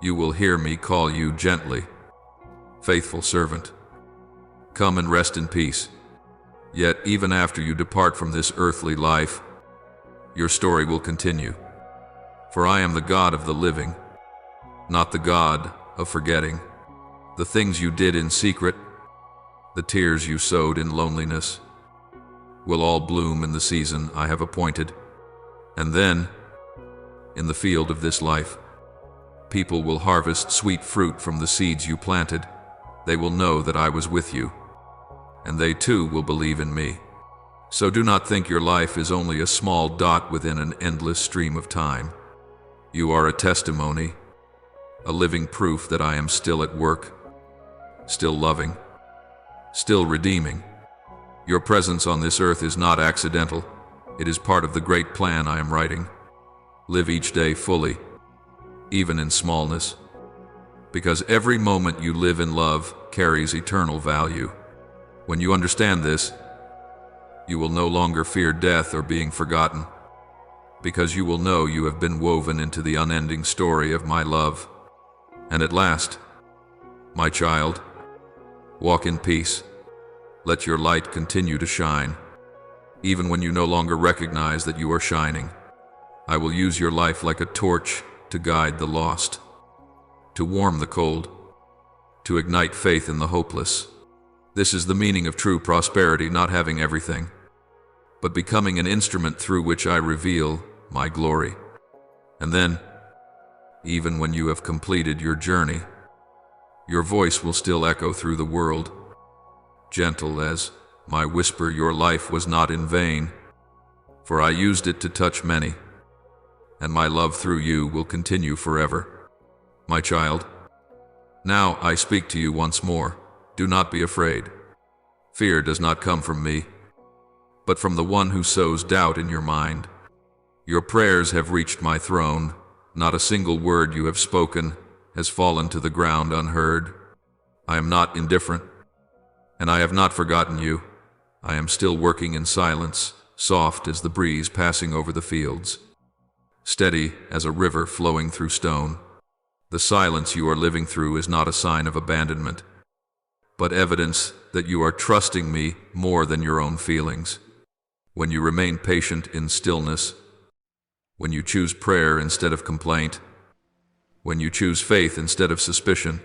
you will hear me call you gently, "Faithful servant, come and rest in peace." Yet even after you depart from this earthly life, your story will continue. For I am the God of the living, not the God of forgetting. The things you did in secret, the tears you sowed in loneliness, will all bloom in the season I have appointed. And then, in the field of this life, people will harvest sweet fruit from the seeds you planted. They will know that I was with you, and they too will believe in me. So do not think your life is only a small dot within an endless stream of time. You are a testimony, a living proof that I am still at work, still loving, still redeeming. Your presence on this earth is not accidental. It is part of the great plan I am writing. Live each day fully, even in smallness, because every moment you live in love carries eternal value. When you understand this, you will no longer fear death or being forgotten, because you will know you have been woven into the unending story of my love. And at last, my child, walk in peace. Let your light continue to shine, even when you no longer recognize that you are shining. I will use your life like a torch to guide the lost, to warm the cold, to ignite faith in the hopeless. This is the meaning of true prosperity, not having everything, but becoming an instrument through which I reveal my glory. And then, even when you have completed your journey, your voice will still echo through the world. Gentle as my whisper, your life was not in vain, for I used it to touch many, and my love through you will continue forever. My child, now I speak to you once more. Do not be afraid. Fear does not come from me, but from the one who sows doubt in your mind. Your prayers have reached my throne. Not a single word you have spoken has fallen to the ground unheard. I am not indifferent, and I have not forgotten you. I am still working in silence, soft as the breeze passing over the fields, steady as a river flowing through stone. The silence you are living through is not a sign of abandonment, but evidence that you are trusting me more than your own feelings. When you remain patient in stillness, when you choose prayer instead of complaint, when you choose faith instead of suspicion,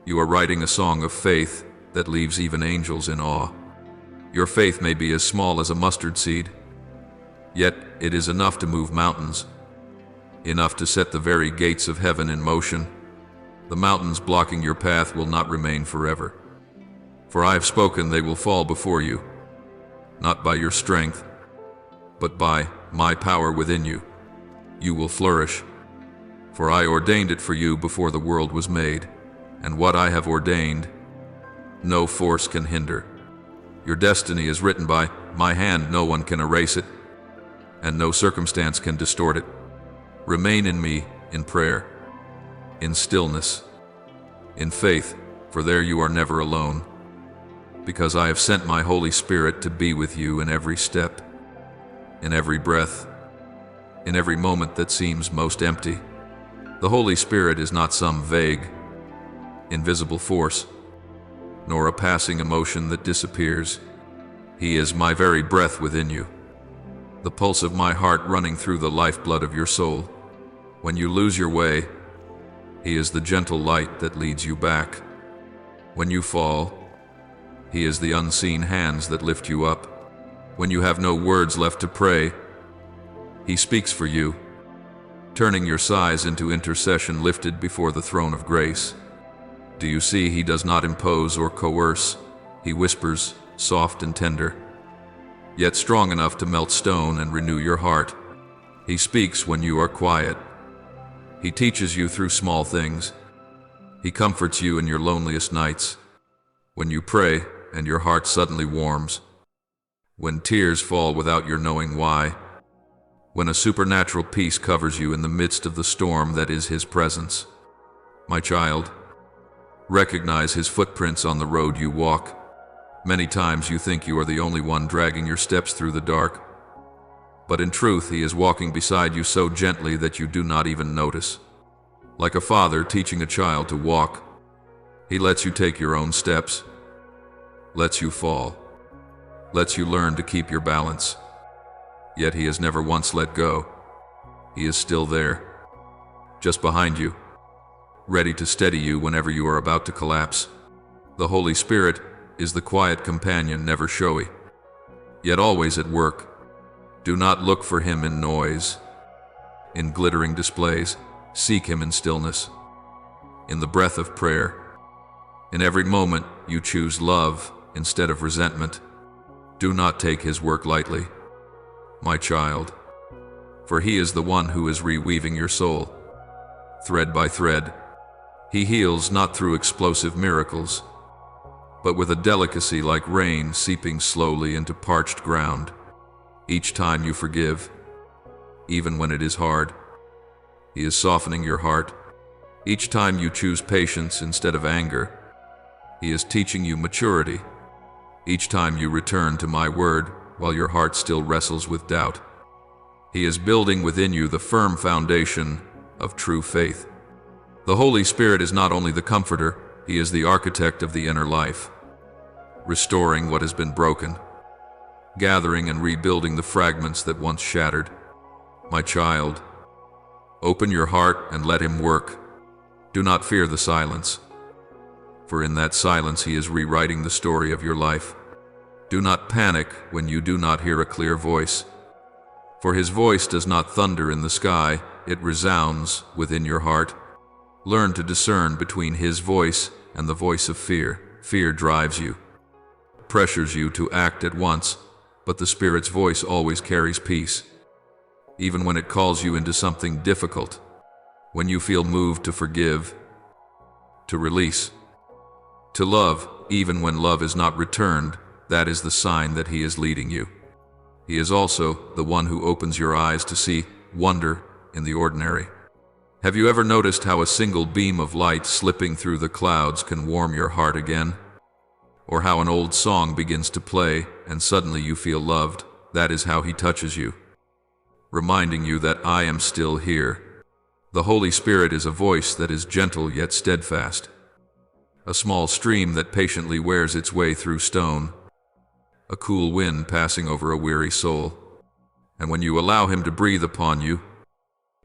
you are writing a song of faith that leaves even angels in awe. Your faith may be as small as a mustard seed, yet it is enough to move mountains, enough to set the very gates of heaven in motion. The mountains blocking your path will not remain forever. For I have spoken, they will fall before you, not by your strength, but by my power within you. You will flourish, for I ordained it for you before the world was made, and what I have ordained, no force can hinder. Your destiny is written by my hand. No one can erase it, and no circumstance can distort it. Remain in me, in prayer, in stillness, in faith, for there you are never alone, because I have sent my Holy Spirit to be with you in every step, in every breath, in every moment that seems most empty. The Holy Spirit is not some vague, invisible force, nor a passing emotion that disappears. He is my very breath within you, the pulse of my heart running through the lifeblood of your soul. When you lose your way, He is the gentle light that leads you back. When you fall, He is the unseen hands that lift you up. When you have no words left to pray, He speaks for you, turning your sighs into intercession lifted before the throne of grace. Do you see? He does not impose or coerce. He whispers, soft and tender, yet strong enough to melt stone and renew your heart. He speaks when you are quiet. He teaches you through small things. He comforts you in your loneliest nights. When you pray and your heart suddenly warms. When tears fall without your knowing why. When a supernatural peace covers you in the midst of the storm that is His presence. My child, recognize His footprints on the road you walk. Many times you think you are the only one dragging your steps through the dark, but in truth He is walking beside you so gently that you do not even notice. Like a father teaching a child to walk, He lets you take your own steps, lets you fall, lets you learn to keep your balance. Yet He has never once let go. He is still there, just behind you, ready to steady you whenever you are about to collapse. The Holy Spirit is the quiet companion, never showy, yet always at work. Do not look for Him in noise, in glittering displays. Seek Him in stillness, in the breath of prayer. In every moment you choose love instead of resentment. Do not take His work lightly, my child, for He is the one who is reweaving your soul, thread by thread. He heals not through explosive miracles, but with a delicacy like rain seeping slowly into parched ground. Each time you forgive, even when it is hard, He is softening your heart. Each time you choose patience instead of anger, He is teaching you maturity. Each time you return to my word while your heart still wrestles with doubt, He is building within you the firm foundation of true faith. The Holy Spirit is not only the comforter, He is the architect of the inner life, restoring what has been broken, gathering and rebuilding the fragments that once shattered. My child, open your heart and let Him work. Do not fear the silence, for in that silence He is rewriting the story of your life. Do not panic when you do not hear a clear voice, for His voice does not thunder in the sky, it resounds within your heart. Learn to discern between His voice and the voice of fear. Fear drives you, pressures you to act at once, but the Spirit's voice always carries peace. even when it calls you into something difficult, when you feel moved to forgive, to release, to love, even when love is not returned, that is the sign that He is leading you. He is also the one who opens your eyes to see wonder in the ordinary. Have you ever noticed how a single beam of light slipping through the clouds can warm your heart again? Or how an old song begins to play and suddenly you feel loved? That is how He touches you, reminding you that I am still here. The Holy Spirit is a voice that is gentle yet steadfast, a small stream that patiently wears its way through stone, a cool wind passing over a weary soul. And when you allow Him to breathe upon you,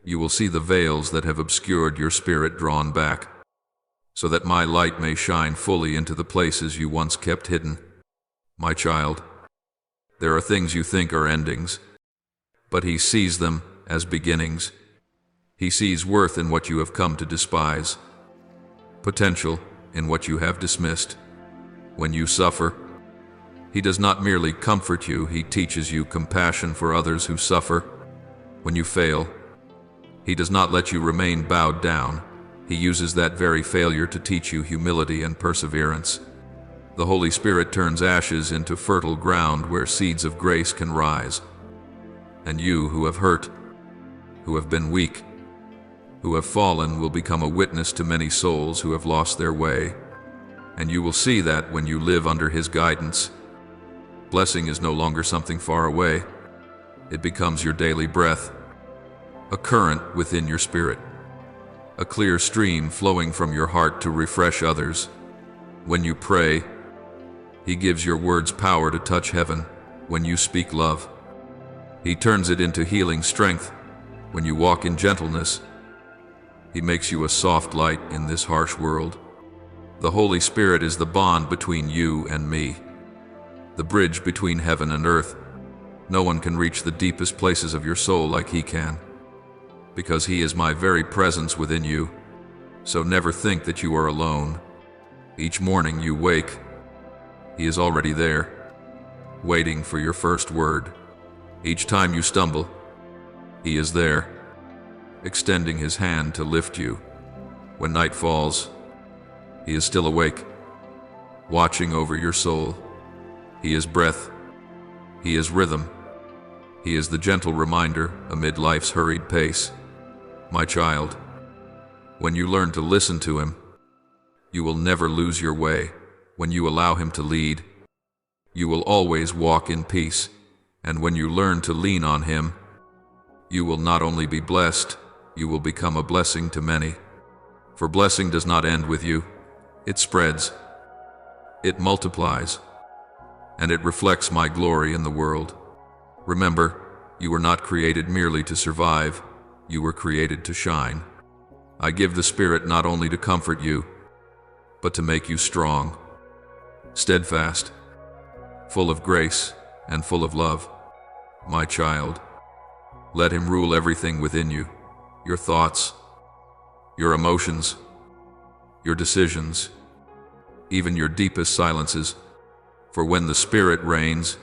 you will see the veils that have obscured your spirit drawn back, so that my light may shine fully into the places you once kept hidden. My child, there are things you think are endings, but He sees them as beginnings. He sees worth in what you have come to despise, potential in what you have dismissed. When you suffer, He does not merely comfort you, He teaches you compassion for others who suffer. When you fail, He does not let you remain bowed down. He uses that very failure to teach you humility and perseverance. The Holy Spirit turns ashes into fertile ground where seeds of grace can rise. And you who have hurt, who have been weak, who have fallen will become a witness to many souls who have lost their way. And you will see that when you live under His guidance, blessing is no longer something far away. It becomes your daily breath, a current within your spirit, a clear stream flowing from your heart to refresh others. When you pray, He gives your words power to touch heaven. When you speak love, He turns it into healing strength. When you walk in gentleness, He makes you a soft light in this harsh world. The Holy Spirit is the bond between you and me, the bridge between heaven and earth. No one can reach the deepest places of your soul like He can, because He is my very presence within you. So never think that you are alone. Each morning you wake, He is already there, waiting for your first word. Each time you stumble, He is there, extending His hand to lift you. When night falls, He is still awake, watching over your soul. He is breath, He is rhythm, He is the gentle reminder amid life's hurried pace. My child, when you learn to listen to Him, you will never lose your way. When you allow Him to lead, you will always walk in peace. And when you learn to lean on Him, you will not only be blessed, you will become a blessing to many. For blessing does not end with you. It spreads, it multiplies, and it reflects my glory in the world. Remember, you were not created merely to survive, you were created to shine. I give the Spirit not only to comfort you, but to make you strong, steadfast, full of grace, and full of love. My child, let Him rule everything within you, your thoughts, your emotions, your decisions, even your deepest silences. For when the Spirit reigns,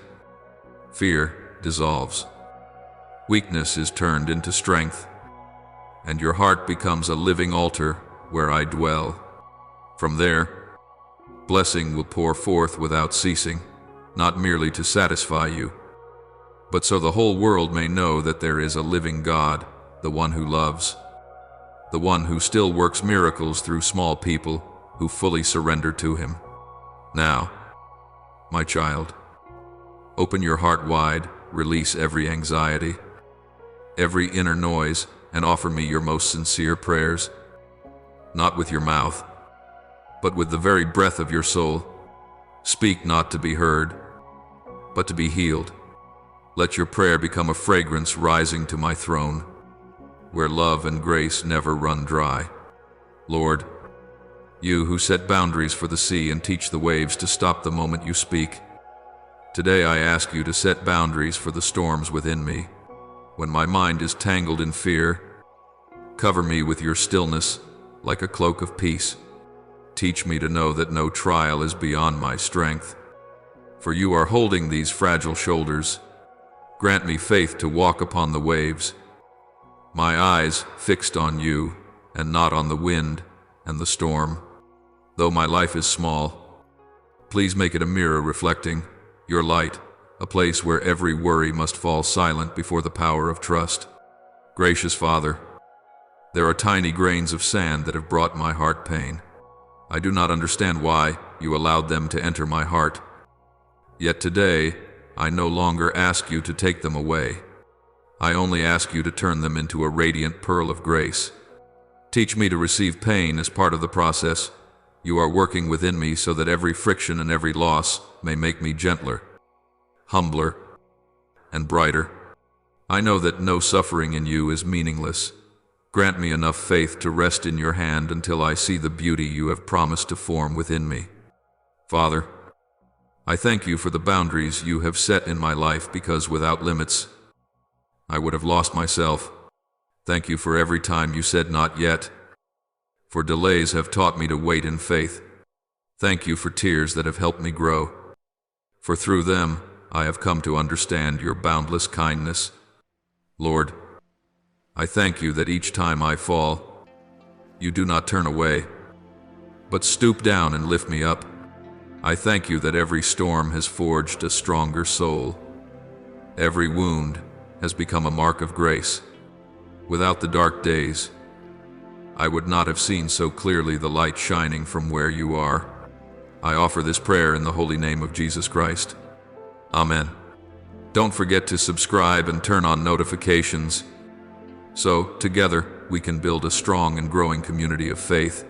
fear dissolves, weakness is turned into strength, and your heart becomes a living altar where I dwell. From there, blessing will pour forth without ceasing, not merely to satisfy you, but so the whole world may know that there is a living God, the one who loves, the one who still works miracles through small people who fully surrender to Him. Now, my child, open your heart wide, release every anxiety, every inner noise, and offer me your most sincere prayers, not with your mouth, but with the very breath of your soul. Speak not to be heard, but to be healed. Let your prayer become a fragrance rising to my throne, where love and grace never run dry. Lord, you who set boundaries for the sea and teach the waves to stop the moment you speak, today I ask you to set boundaries for the storms within me. When my mind is tangled in fear, cover me with your stillness like a cloak of peace. Teach me to know that no trial is beyond my strength, for you are holding these fragile shoulders. Grant me faith to walk upon the waves, my eyes fixed on you and not on the wind and the storm. Though my life is small, please make it a mirror reflecting your light, a place where every worry must fall silent before the power of trust. Gracious Father, there are tiny grains of sand that have brought my heart pain. I do not understand why you allowed them to enter my heart. Yet today, I no longer ask you to take them away. I only ask you to turn them into a radiant pearl of grace. Teach me to receive pain as part of the process. You are working within me so that every friction and every loss may make me gentler, humbler, and brighter. I know that no suffering in you is meaningless. Grant me enough faith to rest in your hand until I see the beauty you have promised to form within me. Father, I thank you for the boundaries you have set in my life, because without limits, I would have lost myself. Thank you for every time you said not yet, for delays have taught me to wait in faith. Thank you for tears that have helped me grow, for through them I have come to understand your boundless kindness. Lord, I thank you that each time I fall, you do not turn away, but stoop down and lift me up. I thank you that every storm has forged a stronger soul. Every wound has become a mark of grace. Without the dark days, I would not have seen so clearly the light shining from where you are. I offer this prayer in the holy name of Jesus Christ. Amen. Don't forget to subscribe and turn on notifications, so together we can build a strong and growing community of faith.